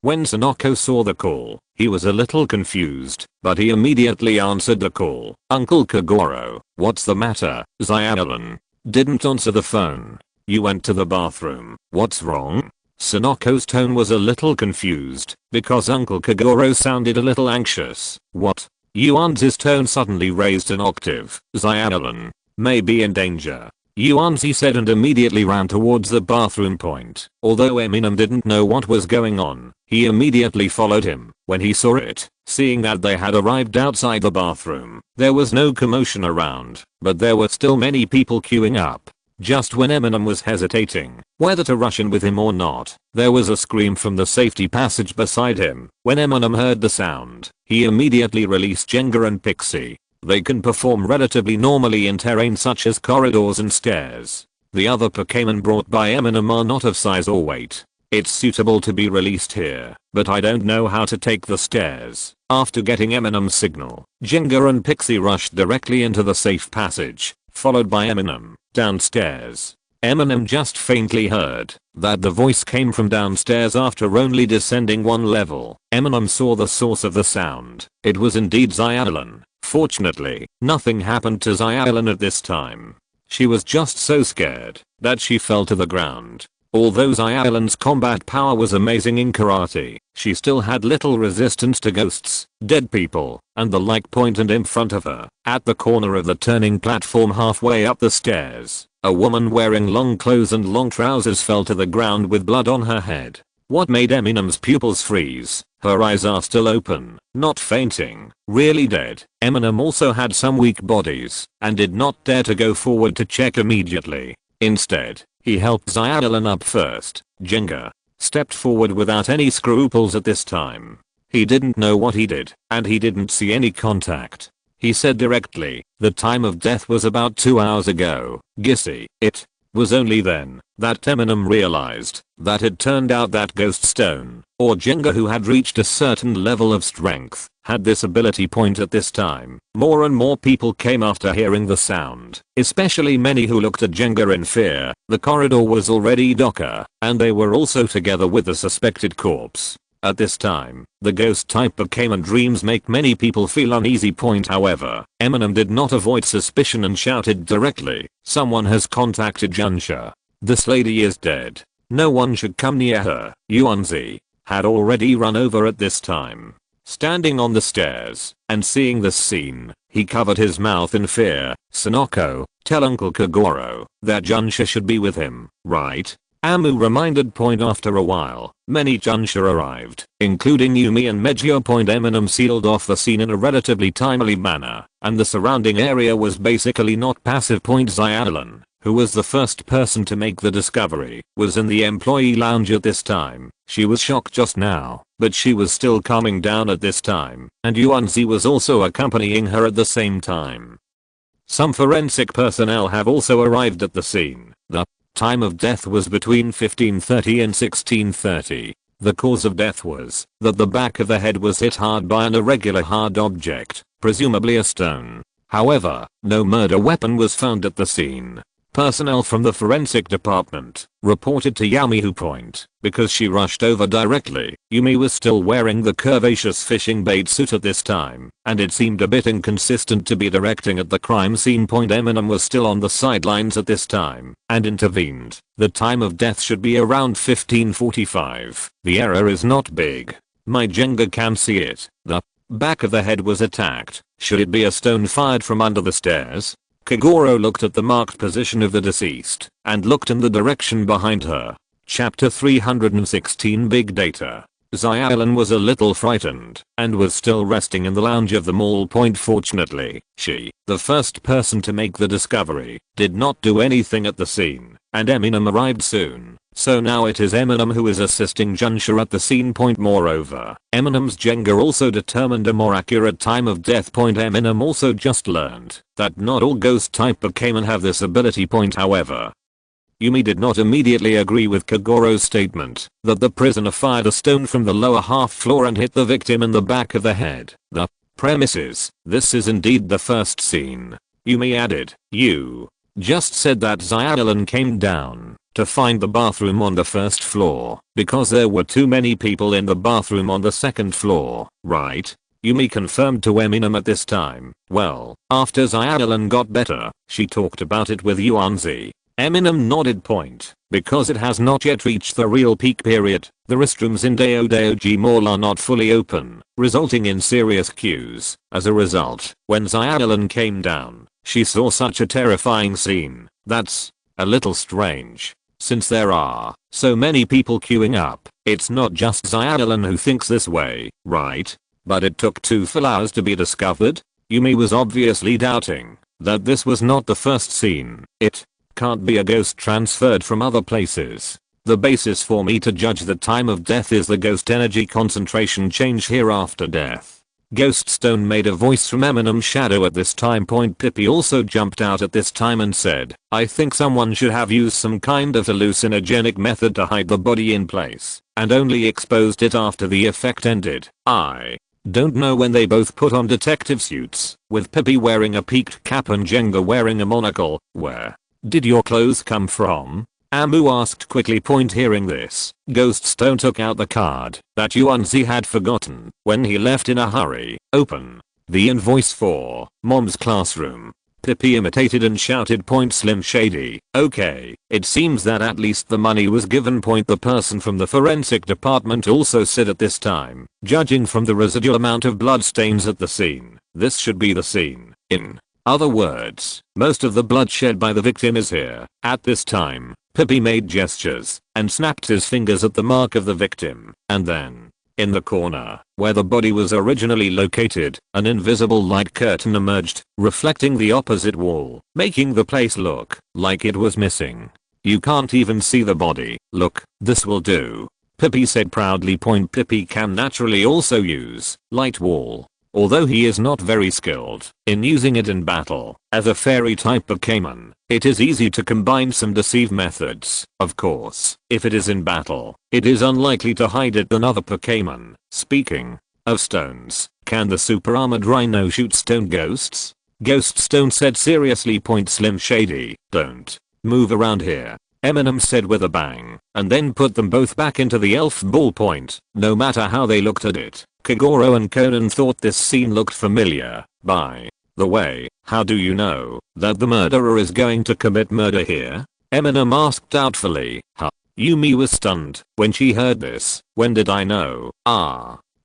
When Sonoko saw the call, he was a little confused, but he immediately answered the call. Uncle Kagoro, what's the matter? Xiaolan didn't answer the phone. You went to the bathroom. What's wrong? Sonoko's tone was a little confused, because Uncle Kagoro sounded a little anxious. What? Yuanzi's tone suddenly raised an octave. Xiaolan may be in danger, Yuanzi said, and immediately ran towards the bathroom point. Although Eminem didn't know what was going on, he immediately followed him. When he saw it, seeing that they had arrived outside the bathroom, there was no commotion around, but there were still many people queuing up. Just when Eminem was hesitating whether to rush in with him or not, there was a scream from the safety passage beside him. When Eminem heard the sound, he immediately released Jenga and Pixie. They can perform relatively normally in terrain such as corridors and stairs. The other Pokémon brought by Eminem are not of size or weight. It's suitable to be released here, but I don't know how to take the stairs. After getting Eminem's signal, Jenga and Pixie rushed directly into the safe passage, followed by Eminem, downstairs. Eminem just faintly heard that the voice came from downstairs after only descending 1 level. Eminem saw the source of the sound. It was indeed Xiaolan. Fortunately, nothing happened to Xiaolan at this time. She was just so scared that she fell to the ground. Although Xiaolan's combat power was amazing in karate, she still had little resistance to ghosts, dead people, and the like. And in front of her, at the corner of the turning platform halfway up the stairs, a woman wearing long clothes and long trousers fell to the ground with blood on her head. What made Eminem's pupils freeze? Her eyes are still open, not fainting, really dead. Eminem also had some weak bodies, and did not dare to go forward to check immediately. Instead, he helped Xiaolan up first. Jenga stepped forward without any scruples at this time. He didn't know what he did, and he didn't see any contact. He said directly, the time of death was about 2 hours ago, Gissy. It was only then that Eminem realized that it turned out that Ghost Stone, or Jenga, who had reached a certain level of strength, had this ability. At this time, more and more people came after hearing the sound, especially many who looked at Jenga in fear. The corridor was already darker, and they were also together with the suspected corpse. At this time, the ghost type Pokémon dreams make many people feel uneasy. However, Eminem did not avoid suspicion and shouted directly, someone has contacted Junsha. This lady is dead. No one should come near her. Yuanzi had already run over at this time. Standing on the stairs and seeing this scene, he covered his mouth in fear. "Sonoko, tell Uncle Kagoro that Junsha should be with him, right?" Amu reminded. After a while, many Junsha arrived, including Yumi and Meijio. Eminem sealed off the scene in a relatively timely manner, and the surrounding area was basically not passive. Xiaolan, who was the first person to make the discovery, was in the employee lounge at this time. She was shocked just now, but she was still calming down at this time, and Yuanzi was also accompanying her at the same time. Some forensic personnel have also arrived at the scene. The time of death was between 1530 and 1630. The cause of death was that the back of the head was hit hard by an irregular hard object, presumably a stone. However, no murder weapon was found at the scene. Personnel from the forensic department reported to Yumi because she rushed over directly. Yumi was still wearing the curvaceous fishing bait suit at this time, and it seemed a bit inconsistent to be directing at the crime scene. Eminem was still on the sidelines at this time and intervened. The time of death should be around 1545. The error is not big. My Jenga can see it. The back of the head was attacked. Should it be a stone fired from under the stairs? Kagoro looked at the marked position of the deceased and looked in the direction behind her. Chapter 316 Big Data. Xiaolan was a little frightened and was still resting in the lounge of the mall. Fortunately, she, the first person to make the discovery, did not do anything at the scene, and Eminem arrived soon. So now it is Eminem who is assisting Junsha at the scene. Moreover, Eminem's Jenga also determined a more accurate time of death. Eminem also just learned that not all ghost type Pokémon have this ability. However, Yumi did not immediately agree with Kagoro's statement that the prisoner fired a stone from the lower half floor and hit the victim in the back of the head. The premises, this is indeed the first scene. Yumi added, "You just said that Xiaolan came down to find the bathroom on the first floor because there were too many people in the bathroom on the second floor, right?" Yumi confirmed to Eminem at this time. Well, after Xiaolan got better, she talked about it with Yuanzi. Eminem nodded. Because it has not yet reached the real peak period, the restrooms in Daodaoji Mall are not fully open, resulting in serious queues. As a result, when Xiaolan came down, she saw such a terrifying scene. That's a little strange. Since there are so many people queuing up, it's not just Xiaolan who thinks this way, right? But it took 2 full hours to be discovered? Yumi was obviously doubting that this was not the first scene. It can't be a ghost transferred from other places. The basis for me to judge the time of death is the ghost energy concentration change here after death. Ghost Stone made a voice from Eminem's shadow at this time. Pippi also jumped out at this time and said, "I think someone should have used some kind of hallucinogenic method to hide the body in place, and only exposed it after the effect ended." I don't know when they both put on detective suits, with Pippi wearing a peaked cap and Jenga wearing a monocle. Where did your clothes come from? Amu asked quickly. Hearing this, Ghost Stone took out the card that Yuanzi had forgotten when he left in a hurry. "Open the invoice for Mom's classroom." Pippi imitated and shouted. Slim Shady. "Okay, it seems that at least the money was given." The person from the forensic department also said at this time, "Judging from the residual amount of blood stains at the scene, this should be the scene. In other words, most of the blood shed by the victim is here." At this time, Pippi made gestures and snapped his fingers at the mark of the victim, and then, in the corner, where the body was originally located, an invisible light curtain emerged, reflecting the opposite wall, making the place look like it was missing. "You can't even see the body. Look, this will do," Pippi said proudly. Pippi can naturally also use light wall, although he is not very skilled in using it in battle. As a fairy type Pokémon, it is easy to combine some deceive methods. Of course, if it is in battle, it is unlikely to hide it than other Pokémon. Speaking of stones, can the super armored rhino shoot stone ghosts? Ghost Stone said seriously. Slim Shady, "Don't move around here," Eminem said with a bang, and then put them both back into the elf ball. No matter how they looked at it, Kagoro and Conan thought this scene looked familiar. By the way, how do you know that the murderer is going to commit murder here? Eminem asked doubtfully. Yumi was stunned when she heard this. When did I know?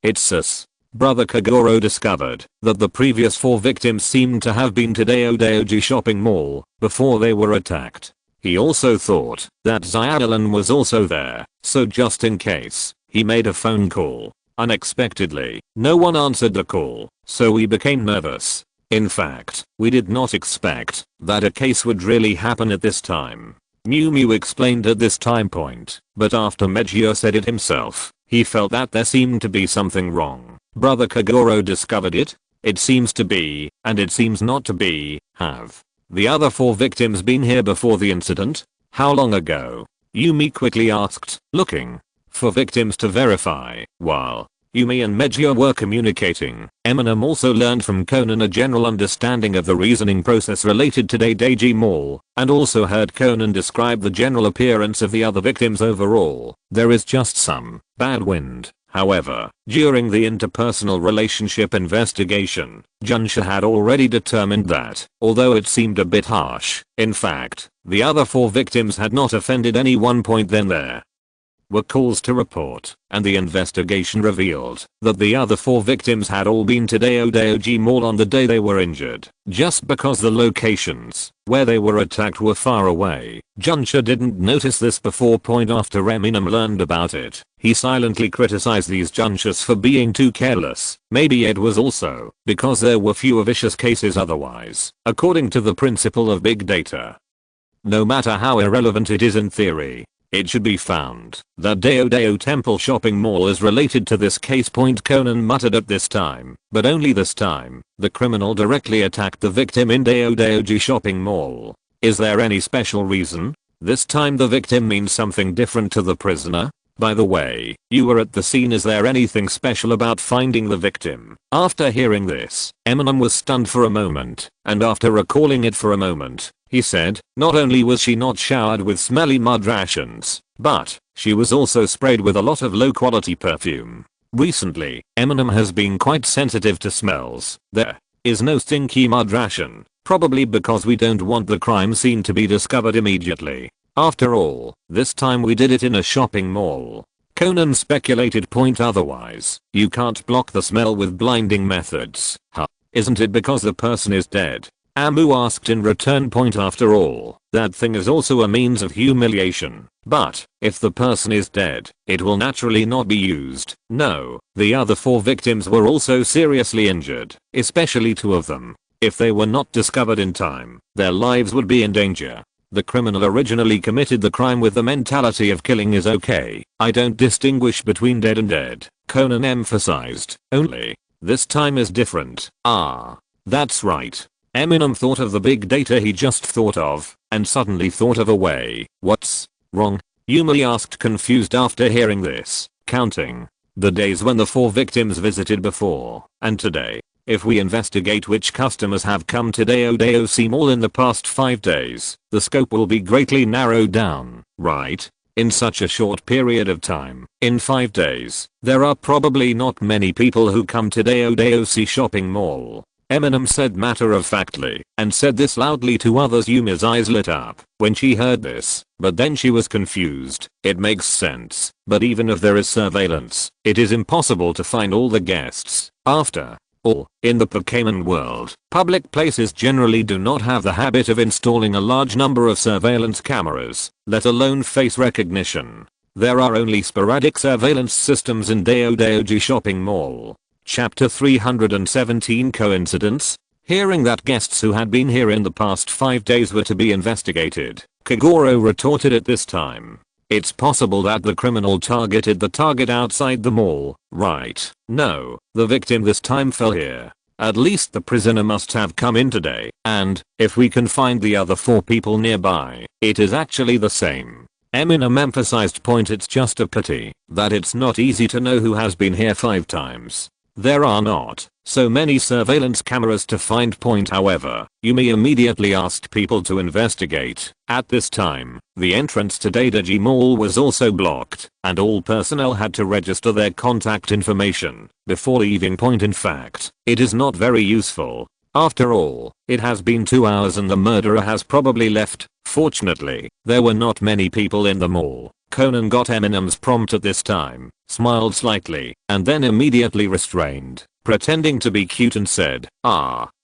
It's sus. Brother Kagoro discovered that the previous 4 victims seemed to have been to Daioji shopping mall before they were attacked. He also thought that Xiaolan was also there, so just in case, he made a phone call. Unexpectedly, no one answered the call, so we became nervous. In fact, we did not expect that a case would really happen at this time. Miu explained at this time point, but after Meijio said it himself, he felt that there seemed to be something wrong. Brother Kagoro discovered it? It seems to be, and it seems not to be. Have the other 4 victims been here before the incident? How long ago? Yumi quickly asked, looking for victims to verify. While Yumi and Meijio were communicating, Eminem also learned from Conan a general understanding of the reasoning process related to Daioji Mall, and also heard Conan describe the general appearance of the other victims overall. There is just some bad wind. However, during the interpersonal relationship investigation, Junsha had already determined that, although it seemed a bit harsh, in fact, the other 4 victims had not offended anyone. Then there were calls to report, and the investigation revealed that the other 4 victims had all been to Daioji Mall on the day they were injured, just because the locations where they were attacked were far away. Junsha didn't notice this before. After Eminem learned about it, he silently criticized these Junshas for being too careless. Maybe it was also because there were fewer vicious cases otherwise, according to the principle of big data. No matter how irrelevant it is in theory, it should be found that Daioji Temple shopping mall is related to this case. Conan muttered at this time, but only this time, the criminal directly attacked the victim in Daioji shopping mall. Is there any special reason? This time the victim means something different to the prisoner? By the way, you were at the scene. Is there anything special about finding the victim? After hearing this, Eminem was stunned for a moment, and after recalling it for a moment, he said, not only was she not showered with smelly mud rations, but she was also sprayed with a lot of low quality perfume. Recently, Eminem has been quite sensitive to smells. There is no stinky mud ration, probably because we don't want the crime scene to be discovered immediately. After all, this time we did it in a shopping mall. Conan speculated. Otherwise, you can't block the smell with blinding methods. Huh? Isn't it because the person is dead? Amu asked in return. After all, that thing is also a means of humiliation. But, if the person is dead, it will naturally not be used. No, the other 4 victims were also seriously injured, especially 2 of them. If they were not discovered in time, their lives would be in danger. The criminal originally committed the crime with the mentality of killing is okay. I don't distinguish between dead and dead, Conan emphasized. Only, this time is different. That's right. Eminem thought of the big data he just thought of, and suddenly thought of a way. What's wrong? Yumi asked, confused after hearing this, counting the days when the 4 victims visited before, and today. If we investigate which customers have come to Daioji Mall in the past 5 days, the scope will be greatly narrowed down, right? In such a short period of time, in 5 days, there are probably not many people who come to Daioji shopping mall. Eminem said matter-of-factly, and said this loudly to others. Yumi's eyes lit up when she heard this, but then she was confused. It makes sense, but even if there is surveillance, it is impossible to find all the guests. After all, in the Pokémon world, public places generally do not have the habit of installing a large number of surveillance cameras, let alone face recognition. There are only sporadic surveillance systems in Daioji shopping mall. Chapter 317 Coincidence? Hearing that guests who had been here in the past 5 days were to be investigated, Kagoro retorted at this time. It's possible that the criminal targeted the target outside the mall, right? No, the victim this time fell here. At least the prisoner must have come in today, and, if we can find the other 4 people nearby, it is actually the same. Eminem emphasized. It's just a pity that it's not easy to know who has been here 5 times. There are not so many surveillance cameras to find. However, Yumi immediately asked people to investigate. At this time, the entrance to Daioji Mall was also blocked, and all personnel had to register their contact information before leaving. In fact, it is not very useful. After all, it has been 2 hours and the murderer has probably left. Fortunately, there were not many people in the mall. Conan got Eminem's prompt at this time, smiled slightly, and then immediately restrained, pretending to be cute and said,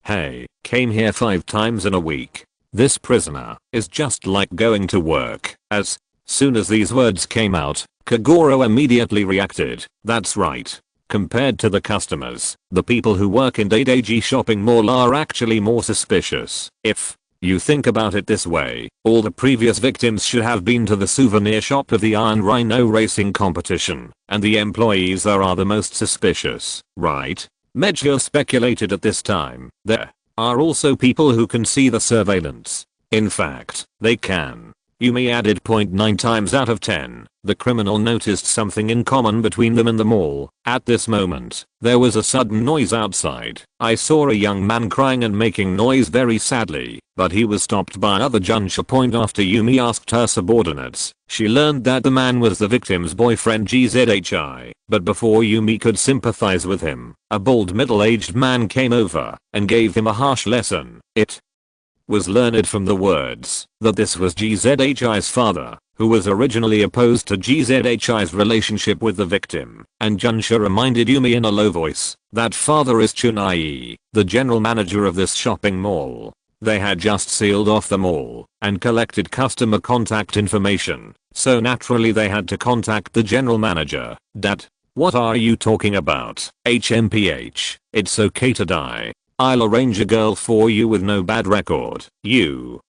hey, came here 5 times in a week. This prisoner is just like going to work. As soon as these words came out, Kagoro immediately reacted, that's right. Compared to the customers, the people who work in Daidaiji shopping mall are actually more suspicious. If you think about it this way, all the previous victims should have been to the souvenir shop of the Iron Rhino racing competition, and the employees are the most suspicious, right? Medjugorje speculated at this time. There are also people who can see the surveillance. In fact, they can. Yumi added. 9 times out of 10, the criminal noticed something in common between them in the mall. At this moment, there was a sudden noise outside. I saw a young man crying and making noise very sadly, but he was stopped by another Junsha. After Yumi asked her subordinates, she learned that the man was the victim's boyfriend GZHI, but before Yumi could sympathize with him, a bald middle-aged man came over and gave him a harsh lesson. It was learned from the words that this was GZHI's father, who was originally opposed to GZHI's relationship with the victim, and Junsha reminded Yumi in a low voice that father is Chunai, the general manager of this shopping mall. They had just sealed off the mall and collected customer contact information, so naturally they had to contact the general manager. Dad, what are you talking about? HMPH, it's okay to die. I'll arrange a girl for you with no bad record. You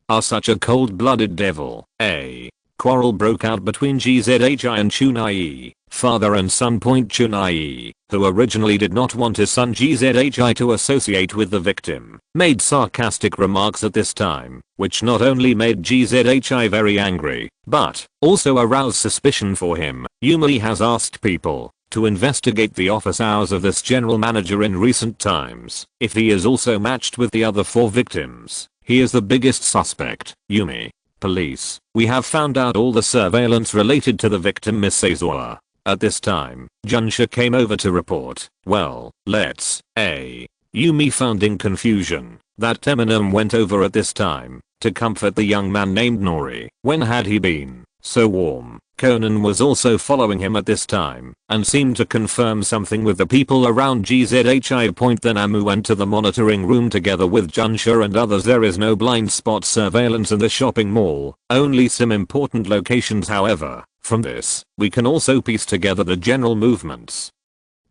are such a cold-blooded devil. A quarrel broke out between GZHI and Chunai, father and son. Chunai, who originally did not want his son GZHI to associate with the victim, made sarcastic remarks at this time, which not only made GZHI very angry, but also aroused suspicion for him. Yumi has asked people to investigate the office hours of this general manager in recent times. If he is also matched with the other 4 victims, he is the biggest suspect. Yumi. Police. We have found out all the surveillance related to the victim Miss Aizawa. At this time, Junsha came over to report. Well, let's Yumi found in confusion that Eminem went over at this time to comfort the young man named Nori. When had he been so warm? Conan was also following him at this time and seemed to confirm something with the people around GZHI. Then Amu went to the monitoring room together with Junsha and others. There is no blind spot surveillance in the shopping mall, only some important locations. However, from this, we can also piece together the general movements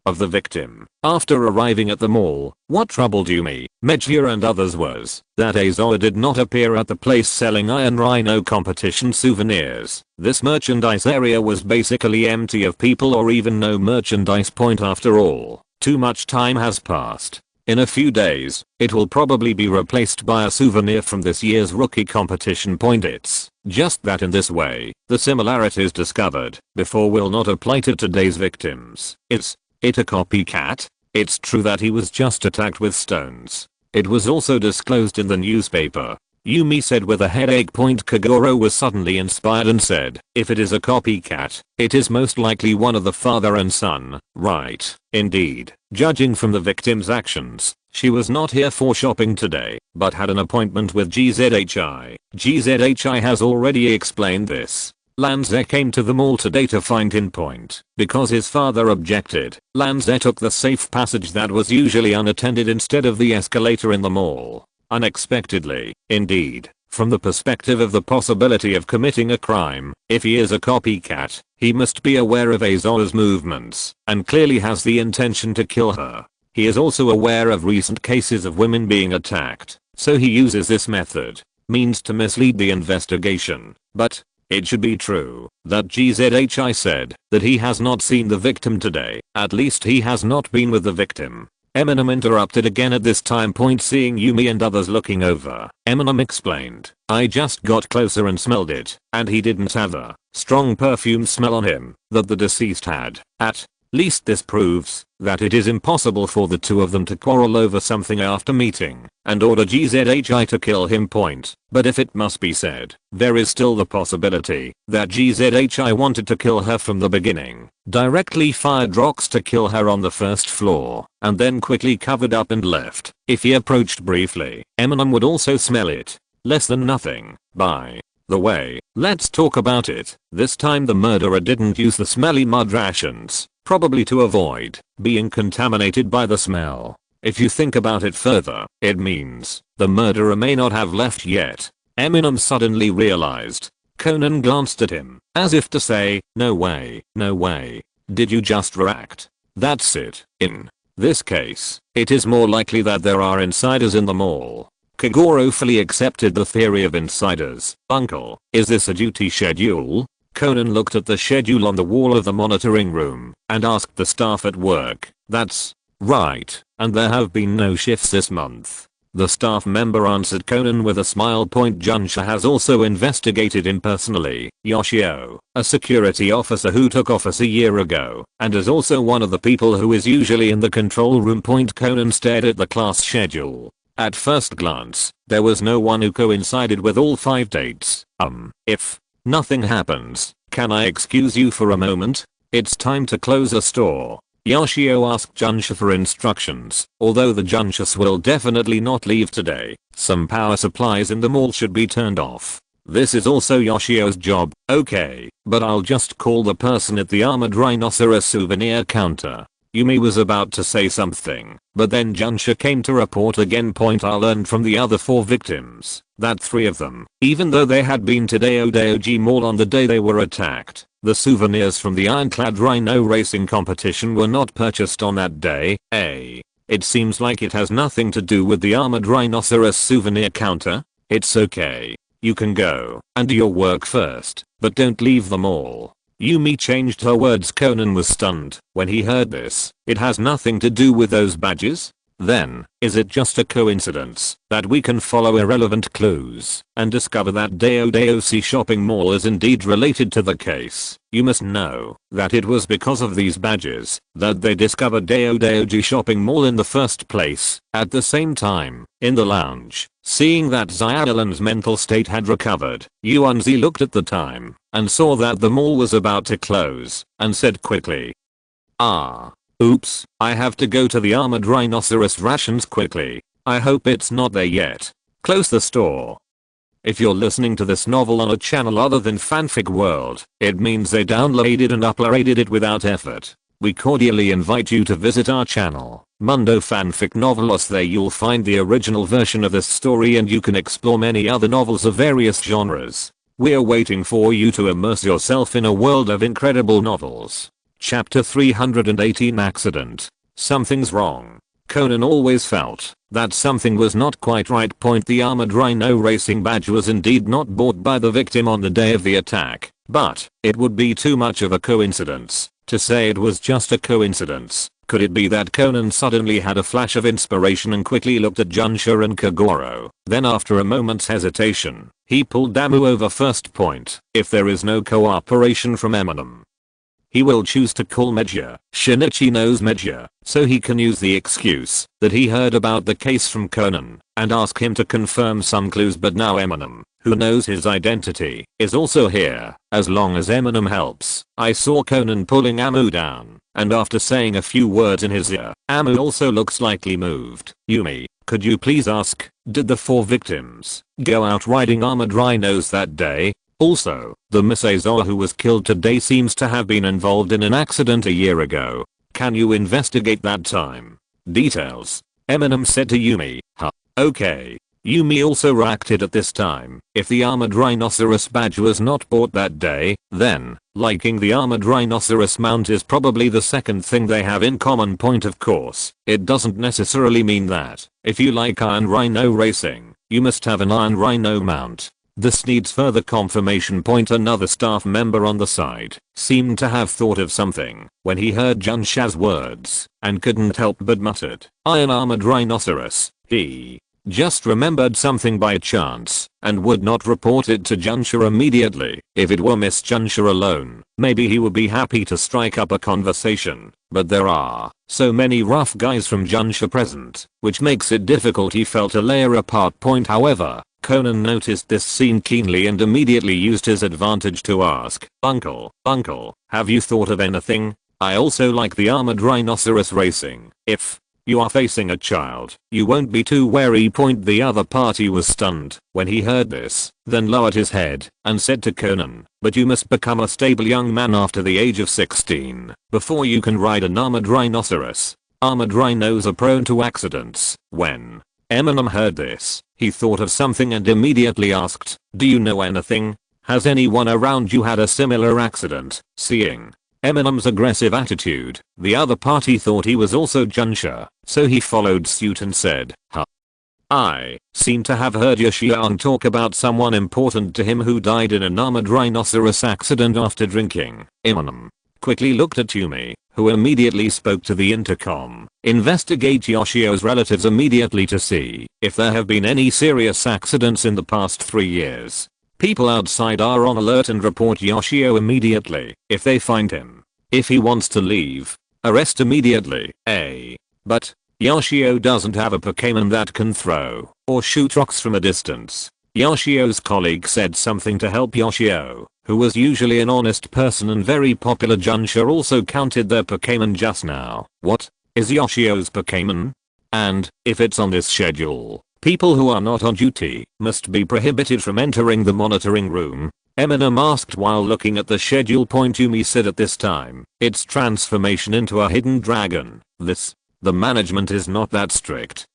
of the victim. After arriving at the mall, what troubled Yumi, Medjugorje and others was that Aizawa did not appear at the place selling Iron Rhino competition souvenirs. This merchandise area was basically empty of people or even no merchandise. After all, too much time has passed. In a few days, it will probably be replaced by a souvenir from this year's rookie competition. It's just that in this way, the similarities discovered before will not apply to today's victims. Is it a copycat? It's true that he was just attacked with stones. It was also disclosed in the newspaper. Yumi said with a headache. Kagoro was suddenly inspired and said, if it is a copycat, it is most likely one of the father and son, right? Indeed, judging from the victim's actions, she was not here for shopping today, but had an appointment with GZHI. GZHI has already explained this. Lanze came to the mall today to find him. Because his father objected, Lanze took the safe passage that was usually unattended instead of the escalator in the mall. Unexpectedly, indeed, from the perspective of the possibility of committing a crime, if he is a copycat, he must be aware of Aizawa's movements and clearly has the intention to kill her. He is also aware of recent cases of women being attacked, so he uses this method, means to mislead the investigation. But it should be true that GZHI said that he has not seen the victim today. At least he has not been with the victim. Eminem interrupted again at this time. Seeing Yumi and others looking over, Eminem explained, I just got closer and smelled it, and he didn't have a strong perfume smell on him that the deceased had. At least this proves that it is impossible for the two of them to quarrel over something after meeting and order GZHI to kill him. But if it must be said, there is still the possibility that GZHI wanted to kill her from the beginning, directly fired rocks to kill her on the first floor, and then quickly covered up and left. If he approached briefly, Eminem would also smell it. Less than nothing. By the way. Let's talk about it. This time the murderer didn't use the smelly mud rations, probably to avoid being contaminated by the smell. If you think about it further, it means the murderer may not have left yet. Eminem suddenly realized. Conan glanced at him, as if to say, no way, no way. Did you just react? That's it. In this case, it is more likely that there are insiders in the mall. Kagoro fully accepted the theory of insiders. Uncle, is this a duty schedule? Conan looked at the schedule on the wall of the monitoring room and asked the staff at work. That's right, and there have been no shifts this month. The staff member answered Conan with a smile. Junsha has also investigated him personally. Yoshio, a security officer who took office a year ago, and is also one of the people who is usually in the control room. Conan stared at the class schedule. At first glance, there was no one who coincided with all 5 dates. If nothing happens, can I excuse you for a moment? It's time to close a store. Yoshio asked Junsha for instructions. Although the Junshas will definitely not leave today, some power supplies in the mall should be turned off. This is also Yoshio's job. Okay, but I'll just call the person at the armored rhinoceros souvenir counter. Yumi was about to say something, but then Junsha came to report again. I learned from the other 4 victims that 3 of them, even though they had been to Daodaoji Mall on the day they were attacked, the souvenirs from the ironclad rhino racing competition were not purchased on that day. It seems like it has nothing to do with the armored rhinoceros souvenir counter. It's okay. You can go and do your work first, but don't leave the mall. Yumi changed her words. Conan was stunned when he heard this. It has nothing to do with those badges? Then, is it just a coincidence that we can follow irrelevant clues and discover that Daodaoshi shopping mall is indeed related to the case? You must know that it was because of these badges that they discovered Daodaoji shopping mall in the first place. At the same time, in the lounge, seeing that Xiaolan's mental state had recovered, Yuanzi looked at the time and saw that the mall was about to close and said quickly, oops, I have to go to the armored rhinoceros rations quickly. I hope it's not there yet. Close the store. If you're listening to this novel on a channel other than Fanfic World, it means they downloaded and uploaded it without effort. We cordially invite you to visit our channel, Mundo Fanfic Novelos. There you'll find the original version of this story and you can explore many other novels of various genres. We're waiting for you to immerse yourself in a world of incredible novels. Chapter 318 Accident. Something's wrong. Conan always felt that something was not quite right. The armored rhino racing badge was indeed not bought by the victim on the day of the attack, but it would be too much of a coincidence to say it was just a coincidence. Could it be that Conan suddenly had a flash of inspiration and quickly looked at Junsha and Kagoro? Then after a moment's hesitation, he pulled Damu over. First point, if there is no cooperation from Eminem, he will choose to call Medja. Shinichi knows Medja, so he can use the excuse that he heard about the case from Conan and ask him to confirm some clues. But now Eminem, who knows his identity, is also here. As long as Eminem helps. I saw Conan pulling Amu down, and after saying a few words in his ear, Amu also looked slightly moved. Yumi, could you please ask, did the 4 victims go out riding armored rhinos that day? Also, the Misaizawa who was killed today seems to have been involved in an accident a year ago. Can you investigate that time? Details. Eminem said to Yumi. Okay. Yumi also reacted at this time. If the armored rhinoceros badge was not bought that day, then liking the armored rhinoceros mount is probably the second thing they have in common. Of course, it doesn't necessarily mean that if you like iron rhino racing, you must have an iron rhino mount. This needs further confirmation. Another staff member on the side seemed to have thought of something when he heard Junsha's words and couldn't help but muttered, iron armored rhinoceros. He just remembered something by chance and would not report it to Junsha immediately. If it were Miss Junsha alone, maybe he would be happy to strike up a conversation, but there are so many rough guys from Junsha present, which makes it difficult. He felt a layer apart. However, Conan noticed this scene keenly and immediately used his advantage to ask, Uncle, have you thought of anything? I also like the armored rhinoceros racing. If You are facing a child. You won't be too wary. The other party was stunned when he heard this, then lowered his head and said to Conan, but you must become a stable young man after the age of 16 before you can ride an armored rhinoceros. Armored rhinos are prone to accidents. When Eminem heard this, he thought of something and immediately asked, do you know anything? Has anyone around you had a similar accident? Seeing Eminem's aggressive attitude, the other party thought he was also Junsha, so he followed suit and said, huh. I seem to have heard Yoshiyang talk about someone important to him who died in an armored rhinoceros accident after drinking. Eminem quickly looked at Yumi, who immediately spoke to the intercom. Investigate Yoshio's relatives immediately to see if there have been any serious accidents in the past 3 years. People outside are on alert and report Yoshio immediately if they find him. If he wants to leave, arrest immediately. But Yoshio doesn't have a Pokémon that can throw or shoot rocks from a distance. Yoshio's colleague said something to help Yoshio, who was usually an honest person and very popular. Junsha also counted their Pokémon just now. What is Yoshio's Pokémon? And if it's on this schedule, people who are not on duty must be prohibited from entering the monitoring room. Eminem asked while looking at the schedule. Yumi said at this time, it's transformation into a hidden dragon. The management is not that strict.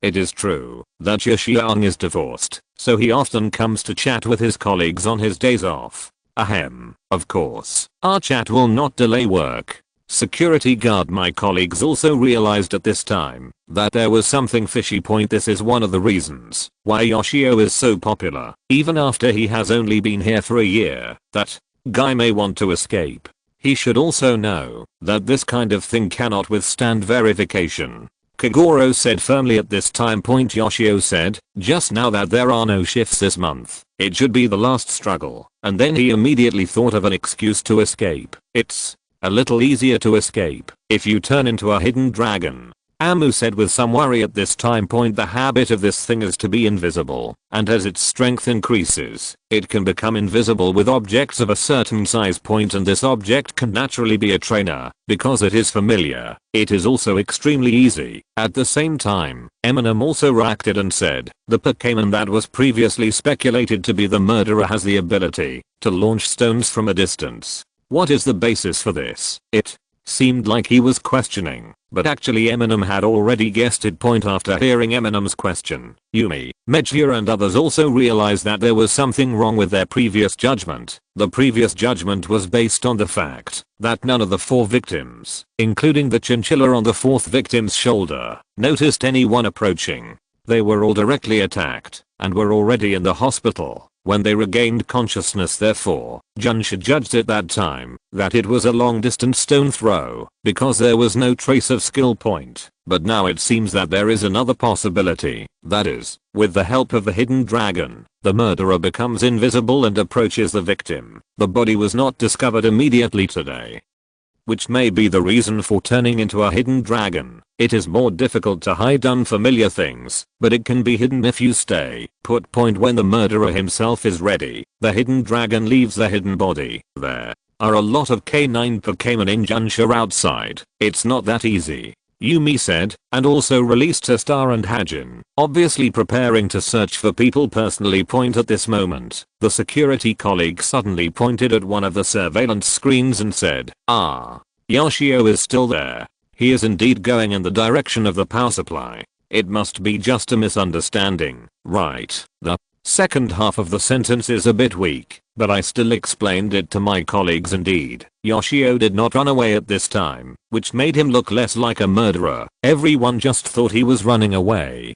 It is true that Yoshiyang is divorced, so he often comes to chat with his colleagues on his days off. Of course, our chat will not delay work. Security guard. My colleagues also realized at this time that there was something fishy. This is one of the reasons why Yoshio is so popular, even after he has only been here for a year. That guy may want to escape. He should also know that this kind of thing cannot withstand verification. Kagoro said firmly at this time. Yoshio said just now that there are no shifts this month. It should be the last struggle. And then he immediately thought of an excuse to escape. It's a little easier to escape if you turn into a hidden dragon. Amu said with some worry at this time. The habit of this thing is to be invisible, and as its strength increases, it can become invisible with objects of a certain size. And this object can naturally be a trainer, because it is familiar. It is also extremely easy. At the same time, Eminem also reacted and said, the Pokémon that was previously speculated to be the murderer has the ability to launch stones from a distance. What is the basis for this? It seemed like he was questioning, but actually Eminem had already guessed it. After hearing Eminem's question, Yumi, Mejia and others also realized that there was something wrong with their previous judgment. The previous judgment was based on the fact that none of the 4 victims, including the chinchilla on the 4th victim's shoulder, noticed anyone approaching. They were all directly attacked and were already in the hospital when they regained consciousness. Therefore, Junsha judged at that time that it was a long-distance stone throw because there was no trace of skill point. But now it seems that there is another possibility. That is, with the help of the hidden dragon, the murderer becomes invisible and approaches the victim. The body was not discovered immediately today, which may be the reason for turning into a hidden dragon. It is more difficult to hide unfamiliar things, but it can be hidden if you stay put. When the murderer himself is ready, the hidden dragon leaves the hidden body. There are a lot of K9 Pokémon in Junsha outside. It's not that easy, Yumi said, and also released her star and Hajin, obviously preparing to search for people personally. At this moment, the security colleague suddenly pointed at one of the surveillance screens and said, Yoshio is still there. He is indeed going in the direction of the power supply. It must be just a misunderstanding, right? The second half of the sentence is a bit weak, but I still explained it to my colleagues. Indeed, Yoshio did not run away at this time, which made him look less like a murderer. Everyone just thought he was running away.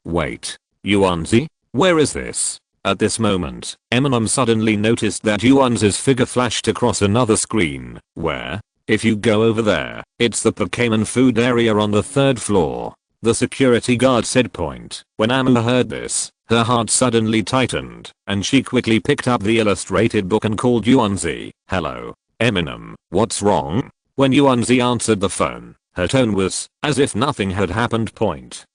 Wait. Yuanzi? Where is this? At this moment, Eminem suddenly noticed that Yuanzi's figure flashed across another screen. Where? If you go over there, it's the Pokémon food area on the 3rd floor. The security guard said. When Amu heard this, her heart suddenly tightened, and she quickly picked up the illustrated book and called Yuanzi. Hello, Eminem, what's wrong? When Yuanzi answered the phone, her tone was as if nothing had happened.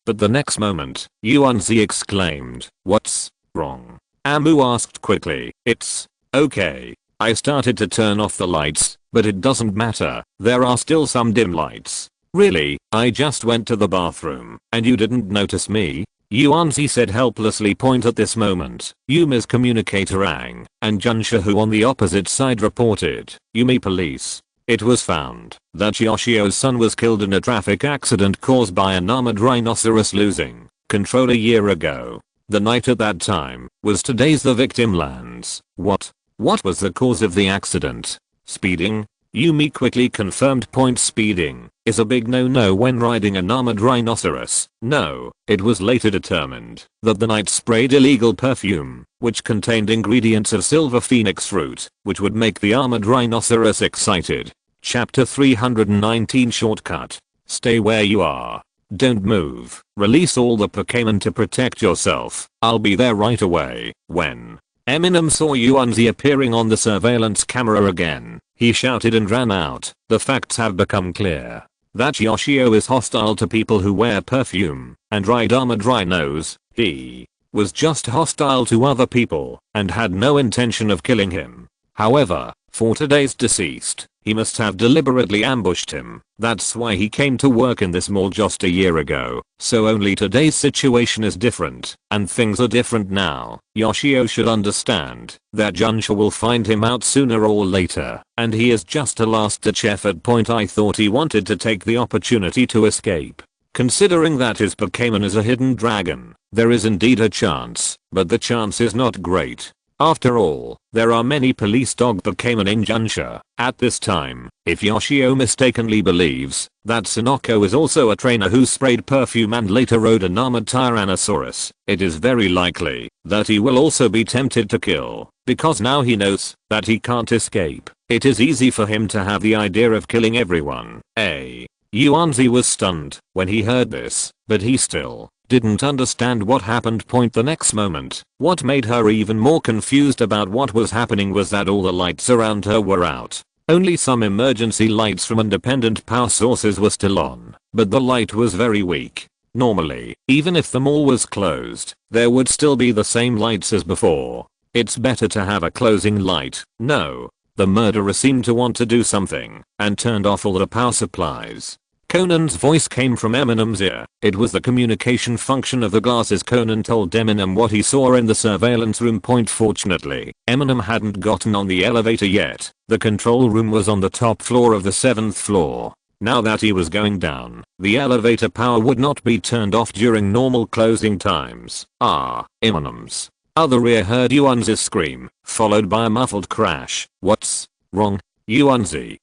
But the next moment, Yuanzi exclaimed, what's wrong? Amu asked quickly. It's okay. I started to turn off the lights, but it doesn't matter. There are still some dim lights. Really? I just went to the bathroom, and you didn't notice me? Yuanzi said helplessly. Point at this moment, Yumi's communicator rang, and Junsha, who on the opposite side, reported, Yumi police. It was found that Yoshio's son was killed in a traffic accident caused by an armored rhinoceros losing control a year ago. The night at that time was today's. The victim lands. What? What was the cause of the accident? Speeding? Yumi quickly confirmed. Point speeding is a big no-no when riding an armored rhinoceros. No, it was later determined that the knight sprayed illegal perfume, which contained ingredients of silver phoenix fruit, which would make the armored rhinoceros excited. Chapter 319 Shortcut. Stay where you are. Don't move. Release all the Pokémon to protect yourself. I'll be there right away. When Eminem saw Yuanzi appearing on the surveillance camera again, he shouted and ran out. The facts have become clear that Yoshio is hostile to people who wear perfume and ride armored rhinos. He was just hostile to other people and had no intention of killing him. However, for today's deceased, he must have deliberately ambushed him. That's why he came to work in this mall just a year ago. So only today's situation is different, and things are different now. Yoshio should understand that Junsha will find him out sooner or later, and he is just a last-ditch effort. Point. I thought he wanted to take the opportunity to escape. Considering that his Pokémon is a hidden dragon, there is indeed a chance, but the chance is not great. After all, there are many police dog Pokémon in Junsha. At this time, if Yoshio mistakenly believes that Sinoko is also a trainer who sprayed perfume and later rode an armored Tyrannosaurus, it is very likely that he will also be tempted to kill, because now he knows that he can't escape. It is easy for him to have the idea of killing everyone. Yuanzi was stunned when he heard this, but he still didn't understand what happened. Point. The next moment, what made her even more confused about what was happening was that all the lights around her were out. Only some emergency lights from independent power sources were still on, but the light was very weak. Normally, even if the mall was closed, there would still be the same lights as before. It's better to have a closing light. No. The murderer seemed to want to do something and turned off all the power supplies. Conan's voice came from Eminem's ear. It was the communication function of the glasses. Conan told Eminem what he saw in the surveillance room. Point. Fortunately, Eminem hadn't gotten on the elevator yet. The control room was on the top floor of the 7th floor. Now that he was going down, the elevator power would not be turned off during normal closing times. Eminem's other ear heard Yuanzi's scream, followed by a muffled crash. What's wrong? Yuanzi,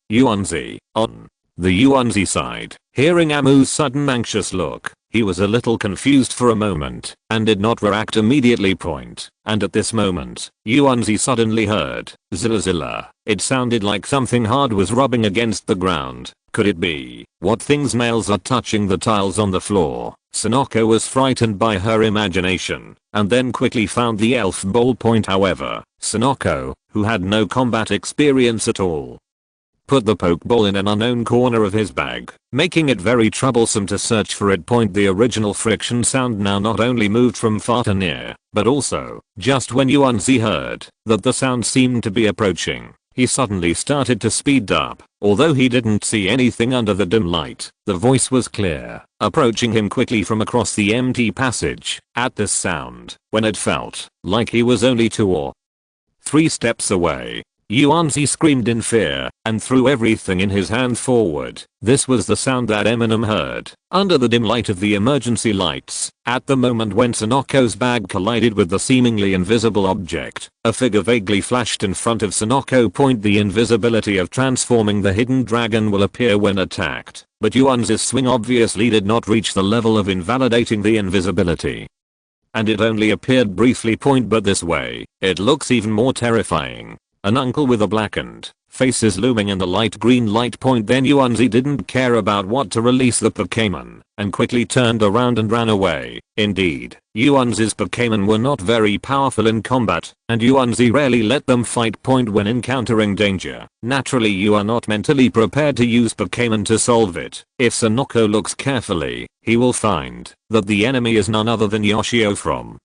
on the Yuanzi side, hearing Amu's sudden anxious look, he was a little confused for a moment and did not react immediately. Point. And at this moment, Yuanzi suddenly heard zilla zilla. It sounded like something hard was rubbing against the ground. Could it be? What things nails are touching the tiles on the floor? Sinoko was frightened by her imagination and then quickly found the elf ball. Point. However, Sinoko, who had no combat experience at all, put the pokeball in an unknown corner of his bag, making it very troublesome to search for it. Point. The original friction sound now not only moved from far to near, but also, just when Yuanzi heard that the sound seemed to be approaching, he suddenly started to speed up. Although he didn't see anything under the dim light, the voice was clear, approaching him quickly from across the empty passage. At this sound, when it felt like he was only 2 or 3 steps away, Yuanzi screamed in fear and threw everything in his hand forward. This was the sound that Eminem heard under the dim light of the emergency lights. At the moment when Sinoko's bag collided with the seemingly invisible object, a figure vaguely flashed in front of Sinoko. Point. The invisibility of transforming the hidden dragon will appear when attacked, but Yuanzi's swing obviously did not reach the level of invalidating the invisibility, and it only appeared briefly. Point. But this way, it looks even more terrifying. An uncle with a blackened face is looming in the light green light. Point. Then Yuanzi didn't care about what to release the Pokémon and quickly turned around and ran away. Indeed, Yuanzi's Pokémon were not very powerful in combat, and Yuanzi rarely let them fight. Point. When encountering danger, naturally you are not mentally prepared to use Pokémon to solve it. If Sinoko looks carefully, he will find that the enemy is none other than Yoshio from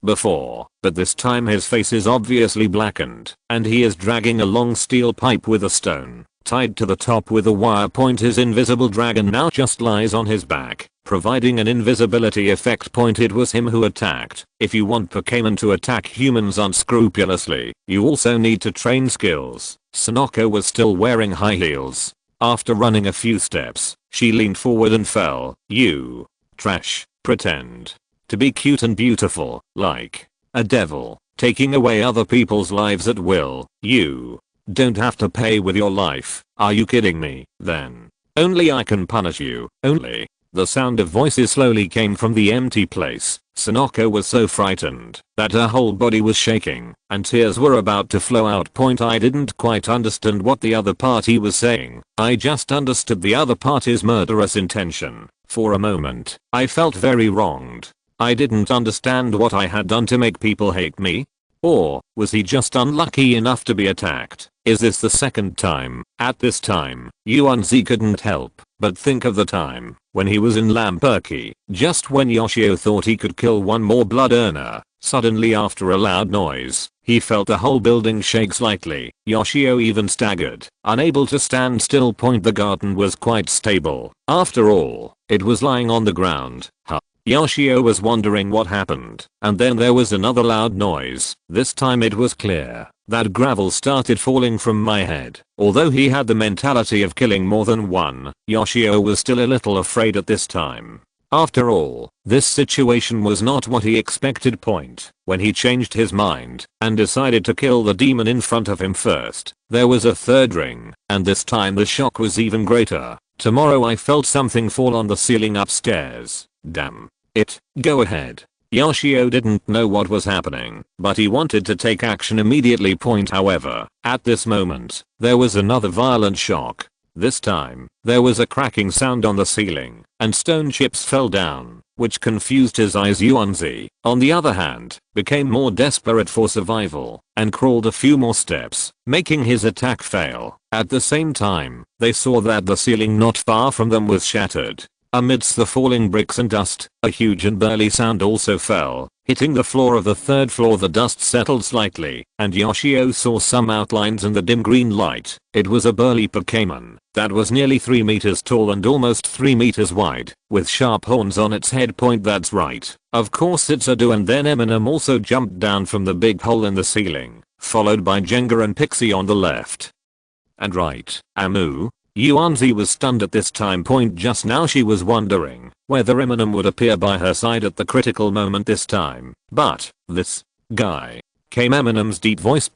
before, but this time his face is obviously blackened, and he is dragging a long steel pipe with a stone tied to the top with a wire point. His invisible dragon now just lies on his back, providing an invisibility effect. It was him who attacked. If you want Pokémon to attack humans unscrupulously, you also need to train skills. Sonoko was still wearing high heels. After running a few steps, she leaned forward and fell. You trash, pretend to be cute and beautiful, like a devil, taking away other people's lives at will. You don't have to pay with your life. Are you kidding me? Then only I can punish you. Only. The sound of voices slowly came from the empty place. Sonoko was so frightened that her whole body was shaking and tears were about to flow out. I didn't quite understand what the other party was saying. I just understood the other party's murderous intention. For a moment, I felt very wronged. I didn't understand what I had done to make people hate me. Or was he just unlucky enough to be attacked? Is this the second time? At this time, Yuanzi couldn't help but think of the time when he was in Lamperky, just when Yoshio thought he could kill one more blood earner. Suddenly, after a loud noise, he felt the whole building shake slightly. Yoshio even staggered, unable to stand still. The garden was quite stable. After all, it was lying on the ground. Yoshio was wondering what happened, and then there was another loud noise. This time it was clear that gravel started falling from my head. Although he had the mentality of killing more than one, Yoshio was still a little afraid at this time. After all, this situation was not what he expected. When he changed his mind and decided to kill the demon in front of him first, there was a third ring, and this time the shock was even greater. Tomorrow I felt something fall on the ceiling upstairs. Damn it, go ahead. Yoshio didn't know what was happening, but he wanted to take action immediately. However, at this moment, there was another violent shock. This time, there was a cracking sound on the ceiling, and stone chips fell down, which confused his eyes. Yuanzi, on the other hand, became more desperate for survival, and crawled a few more steps, making his attack fail. At the same time, they saw that the ceiling not far from them was shattered. Amidst the falling bricks and dust, a huge and burly sound also fell, hitting the floor of the third floor. The dust settled slightly, and Yoshio saw some outlines in the dim green light. It was a burly Pokémon that was nearly 3 meters tall and almost 3 meters wide, with sharp horns on its head. That's right. Of course it's a do. And then Eminem also jumped down from the big hole in the ceiling, followed by Jenga and Pixie on the left and right. Amu. Yuanzi was stunned at this time. Just now she was wondering whether Eminem would appear by her side at the critical moment this time. But this guy came Eminem's deep voice.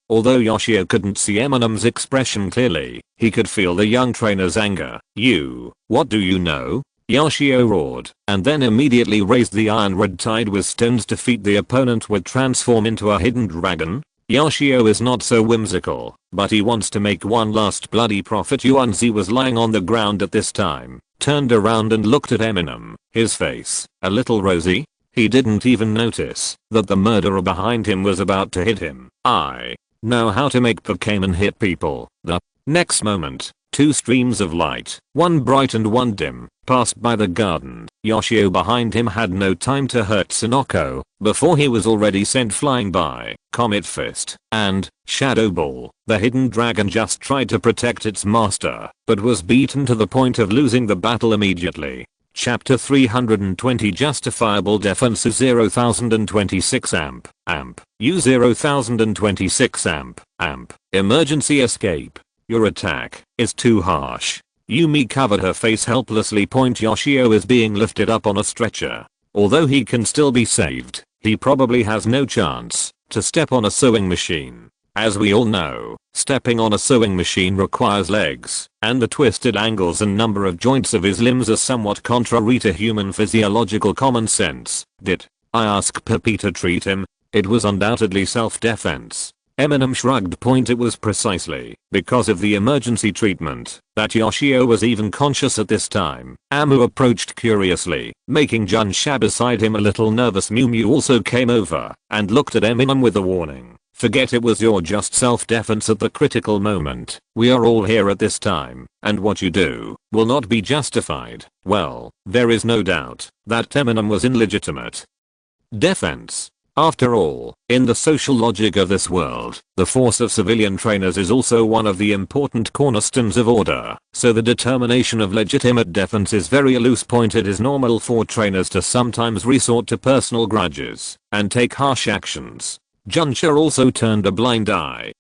Although Yoshio couldn't see Eminem's expression clearly, he could feel the young trainer's anger. You, what do you know? Yoshio roared, and then immediately raised the iron rod tied with stones to defeat the opponent would transform into a hidden dragon. Yoshio is not so whimsical, but he wants to make one last bloody profit. Yuanzi was lying on the ground at this time, turned around and looked at Eminem, his face a little rosy. He didn't even notice that the murderer behind him was about to hit him. I know how to make Pokémon hit people. The next moment, two streams of light, one bright and one dim, passed by the garden. Yoshio behind him had no time to hurt Sonoko before he was already sent flying by. Comet Fist and Shadow Ball. The hidden dragon just tried to protect its master, but was beaten to the point of losing the battle immediately. Chapter 320 Justifiable Defenses 0026 amp. U 0026 amp. Emergency escape. Your attack is too harsh. Yumi covered her face helplessly. Yoshio is being lifted up on a stretcher. Although he can still be saved, he probably has no chance to step on a sewing machine. As we all know, stepping on a sewing machine requires legs, and the twisted angles and number of joints of his limbs are somewhat contrary to human physiological common sense. Did I ask Peppy to treat him? It was undoubtedly self-defense. Eminem shrugged. It was precisely because of the emergency treatment that Yoshio was even conscious at this time. Amu approached curiously, making Junsha beside him a little nervous. Mew Mew also came over and looked at Eminem with a warning. Forget it was your just self-defense at the critical moment. We are all here at this time, and what you do will not be justified. Well, there is no doubt that Eminem was in legitimate defense. After all, in the social logic of this world, the force of civilian trainers is also one of the important cornerstones of order, so the determination of legitimate defense is very loose point. It is normal for trainers to sometimes resort to personal grudges and take harsh actions. Junsha also turned a blind eye.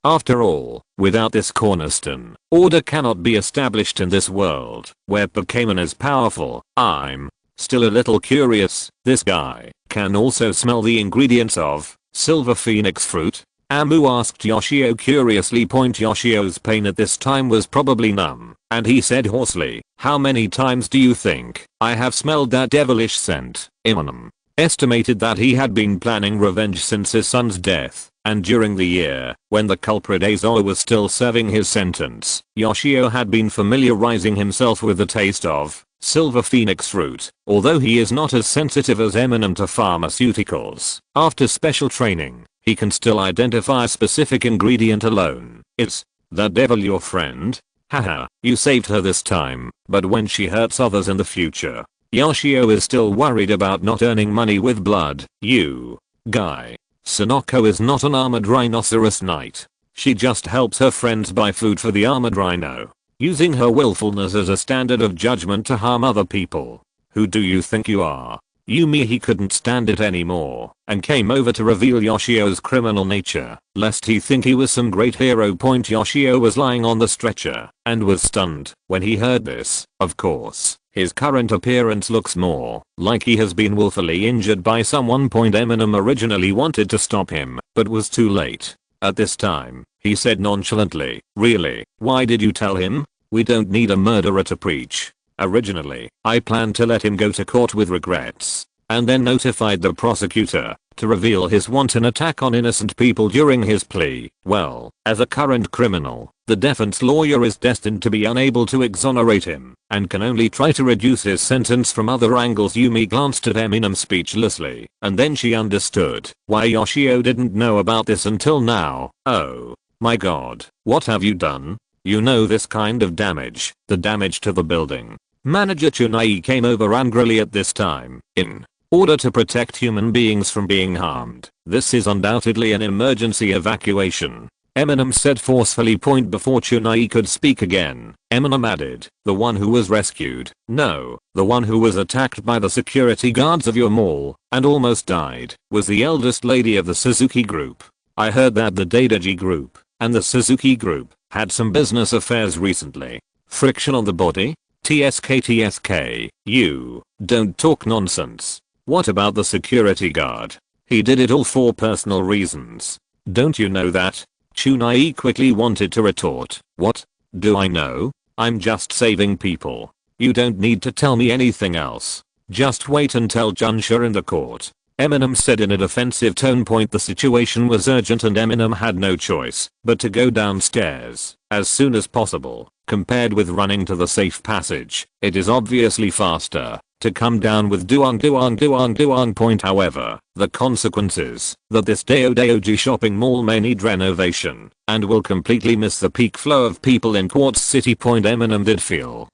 After all, without this cornerstone, order cannot be established in this world, where Pokémon is powerful. I'm still a little curious, this guy can also smell the ingredients of silver phoenix fruit? Amu asked Yoshio curiously. Yoshio's pain at this time was probably numb, and he said hoarsely, how many times do you think I have smelled that devilish scent? Eminem estimated that he had been planning revenge since his son's death, and during the year when the culprit Azo was still serving his sentence, Yoshio had been familiarizing himself with the taste of silver phoenix fruit. Although he is not as sensitive as Eminem to pharmaceuticals, after special training, he can still identify a specific ingredient alone. Is that devil your friend? Haha, you saved her this time, but when she hurts others in the future, Yoshio is still worried about not earning money with blood. You guy. Sonoko is not an armored rhinoceros knight. She just helps her friends buy food for the armored rhino, using her willfulness as a standard of judgment to harm other people. Who do you think you are? Yumi. He couldn't stand it anymore and came over to reveal Yoshio's criminal nature, lest he think he was some great hero. Yoshio was lying on the stretcher and was stunned when he heard this. Of course, his current appearance looks more like he has been willfully injured by someone. Eminem originally wanted to stop him, but was too late. At this time, he said nonchalantly, really, why did you tell him? We don't need a murderer to preach. Originally, I planned to let him go to court with regrets, and then notified the prosecutor to reveal his wanton attack on innocent people during his plea. Well, as a current criminal, the defense lawyer is destined to be unable to exonerate him, and can only try to reduce his sentence from other angles. Yumi glanced at Eminem speechlessly, and then she understood why Yoshio didn't know about this until now. Oh my god, what have you done? You know this kind of damage, the damage to the building. Manager Chunai came over angrily at this time. In order to protect human beings from being harmed, this is undoubtedly an emergency evacuation, Eminem said forcefully. Before Chunai could speak again, Eminem added, the one who was rescued, no, the one who was attacked by the security guards of your mall and almost died, was the eldest lady of the Suzuki group. I heard that the Daidaji group and the Suzuki group had some business affairs recently. Friction on the body? TSK, you don't talk nonsense. What about the security guard? He did it all for personal reasons. Don't you know that? Chunai quickly wanted to retort. What do I know? I'm just saving people. You don't need to tell me anything else. Just wait until Junsha in the court, Eminem said in a defensive tone. The situation was urgent and Eminem had no choice but to go downstairs as soon as possible. Compared with running to the safe passage, it is obviously faster to come down with Duong. However, the consequence is that this Daodaoji shopping mall may need renovation and will completely miss the peak flow of people in Quartz City. Eminem did feel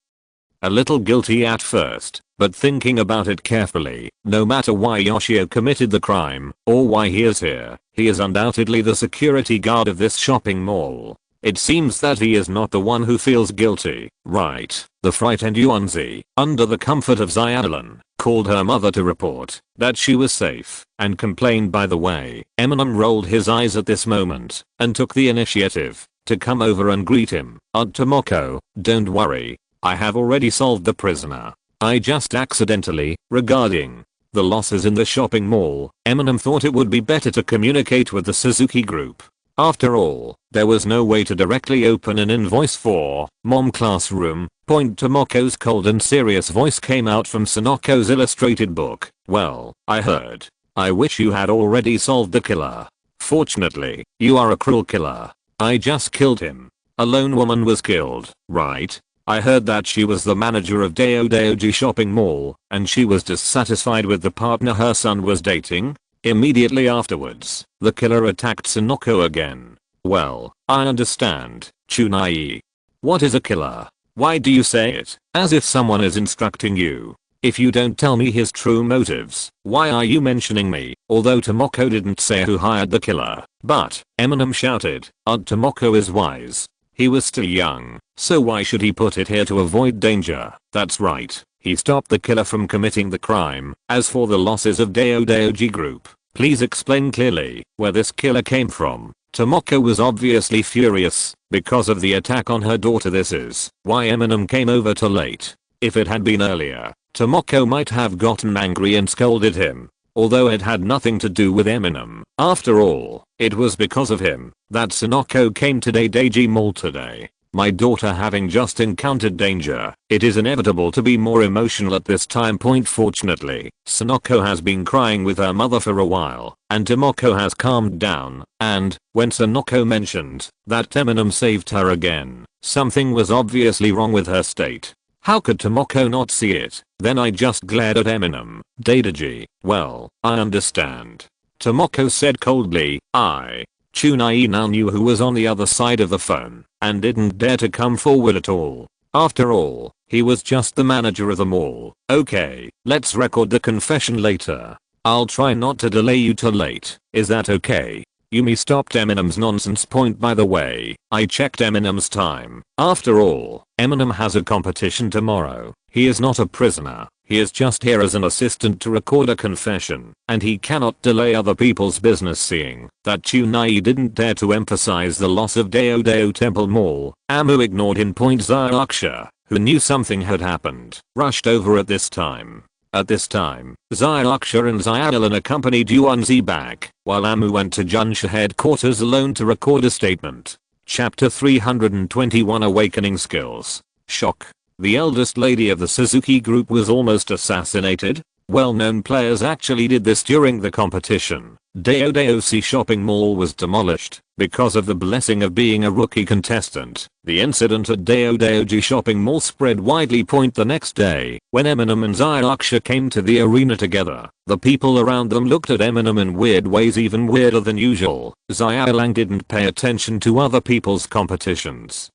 a little guilty at first, but thinking about it carefully, no matter why Yoshio committed the crime or why he is here, he is undoubtedly the security guard of this shopping mall. It seems that he is not the one who feels guilty, right? The frightened Yuanzi, under the comfort of Xiaolan, called her mother to report that she was safe and complained. By the way, Eminem rolled his eyes at this moment and took the initiative to come over and greet him. Aunt Tomoko, don't worry, I have already solved the prisoner. I just accidentally, regarding the losses in the shopping mall, Eminem thought it would be better to communicate with the Suzuki group. After all, there was no way to directly open an invoice for mom classroom. Tomoko's cold and serious voice came out from Sonoko's illustrated book. Well, I heard. I wish you had already solved the killer. Fortunately, you are a cruel killer. I just killed him. A lone woman was killed, right? I heard that she was the manager of Daodaoji shopping mall, and she was dissatisfied with the partner her son was dating. Immediately afterwards, the killer attacked Sonoko again. Well, I understand, Chunai. What is a killer? Why do you say it as if someone is instructing you? If you don't tell me his true motives, why are you mentioning me? Although Tomoko didn't say who hired the killer, but Eminem shouted, Tomoko is wise. He was still young, so why should he put it here to avoid danger? That's right. He stopped the killer from committing the crime. As for the losses of Doji Group, please explain clearly where this killer came from. Tomoko was obviously furious because of the attack on her daughter. This is why Eminem came over too late. If it had been earlier, Tomoko might have gotten angry and scolded him. Although it had nothing to do with Eminem. After all, it was because of him that Sonoko came to Doji Mall today. My daughter having just encountered danger, it is inevitable to be more emotional at this time point. Fortunately, Sonoko has been crying with her mother for a while, and Tomoko has calmed down, and, when Sonoko mentioned that Eminem saved her again, something was obviously wrong with her state. How could Tomoko not see it? Then I just glared at Eminem. Doji, well, I understand. Tomoko said coldly. Chunai now knew who was on the other side of the phone, and didn't dare to come forward at all. After all, he was just the manager of the mall. Okay, let's record the confession later. I'll try not to delay you too late. Is that okay? Yumi stopped Eminem's nonsense. Point by the way, I checked Eminem's time. After all, Eminem has a competition tomorrow. He is not a prisoner. He is just here as an assistant to record a confession, and he cannot delay other people's business. Seeing that Chunai didn't dare to emphasize the loss of Deo Temple Mall, Amu ignored him. Zyaksha, who knew something had happened, rushed over at this time. At this time, Zyaksha and Zyalan accompanied Yuanzi back, while Amu went to Junsha headquarters alone to record a statement. Chapter 321 Awakening Skills. Shock. The eldest lady of the Suzuki group was almost assassinated. Well-known players actually did this during the competition. Doji shopping mall was demolished because of the blessing of being a rookie contestant. The incident at Doji shopping mall spread widely. The next day, when Eminem and Zyaksha came to the arena together, the people around them looked at Eminem in weird ways, even weirder than usual. Zyalang didn't pay attention to other people's competitions,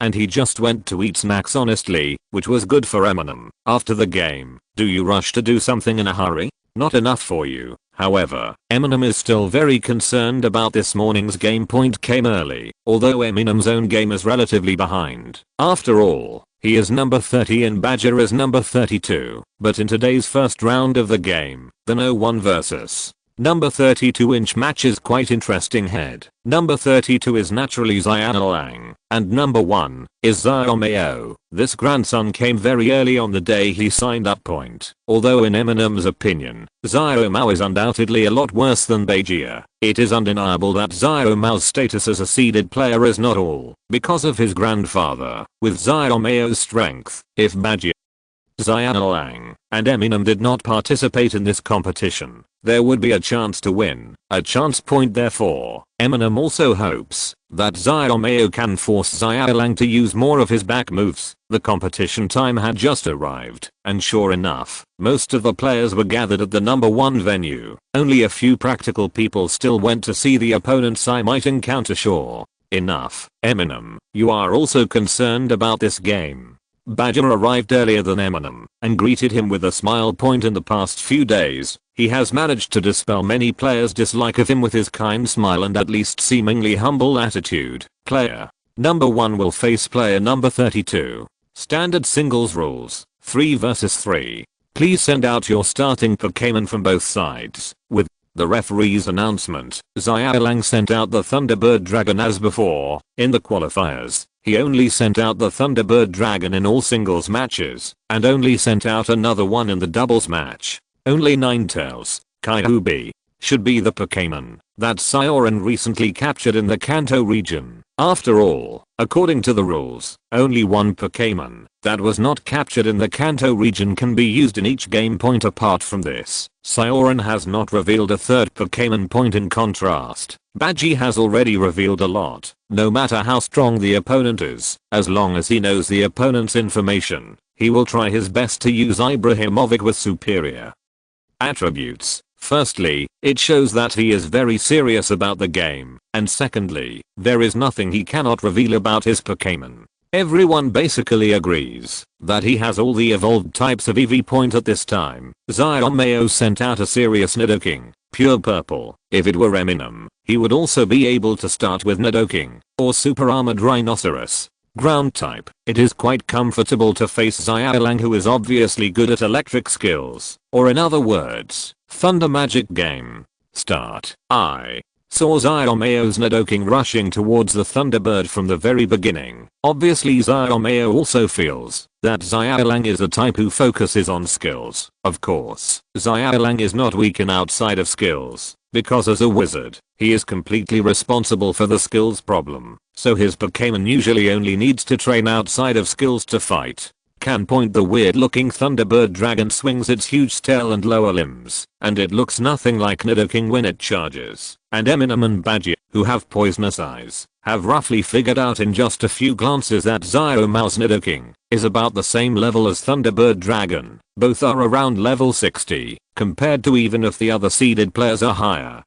and he just went to eat snacks honestly, which was good for Eminem. After the game, do you rush to do something in a hurry? Not enough for you. However, Eminem is still very concerned about this morning's game. Came early, although Eminem's own game is relatively behind. After all, he is number 30 and Badger is number 32. But in today's first round of the game, the no 1 versus number 32-inch match is quite interesting. Head number 32 is naturally Xiaolang, and number 1 is Xiaomao. This grandson came very early on the day he signed up. Although in Eminem's opinion, Xiaomao is undoubtedly a lot worse than Bajia, it is undeniable that Xiaomao's status as a seeded player is not all because of his grandfather. With Xiaomao's strength, if Bajia, Xiaolang, and Eminem did not participate in this competition, there would be a chance to win. A chance. Therefore, Eminem also hopes that Xiaomao can force Xiaolang to use more of his back moves. The competition time had just arrived, and sure enough, most of the players were gathered at the number 1 venue. Only a few practical people still went to see the opponents I might encounter. Sure enough, Eminem, you are also concerned about this game. Badger arrived earlier than Eminem and greeted him with a smile. In the past few days, he has managed to dispel many players' dislike of him with his kind smile and at least seemingly humble attitude. Player number 1 will face player number 32. Standard singles rules, 3 versus 3. Please send out your starting Pokémon from both sides. With the referee's announcement, Xiaolang sent out the Thunderbird Dragon as before. In the qualifiers, he only sent out the Thunderbird Dragon in all singles matches, and only sent out another one in the doubles match. Only Ninetales, Kyuubi, should be the Pokémon that Sioran recently captured in the Kanto region. After all, according to the rules, only one Pokémon that was not captured in the Kanto region can be used in each game. Apart from this, Sioran has not revealed a third Pokémon. In contrast, Badgie has already revealed a lot. No matter how strong the opponent is, as long as he knows the opponent's information, he will try his best to use Ibrahimovic with superior attributes. Firstly, it shows that he is very serious about the game, and secondly, there is nothing he cannot reveal about his Pokémon. Everyone basically agrees that he has all the evolved types of EV. At this time, Xiaomao sent out a serious Nidoking, pure purple. If it were Eminem, he would also be able to start with Nidoking, or super armored rhinoceros. Ground type. It is quite comfortable to face Xiaolang, who is obviously good at electric skills, or in other words, thunder magic game. Start. I saw Xiaomao's Nidoking rushing towards the Thunderbird from the very beginning. Obviously Xiaomao also feels that Xiaolang is a type who focuses on skills. Of course, Xiaolang is not weak in outside of skills, because as a wizard, he is completely responsible for the skills problem, so his Pokémon usually only needs to train outside of skills to fight. Can point. The weird looking Thunderbird dragon swings its huge tail and lower limbs, and it looks nothing like Nidoking when it charges. And Eminem and Badger, who have poisonous eyes, have roughly figured out in just a few glances that Xiaomao's Nidoking is about the same level as Thunderbird Dragon. Both are around level 60, compared to even if the other seeded players are higher.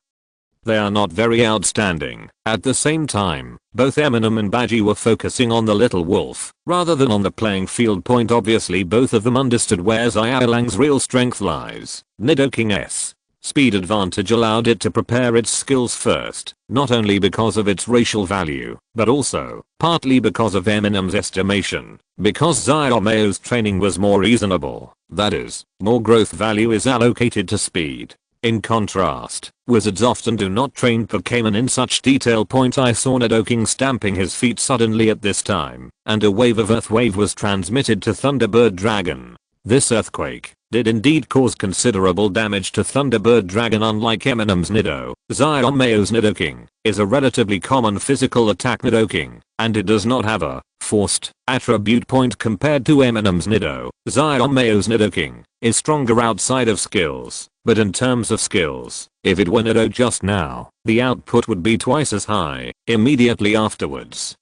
They are not very outstanding. At the same time, both Eminem and Badgie were focusing on the little wolf, rather than on the playing field. Obviously both of them understood where Xiaolang's real strength lies. Nidoking's speed advantage allowed it to prepare its skills first, not only because of its racial value, but also, partly because of Eminem's estimation, because Xiaomao's training was more reasonable, that is, more growth value is allocated to speed. In contrast, wizards often do not train Pokémon in such detail. I saw Nidoking stamping his feet suddenly at this time, and a wave of earth wave was transmitted to Thunderbird Dragon. This earthquake did indeed cause considerable damage to Thunderbird Dragon. Unlike Eminem's Nido, Xiaomao's Nidoking is a relatively common physical attack Nidoking, and it does not have a forced attribute compared to Eminem's Nido. Xiaomao's Nidoking is stronger outside of skills, but in terms of skills, if it were Nido just now, the output would be twice as high. Immediately afterwards,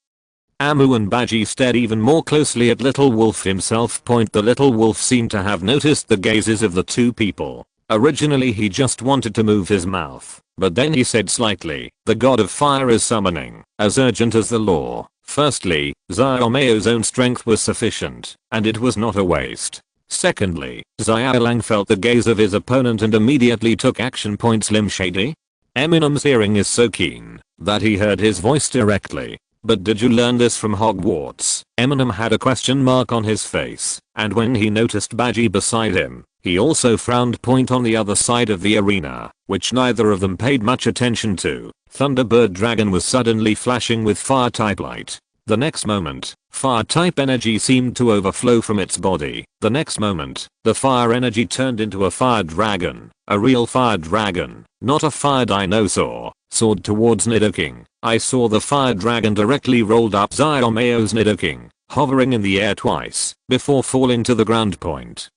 Amu and Badgie stared even more closely at Little Wolf himself. The Little Wolf seemed to have noticed the gazes of the two people. Originally he just wanted to move his mouth, but then he said slightly, "The god of fire is summoning, as urgent as the law." Firstly, Xiaomao's own strength was sufficient, and it was not a waste. Secondly, Xiaolang felt the gaze of his opponent and immediately took action. Slim Shady? Eminem's hearing is so keen that he heard his voice directly. But did you learn this from Hogwarts? Eminem had a question mark on his face, and when he noticed Badgie beside him, he also frowned. On the other side of the arena, which neither of them paid much attention to, Thunderbird Dragon was suddenly flashing with fire type light. The next moment, fire type energy seemed to overflow from its body. The next moment, the fire energy turned into a fire dragon, a real fire dragon, not a fire dinosaur, soared towards Nidoking. I saw the fire dragon directly rolled up Xiaomao's Nidoking, hovering in the air twice, before falling to the ground.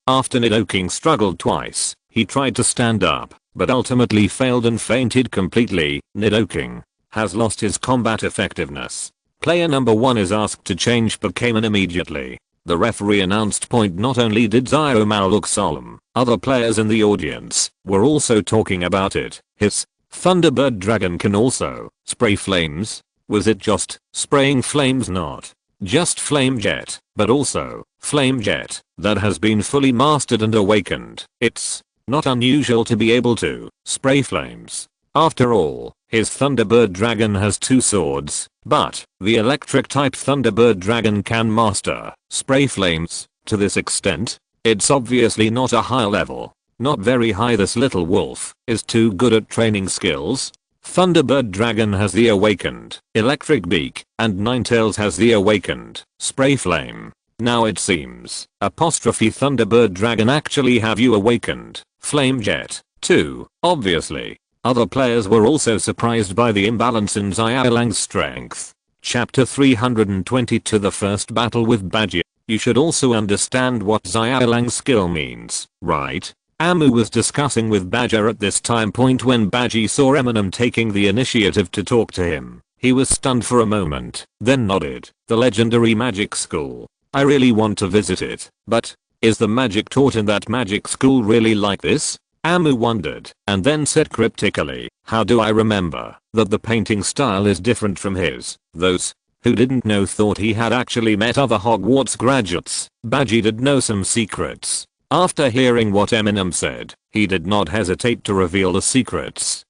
After Nidoking struggled twice, he tried to stand up, but ultimately failed and fainted completely. Nidoking has lost his combat effectiveness. Player number 1 is asked to change Pokémon immediately. The referee announced. Not only did Xiaomao look solemn, other players in the audience were also talking about it. His Thunderbird Dragon can also spray flames. Was it just spraying flames? Not just flame jet, but also flame jet that has been fully mastered and awakened. It's not unusual to be able to spray flames. After all, his Thunderbird Dragon has 2 swords, but the electric type Thunderbird Dragon can master spray flames. To this extent, it's obviously not a high level. Not very high. This little wolf is too good at training skills. Thunderbird Dragon has the awakened electric beak, and Ninetales has the awakened spray flame. Now it seems, Thunderbird Dragon actually have you awakened flame jet too. Obviously, other players were also surprised by the imbalance in Xiaolang's strength. Chapter 322. The first battle with Badgie. You should also understand what Xiaolang's skill means, right? Amu was discussing with Badger at this time. When Badgie saw Eminem taking the initiative to talk to him, he was stunned for a moment, then nodded. The legendary magic school. I really want to visit it, but is the magic taught in that magic school really like this? Amu wondered, and then said cryptically, how do I remember that the painting style is different from his? Those who didn't know thought he had actually met other Hogwarts graduates. Badgie did know some secrets. After hearing what Eminem said, he did not hesitate to reveal the secrets.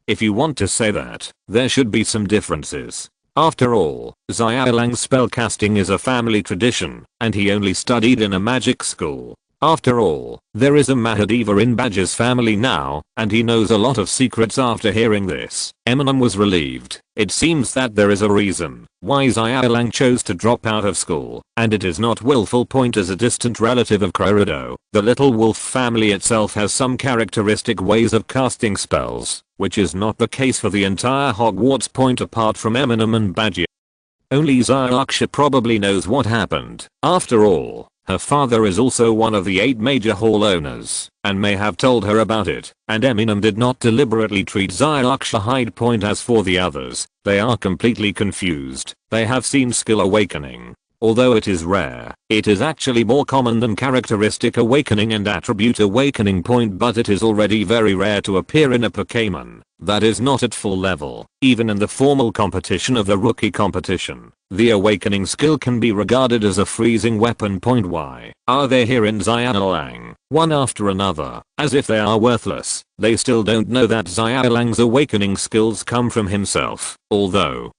If you want to say that, there should be some differences. After all, Xiaolang's spellcasting is a family tradition, and he only studied in a magic school. After all, there is a Mahadiva in Badger's family now, and he knows a lot of secrets. After hearing this, Eminem was relieved. It seems that there is a reason why Xiaolang chose to drop out of school, and it is not willful. Point as a distant relative of Crerido, the little wolf family itself has some characteristic ways of casting spells, which is not the case for the entire Hogwarts. Point apart from Eminem and Badger. Only Xiaolang probably knows what happened. After all, her father is also one of the 8 major hall owners, and may have told her about it, and Eminem did not deliberately treat Xiaolang Hyde. Point as for the others, they are completely confused. They have seen skill awakening. Although it is rare, it is actually more common than characteristic awakening and attribute awakening. But it is already very rare to appear in a Pokémon that is not at full level. Even in the formal competition of the rookie competition, the awakening skill can be regarded as a freezing weapon. Why are they here in Xiaolang, one after another, as if they are worthless? They still don't know that Xiaolang's awakening skills come from himself, although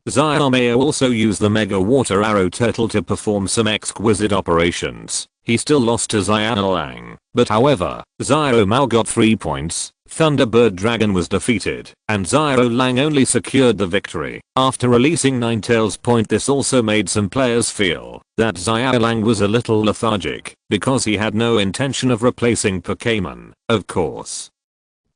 Xiaomao also used the Mega Water Arrow Turtle to perform some exquisite operations. He still lost to Xiaolang, but however, Xiaomao got 3 points, Thunderbird Dragon was defeated, and Xiaolang only secured the victory after releasing Ninetales. This also made some players feel that Xiaolang was a little lethargic, because he had no intention of replacing Pokémon. Of course,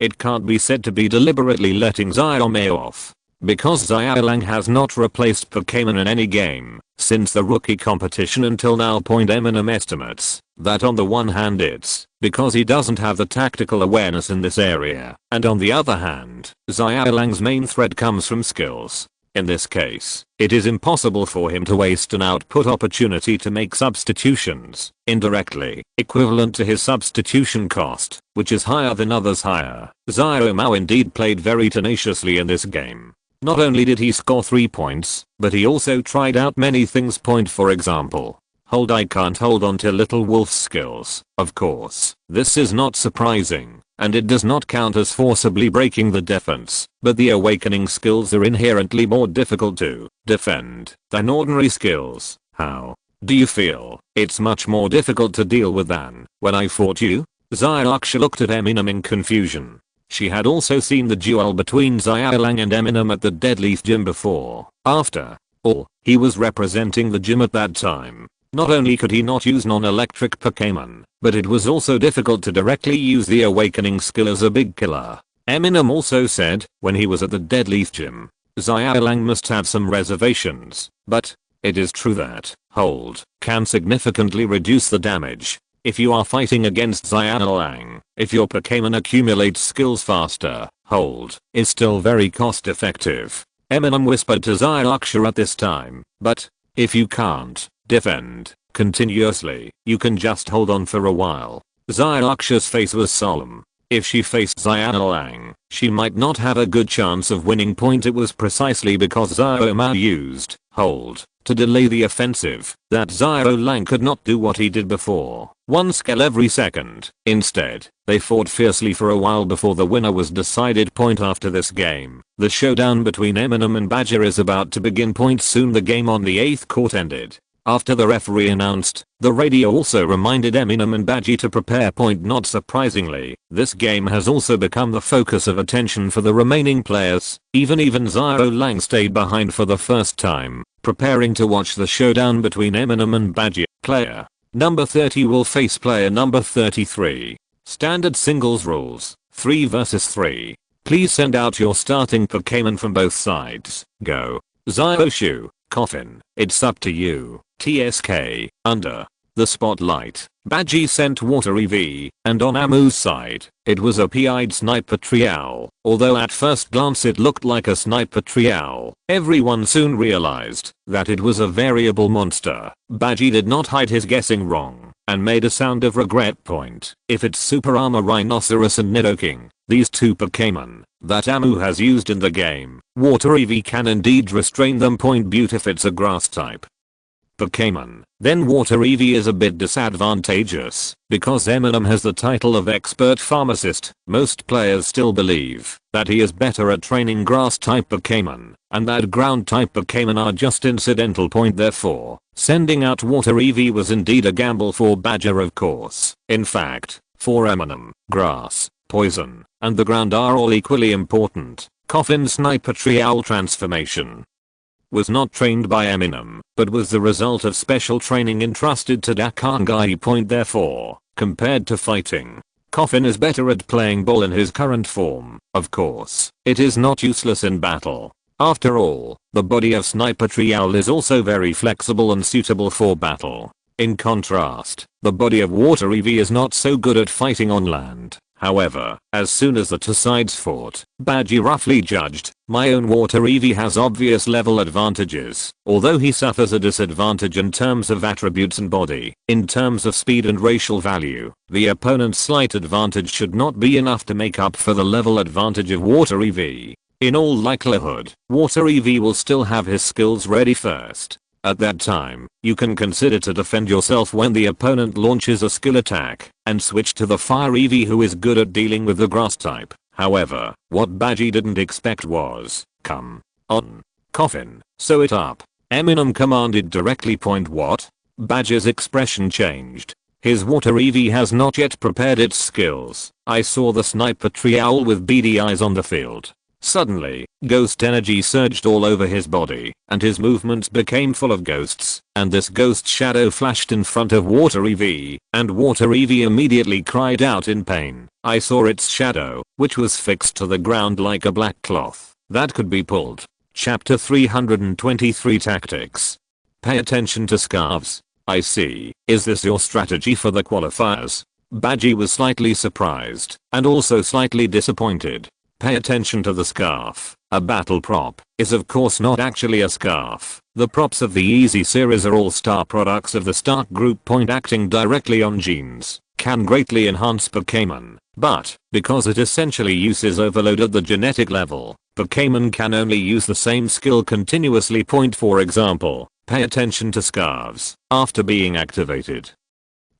it can't be said to be deliberately letting Xiaomao off, because Xiaolang has not replaced Pokémon in any game since the rookie competition until now. Eminem estimates that on the one hand it's because he doesn't have the tactical awareness in this area, and on the other hand, Xiaolang's main threat comes from skills. In this case, it is impossible for him to waste an output opportunity to make substitutions, indirectly equivalent to his substitution cost, which is higher than others. Xiaomao indeed played very tenaciously in this game. Not only did he score 3 points, but he also tried out many things. For example, hold. I can't hold on to Little Wolf's skills. Of course, this is not surprising, and it does not count as forcibly breaking the defense, but the awakening skills are inherently more difficult to defend than ordinary skills. How do you feel it's much more difficult to deal with than when I fought you? Xiaolang looked at Eminem in confusion. She had also seen the duel between Xiaolang and Eminem at the Deadliest Gym before. After all, he was representing the gym at that time. Not only could he not use non-electric Pokémon, but it was also difficult to directly use the awakening skill as a big killer. Eminem also said, when he was at the Deadliest Gym, Xiaolang must have some reservations, but it is true that hold can significantly reduce the damage. If you are fighting against Xiaolang, if your Pokémon accumulates skills faster, hold is still very cost effective. Eminem whispered to Xiaolang at this time, but if you can't defend continuously, you can just hold on for a while. Xiaolang's face was solemn. If she faced Xiaolang, she might not have a good chance of winning. It was precisely because Xiaomao used hold to delay the offensive that Xiaolang could not do what he did before, one skill every second. Instead, they fought fiercely for a while before the winner was decided. After this game, the showdown between Eminem and Badger is about to begin. Soon the game on the 8th court ended. After the referee announced, the radio also reminded Eminem and Badgie to prepare. Not surprisingly, this game has also become the focus of attention for the remaining players. Even Xiaolang stayed behind for the first time, preparing to watch the showdown between Eminem and Badgie. Player number 30 will face player number 33. Standard singles rules, 3 versus 3. Please send out your starting Pokémon from both sides. Go. Xiaoshu, Coffin, it's up to you. TSK, under the spotlight. Badgie sent Water EV, and on Amu's side, it was a PI'd Sniper Trial. Although at first glance it looked like a Sniper Trial, everyone soon realized that it was a variable monster. Badgie did not hide his guessing wrong. and made a sound of regret. If it's Super Armor Rhinoceros and Nidoking, these two Pokémon that Amu has used in the game, Water EV can indeed restrain them. Beaut if it's a grass type Pokémon, then Water EV is a bit disadvantageous, because Eminem has the title of expert pharmacist. Most players still believe that he is better at training grass type Pokémon, and that ground type Pokémon are just incidental. Therefore, sending out Water EV was indeed a gamble for Badger, of course. In fact, for Eminem, grass, poison, and the ground are all equally important. Coffin's Sniper Tree Owl transformation was not trained by Eminem, but was the result of special training entrusted to Dakangai. Therefore, compared to fighting, Coffin is better at playing ball in his current form. Of course, it is not useless in battle. After all, the body of Sniper Tree Owl is also very flexible and suitable for battle. In contrast, the body of Water EV is not so good at fighting on land. However, as soon as the two sides fought, Badgie roughly judged, my own Water EV has obvious level advantages, although he suffers a disadvantage in terms of attributes and body. In terms of speed and racial value, the opponent's slight advantage should not be enough to make up for the level advantage of Water EV. In all likelihood, Water EV will still have his skills ready first. At that time, you can consider to defend yourself when the opponent launches a skill attack, and switch to the Fire EV, who is good at dealing with the grass type. However, what Badgie didn't expect was, come on, Coffin, sew it up. Eminem commanded directly. What? Badgie's expression changed. His Water EV has not yet prepared its skills. I saw the Sniper Tree Owl with beady eyes on the field. Suddenly, ghost energy surged all over his body, and his movements became full of ghosts, and this ghost shadow flashed in front of Water EV, and Water EV immediately cried out in pain. I saw its shadow, which was fixed to the ground like a black cloth that could be pulled. Chapter 323 Tactics. Pay attention to scarves. I see. Is this your strategy for the qualifiers? Badgie was slightly surprised, and also slightly disappointed. Pay attention to the scarf. A battle prop is of course not actually a scarf. The props of the Easy series are all star products of the Stark group. Acting directly on genes can greatly enhance Pokémon, but because it essentially uses overload at the genetic level, Pokémon can only use the same skill continuously. For example, pay attention to scarves. After being activated,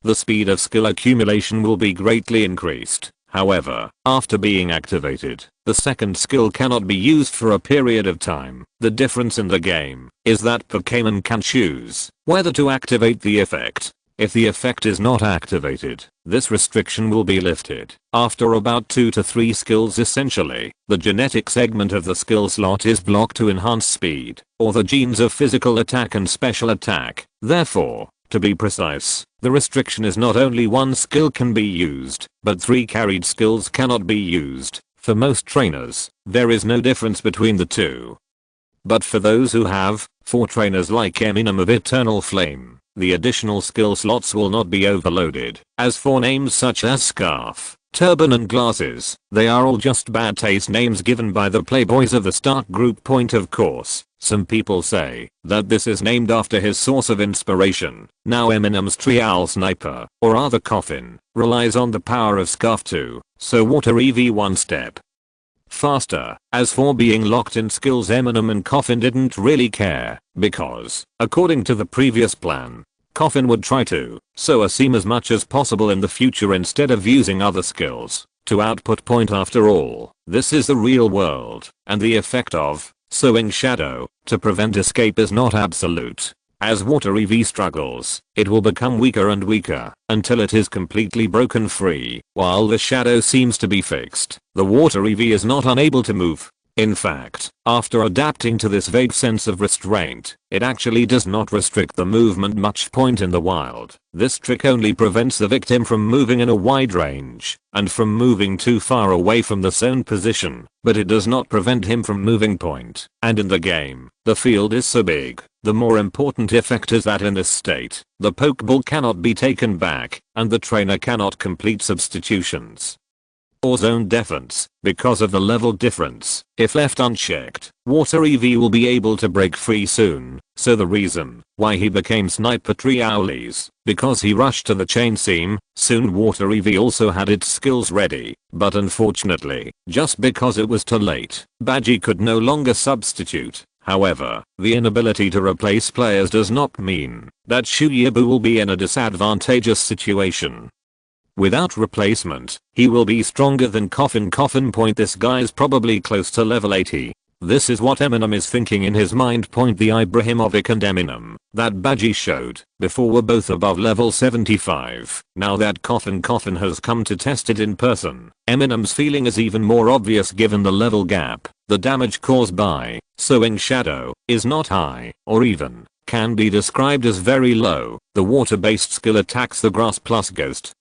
the speed of skill accumulation will be greatly increased. However, after being activated, the second skill cannot be used for a period of time. The difference in the game is that Pokémon can choose whether to activate the effect. If the effect is not activated, this restriction will be lifted after about 2 to 3 skills. Essentially, the genetic segment of the skill slot is blocked to enhance speed, or the genes of physical attack and special attack. Therefore, to be precise, the restriction is not only 1 skill can be used, but 3 carried skills cannot be used. For most trainers, there is no difference between the two. But for those who have, for trainers like Eminem of Eternal Flame, the additional skill slots will not be overloaded. As for names such as Scarf, Turban and Glasses, they are all just bad taste names given by the playboys of the Stark group. Of course, some people say that this is named after his source of inspiration. Now Eminem's Tree Owl Sniper, or other Coffin, relies on the power of Scarf too, so Water EV one step faster. As for being locked in skills, Eminem and Coffin didn't really care, because, according to the previous plan, Coffin would try to sow a seam as much as possible in the future instead of using other skills to output. After all, this is the real world, and the effect of sowing shadow to prevent escape is not absolute. As Water EV struggles, it will become weaker and weaker until it is completely broken free. While the shadow seems to be fixed, the Water EV is not unable to move. In fact, after adapting to this vague sense of restraint, it actually does not restrict the movement much. In the wild, this trick only prevents the victim from moving in a wide range and from moving too far away from the zone position, but it does not prevent him from moving. And in the game, the field is so big, the more important effect is that in this state, the Pokeball cannot be taken back, and the trainer cannot complete substitutions. or zone defense because of the level difference. If left unchecked, Water EV will be able to break free soon. So the reason why he became Sniper Trial is because he rushed to the chain seam. Soon Water EV also had its skills ready, but unfortunately, just because it was too late, Badgie could no longer substitute. However, the inability to replace players does not mean that Shuyabu will be in a disadvantageous situation. Without replacement, he will be stronger than Coffin. This guy is probably close to level 80. This is what Eminem is thinking in his mind. The Ibrahimovic and Eminem that Badgie showed before were both above level 75. Now that Coffin has come to test it in person, Eminem's feeling is even more obvious given the level gap. The damage caused by Sowing Shadow is not high, or even can be described as very low. The water-based skill attacks the grass plus ghost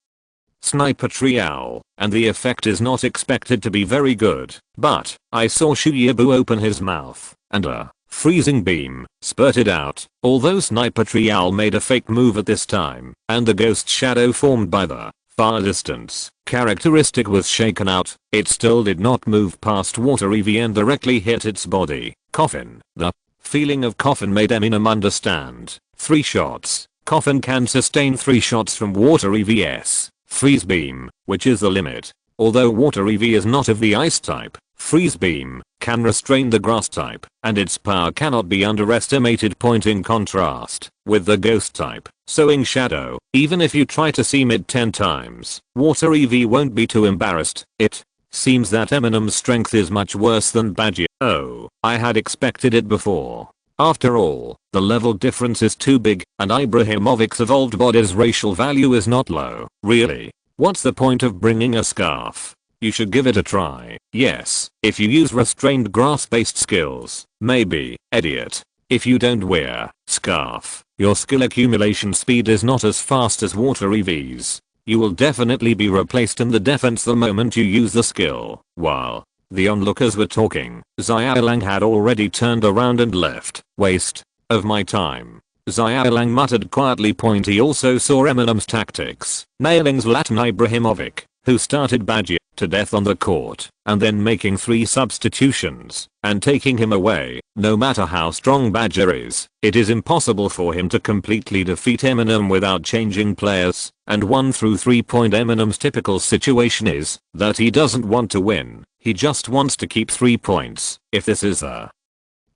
Sniper Trial, and the effect is not expected to be very good. But I saw Shuyabu open his mouth, and a freezing beam spurted out. Although Sniper Trial made a fake move at this time, and the ghost shadow formed by the far distance characteristic was shaken out, it still did not move past Water EV and directly hit its body. Coffin. The feeling of Coffin made Eminem understand. 3 shots. Coffin can sustain 3 shots from Water EV's Freeze Beam, which is the limit. Although Water EV is not of the ice type, Freeze Beam can restrain the grass type, and its power cannot be underestimated. In contrast with the ghost type, Sowing Shadow, even if you try to seam it 10 times, Water EV won't be too embarrassed. It seems that Eminem's strength is much worse than Badgie. Oh, I had expected it before. After all, the level difference is too big, and Ibrahimovic's evolved body's racial value is not low. Really? What's the point of bringing a scarf? You should give it a try. Yes, if you use restrained grass-based skills, maybe, idiot. If you don't wear scarf, your skill accumulation speed is not as fast as Water EV's. You will definitely be replaced in the defense the moment you use the skill. While the onlookers were talking, Xiaolang had already turned around and left. Waste of my time. Xiaolang muttered quietly. He also saw Eminem's tactics, nailing Zlatan Ibrahimovic, who started Badgie to death on the court, and then making 3 substitutions, and taking him away. No matter how strong Badger is, it is impossible for him to completely defeat Eminem without changing players, and 1 through 3. Eminem's typical situation is that he doesn't want to win, he just wants to keep 3 points. If this is the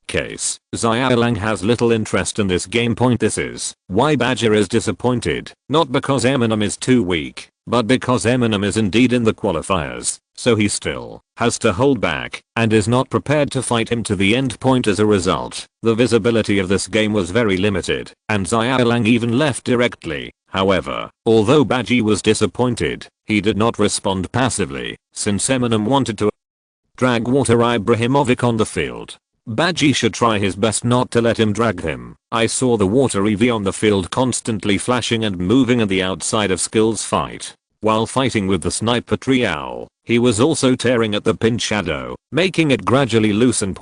case, Xiaolang has little interest in this game. This is why Badger is disappointed, not because Eminem is too weak, but because Eminem is indeed in the qualifiers, so he still has to hold back and is not prepared to fight him to the end. As a result, the visibility of this game was very limited, and Xiaolang even left directly. However, although Badgie was disappointed, he did not respond passively, since Eminem wanted to drag Water Ibrahimovic on the field. Badgie should try his best not to let him drag him. I saw the Water EV on the field constantly flashing and moving at the outside of skills fight. While fighting with the Sniper Trial, he was also tearing at the pin shadow, making it gradually loosen.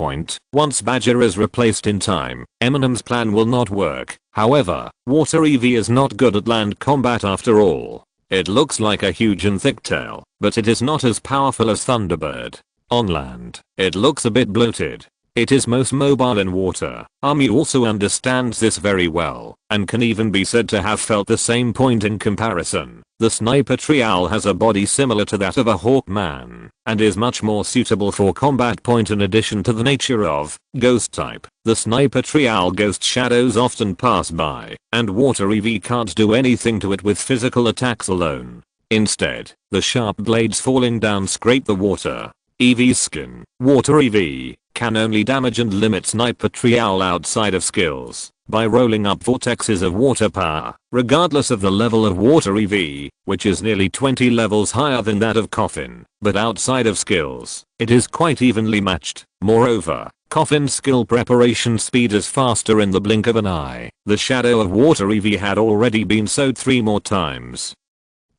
Once Badger is replaced in time, Eminem's plan will not work. However, Water EV is not good at land combat after all. It looks like a huge and thick tail, but it is not as powerful as Thunderbird. On land, it looks a bit bloated. It is most mobile in water. Army also understands this very well, and can even be said to have felt the same. In comparison, the Sniper Trial has a body similar to that of a Hawkman, and is much more suitable for combat. In addition to the nature of ghost type, the Sniper Trial ghost shadows often pass by, and Water EV can't do anything to it with physical attacks alone. Instead, the sharp blades falling down scrape the Water EV's skin. Water EV can only damage and limit Sniper Trial outside of skills by rolling up vortexes of water power, regardless of the level of Water EV, which is nearly 20 levels higher than that of Coffin. But outside of skills, it is quite evenly matched. Moreover, Coffin's skill preparation speed is faster in the blink of an eye. The shadow of Water EV had already been sowed 3 more times,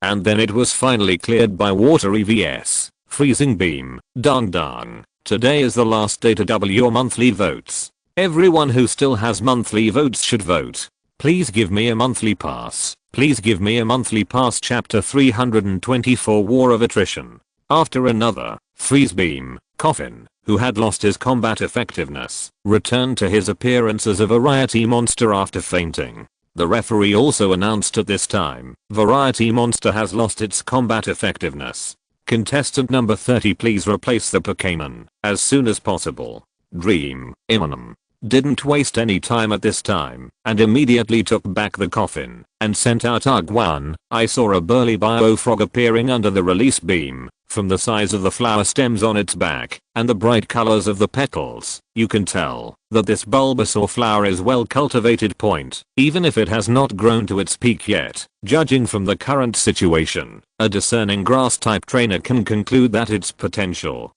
and then it was finally cleared by Water EV's Freezing Beam. Dang. Today is the last day to double your monthly votes. Everyone who still has monthly votes should vote. Please give me a monthly pass. Please give me a monthly pass. Chapter 324 War of Attrition. After another freeze beam, Coffin, who had lost his combat effectiveness, returned to his appearance as a variety monster after fainting. The referee also announced at this time, variety monster has lost its combat effectiveness. Contestant number 30, please replace the Pokémon as soon as possible. Dream, Eminem didn't waste any time at this time and immediately took back the coffin and sent out Ugh1. I saw a burly bio frog appearing under the release beam. From the size of the flower stems on its back and the bright colors of the petals, you can tell that this Bulbasaur flower is well cultivated. Even if it has not grown to its peak yet, judging from the current situation, a discerning grass type trainer can conclude that its potential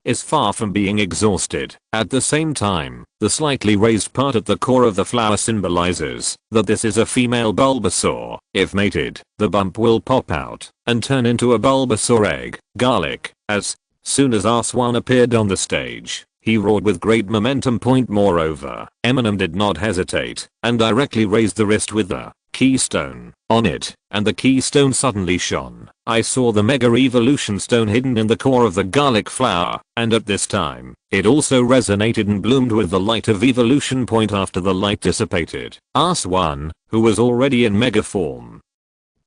is far from being exhausted. At the same time, the slightly raised part at the core of the flower symbolizes that this is a female Bulbasaur. If mated, the bump will pop out and turn into a Bulbasaur egg. Garlic. As soon as Arswan appeared on the stage, he roared with great momentum. Moreover, Eminem did not hesitate and directly raised the wrist with the keystone on it, and the keystone suddenly shone. I saw the Mega Evolution Stone hidden in the core of the garlic flower, and at this time, it also resonated and bloomed with the light of evolution. After the light dissipated, Arswan, who was already in mega form,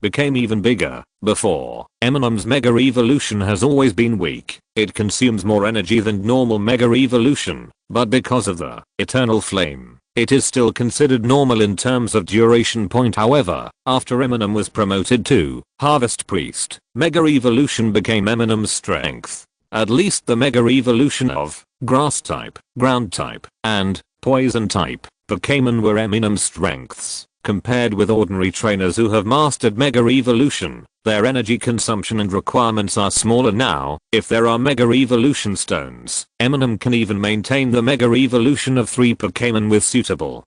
became even bigger. Before, Eminem's Mega Evolution has always been weak. It consumes more energy than normal Mega Evolution, but because of the eternal flame, it is still considered normal in terms of duration. However, after Eminem was promoted to Harvest Priest, Mega Evolution became Eminem's strength. At least the Mega Evolution of Grass type, Ground type, and Poison type Pokémon were Eminem's strengths. Compared with ordinary trainers who have mastered Mega Evolution, their energy consumption and requirements are smaller now. If there are Mega Evolution stones, Eminem can even maintain the Mega Evolution of 3 Pokémon with suitable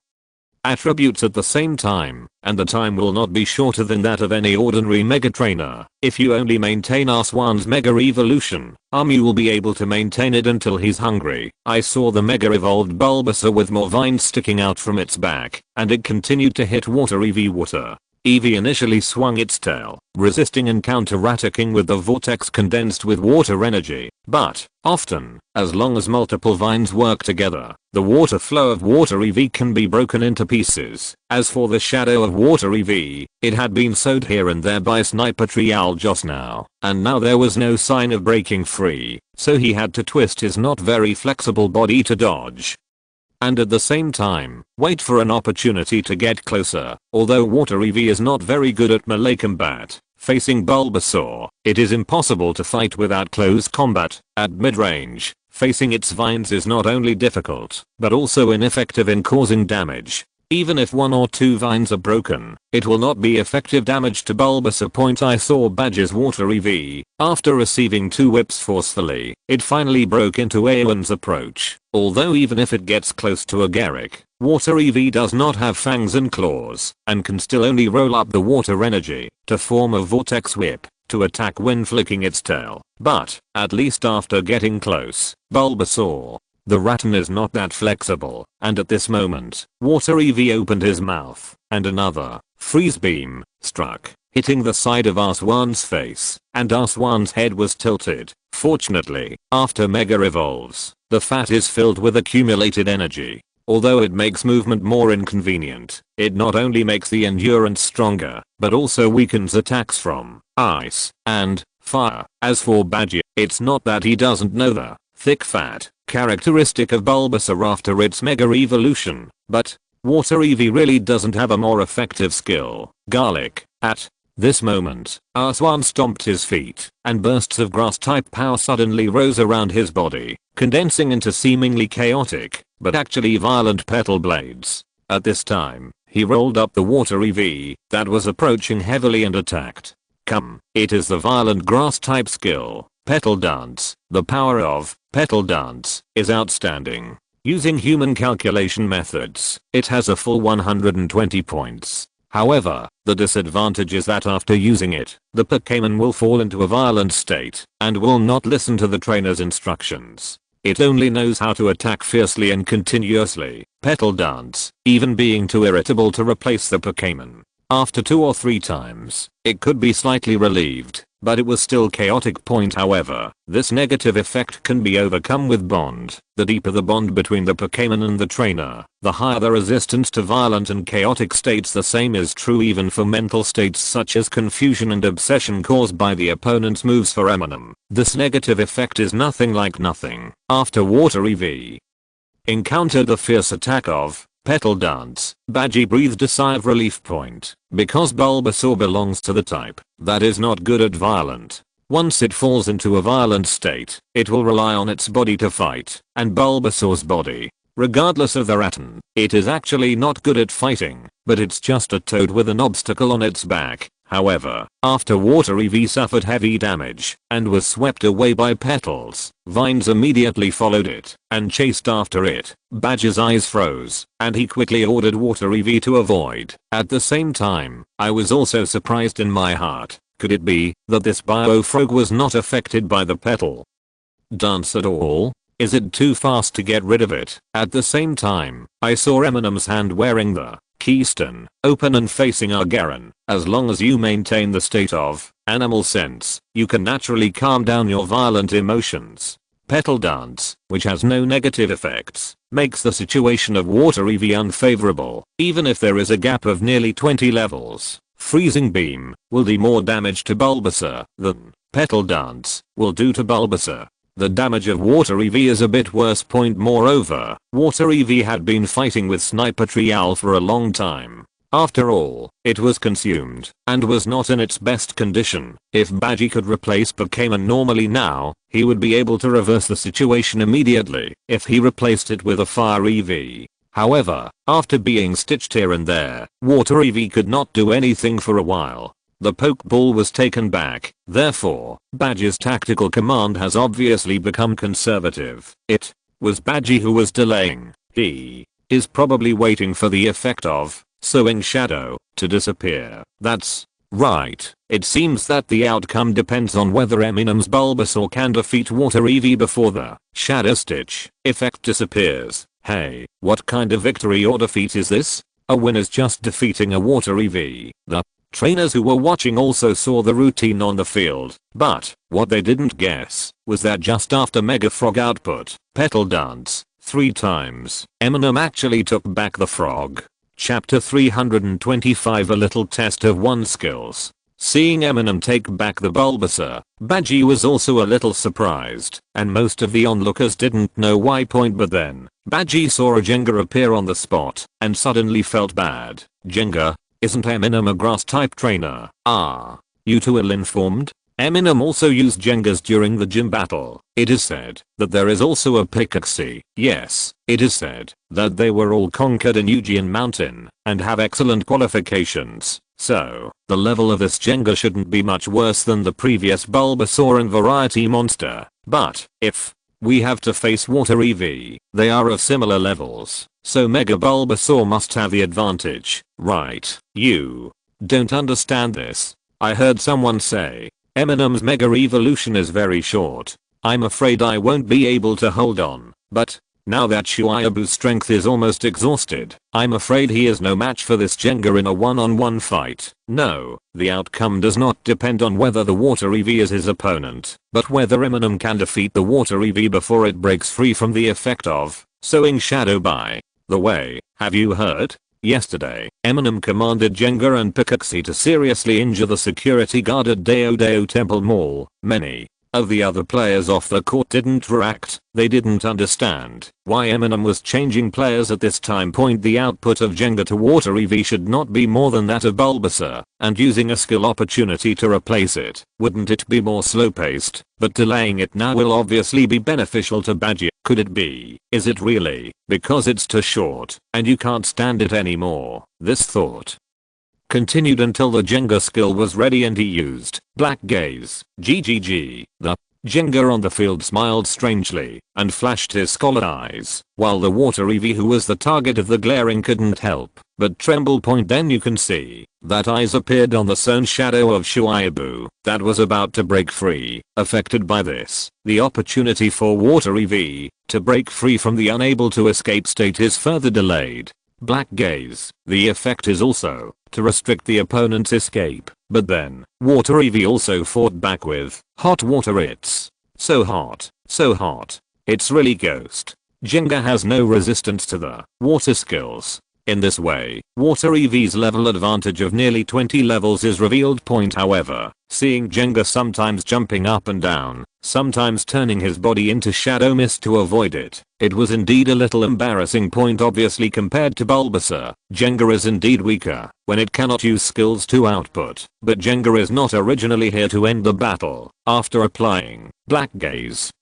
attributes at the same time, and the time will not be shorter than that of any ordinary Mega Trainer. If you only maintain Arswan's Mega Evolution, you will be able to maintain it until he's hungry. I saw the Mega Evolved Bulbasaur with more vines sticking out from its back, and it continued to hit water. Water. Eevee initially swung its tail, resisting and counter-attacking with the vortex condensed with water energy, but often, as long as multiple vines work together, the water flow of water Eevee can be broken into pieces. As for the shadow of water Eevee, it had been sowed here and there by Sniper Trial just now, and now there was no sign of breaking free, so he had to twist his not very flexible body to dodge. And at the same time, wait for an opportunity to get closer. Although Water Eevee is not very good at melee combat, facing Bulbasaur, it is impossible to fight without close combat. At mid-range, facing its vines is not only difficult, but also ineffective in causing damage. Even if 1 or 2 vines are broken, it will not be effective damage to Bulbasaur. I saw Badger's Water Eevee. After receiving 2 whips forcefully, it finally broke into Aowen's approach. Although even if it gets close to a Garrick, Water Eevee does not have fangs and claws, and can still only roll up the water energy to form a vortex whip to attack when flicking its tail. But, at least after getting close, Bulbasaur, the Rattan, is not that flexible, and at this moment, Water Eevee opened his mouth, and another freeze beam struck, hitting the side of Arswan's face, and Arswan's head was tilted. Fortunately, after Mega Evolves, the fat is filled with accumulated energy. Although it makes movement more inconvenient, it not only makes the endurance stronger, but also weakens attacks from ice and fire. As for Badger, it's not that he doesn't know the thick fat characteristic of Bulbasaur after its Mega Evolution, but Water Eevee really doesn't have a more effective skill. Garlic. At this moment, Arswan stomped his feet, and bursts of grass type power suddenly rose around his body, condensing into seemingly chaotic, but actually violent petal blades. At this time, he rolled up the Water Eevee that was approaching heavily and attacked. It is the violent grass type skill, Petal Dance. The power of Petal Dance is outstanding. Using human calculation methods, it has a full 120 points. However, the disadvantage is that after using it, the Pokémon will fall into a violent state and will not listen to the trainer's instructions. It only knows how to attack fiercely and continuously. Petal Dance, even being too irritable to replace the Pokémon. After 2 or 3 times, it could be slightly relieved, but it was still chaotic. However, this negative effect can be overcome with bond. The deeper the bond between the Pokémon and the trainer, the higher the resistance to violent and chaotic states. The same is true even for mental states such as confusion and obsession caused by the opponent's moves. For Eminem, this negative effect is nothing like nothing. After Water EV encountered the fierce attack of Petal Dance, Badgie breathed a sigh of relief. Because Bulbasaur belongs to the type that is not good at violent. Once it falls into a violent state, it will rely on its body to fight, and Bulbasaur's body, regardless of the Rattan, it is actually not good at fighting, but it's just a toad with an obstacle on its back. However, after Water EV suffered heavy damage and was swept away by Petals, Vines immediately followed it and chased after it. Badge's eyes froze, and he quickly ordered Water EV to avoid. At the same time, I was also surprised in my heart. Could it be that this Biofrog was not affected by the Petal Dance at all? Is it too fast to get rid of it? At the same time, I saw Eminem's hand wearing the keystone, open and facing Argaron. As long as you maintain the state of animal sense, you can naturally calm down your violent emotions. Petal Dance, which has no negative effects, makes the situation of Water EV unfavorable, even if there is a gap of nearly 20 levels. Freezing Beam will do more damage to Bulbasaur than Petal Dance will do to Bulbasaur. The damage of Water EV is a bit worse. Moreover, Water EV had been fighting with Sniper Trial for a long time. After all, it was consumed and was not in its best condition. If Badgie could replace Pokémon normally now, he would be able to reverse the situation immediately if he replaced it with a Fire EV. However, after being stitched here and there, Water EV could not do anything for a while. The Pokeball was taken back. Therefore, Badgie's tactical command has obviously become conservative. It was Badgie who was delaying. He is probably waiting for the effect of Sowing Shadow to disappear. That's right. It seems that the outcome depends on whether Eminem's Bulbasaur can defeat Water EV before the Shadow Stitch effect disappears. Hey, what kind of victory or defeat is this? A win is just defeating a Water EV. The trainers who were watching also saw the routine on the field, but what they didn't guess was that just after Mega Frog output Petal Dance 3 times, Eminem actually took back the frog. Chapter 325, a little test of one's skills. Seeing Eminem take back the Bulbasaur, Badgie was also a little surprised, and most of the onlookers didn't know why. But then, Badgie saw a Jenga appear on the spot, and suddenly felt bad. Jenga? Isn't Eminem a grass type trainer? Ah, you too ill-informed? Eminem also used Jengas during the gym battle. It is said that there is also a Pikaxi. Yes, it is said that they were all conquered in Eugian Mountain and have excellent qualifications. So, the level of this Jenga shouldn't be much worse than the previous Bulbasaur and Variety Monster. But, if we have to face Water EV, they are of similar levels. So Mega Bulbasaur must have the advantage, right? You don't understand this. I heard someone say Eminem's Mega Evolution is very short. I'm afraid I won't be able to hold on. But now that Shuaibu's strength is almost exhausted, I'm afraid he is no match for this Jenga in a one-on-one fight. No, the outcome does not depend on whether the Water EV is his opponent, but whether Eminem can defeat the Water EV before it breaks free from the effect of Sowing Shadow. By the way, have you heard? Yesterday, Eminem commanded Jenga and Pikaxi to seriously injure the security guard at Deodeo Temple Mall. Many of the other players off the court didn't react. They didn't understand why Eminem was changing players at this time. The output of Jenga to Water EV should not be more than that of Bulbasaur, and using a skill opportunity to replace it, wouldn't it be more slow-paced? But delaying it now will obviously be beneficial to Badgie. Could it be? Is it really? Because it's too short, and you can't stand it anymore. This thought continued until the Jenga skill was ready and he used Black Gaze. GGG. The Jenga on the field smiled strangely and flashed his scholar eyes, while the Water EV, who was the target of the glaring, couldn't help but tremble. Then you can see that eyes appeared on the sown shadow of Shuaibu that was about to break free. Affected by this, the opportunity for Water EV to break free from the unable to escape state is further delayed. Black gaze. The effect is also to restrict the opponent's escape, but then water Eevee also fought back with hot water. It's so hot, so hot. It's really ghost. Jenga has no resistance to the water skills. In this way, water Eevee's level advantage of nearly 20 levels is revealed. However, seeing Jenga sometimes jumping up and down, sometimes turning his body into shadow mist to avoid it, it was indeed a little embarrassing. Obviously compared to Bulbasaur, Jenga is indeed weaker when it cannot use skills to output, but Jenga is not originally here to end the battle. After applying Black Gaze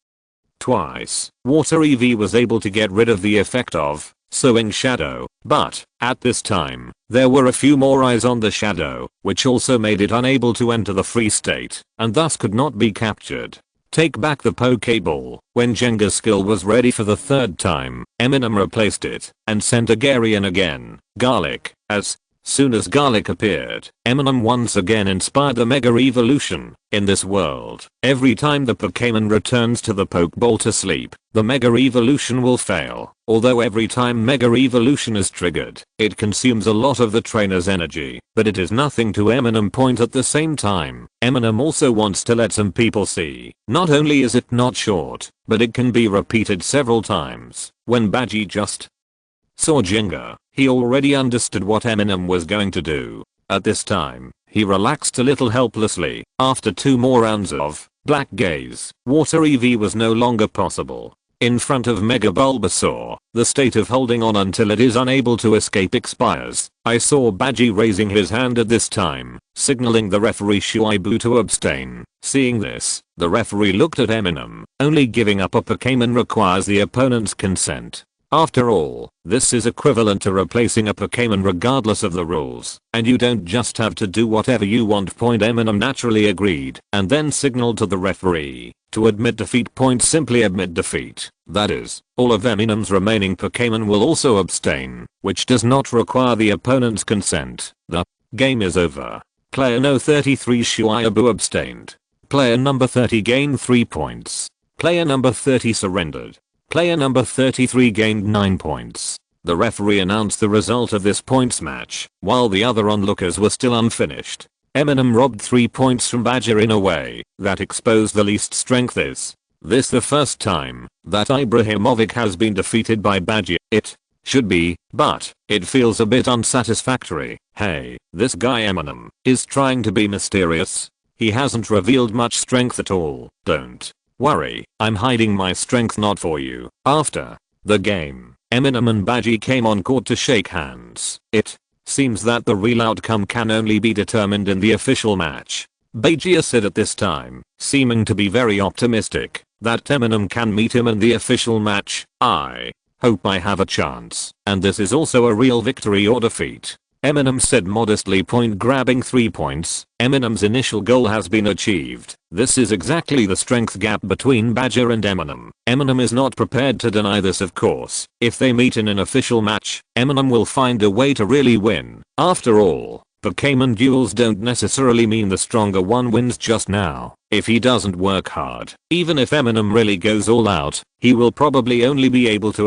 twice, water Eevee was able to get rid of the effect of sowing shadow, but at this time, there were a few more eyes on the shadow, which also made it unable to enter the free state, and thus could not be captured. Take back the Pokeball. When Jenga's skill was ready for the third time, Eminem replaced it and sent a Garian again, Garlic. As soon as Garlic appeared, Eminem once again inspired the Mega Evolution. In this world, every time the Pokémon returns to the Pokeball to sleep, the Mega Evolution will fail. Although every time Mega Evolution is triggered, it consumes a lot of the trainer's energy, but it is nothing to Eminem. At the same time, Eminem also wants to let some people see, not only is it not short, but it can be repeated several times. When Badgie just saw Jenga, he already understood what Eminem was going to do. At this time, he relaxed a little helplessly. After 2 more rounds of Black Gaze, water Eevee was no longer possible. In front of Mega Bulbasaur, the state of holding on until it is unable to escape expires. I saw Badgie raising his hand at this time, signaling the referee Shuaibu to abstain. Seeing this, the referee looked at Eminem. Only giving up a Pokémon requires the opponent's consent. After all, this is equivalent to replacing a Pokémon regardless of the rules, and you don't just have to do whatever you want. Eminem naturally agreed, and then signaled to the referee to admit defeat. Simply admit defeat. That is, all of Eminem's remaining Pokémon will also abstain, which does not require the opponent's consent. The game is over. Player No 33 Shuaibu abstained. Player number 30 gained 3 points. Player number 30 surrendered. Player number 33 gained 9 points. The referee announced the result of this points match, while the other onlookers were still unfinished. Eminem robbed 3 points from Badger in a way that exposed the least strength. Is this the first time that Ibrahimovic has been defeated by Badger? It should be, but it feels a bit unsatisfactory. Hey, this guy Eminem is trying to be mysterious. He hasn't revealed much strength at all. Don't worry, I'm hiding my strength not for you. After the game, Eminem and Badgie came on court to shake hands. It seems that the real outcome can only be determined in the official match. Badgie said at this time, seeming to be very optimistic, that Eminem can meet him in the official match. I hope I have a chance, and this is also a real victory or defeat. Eminem said modestly. Grabbing 3 points, Eminem's initial goal has been achieved. This is exactly the strength gap between Badger and Eminem. Eminem is not prepared to deny this, of course. If they meet in an official match, Eminem will find a way to really win. After all, Pokémon duels don't necessarily mean the stronger one wins just now. If he doesn't work hard, even if Eminem really goes all out, he will probably only be able to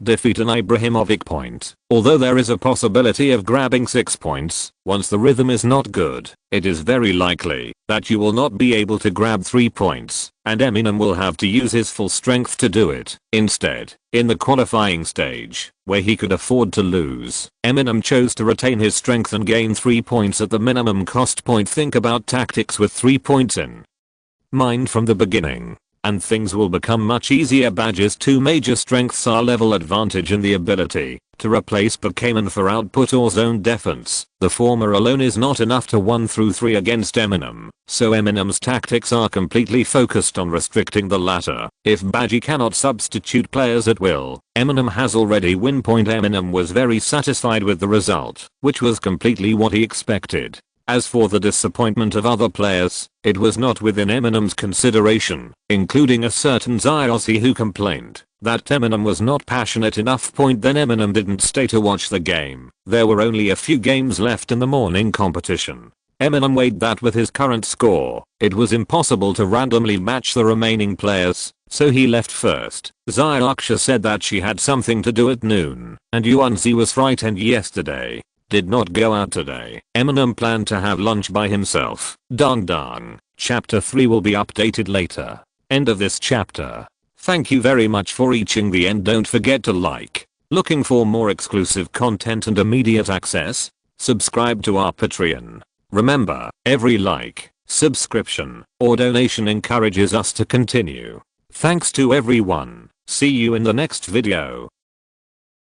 defeat an Ibrahimovic. Although there is a possibility of grabbing 6 points, once the rhythm is not good, it is very likely that you will not be able to grab 3 points, and Eminem will have to use his full strength to do it. Instead, in the qualifying stage, where he could afford to lose, Eminem chose to retain his strength and gain 3 points at the minimum cost. Think about tactics with 3 points in mind from the beginning, and things will become much easier. Badger's 2 major strengths are level advantage and the ability to replace Pokémon for output or zone defense. The former alone is not enough to 1 through 3 against Eminem, so Eminem's tactics are completely focused on restricting the latter. If Badgie cannot substitute players at will, Eminem has already win. Eminem was very satisfied with the result, which was completely what he expected. As for the disappointment of other players, it was not within Eminem's consideration, including a certain Ziosi who complained that Eminem was not passionate enough. Then Eminem didn't stay to watch the game. There were only a few games left in the morning competition. Eminem weighed that with his current score, it was impossible to randomly match the remaining players, so he left first. Zyarksha said that she had something to do at noon, and Yuanzi was frightened yesterday. Did not go out today. Eminem planned to have lunch by himself. Dong dong. Chapter 3 will be updated later. End of this chapter. Thank you very much for reaching the end. Don't forget to like. Looking for more exclusive content and immediate access? Subscribe to our Patreon. Remember, every like, subscription, or donation encourages us to continue. Thanks to everyone. See you in the next video.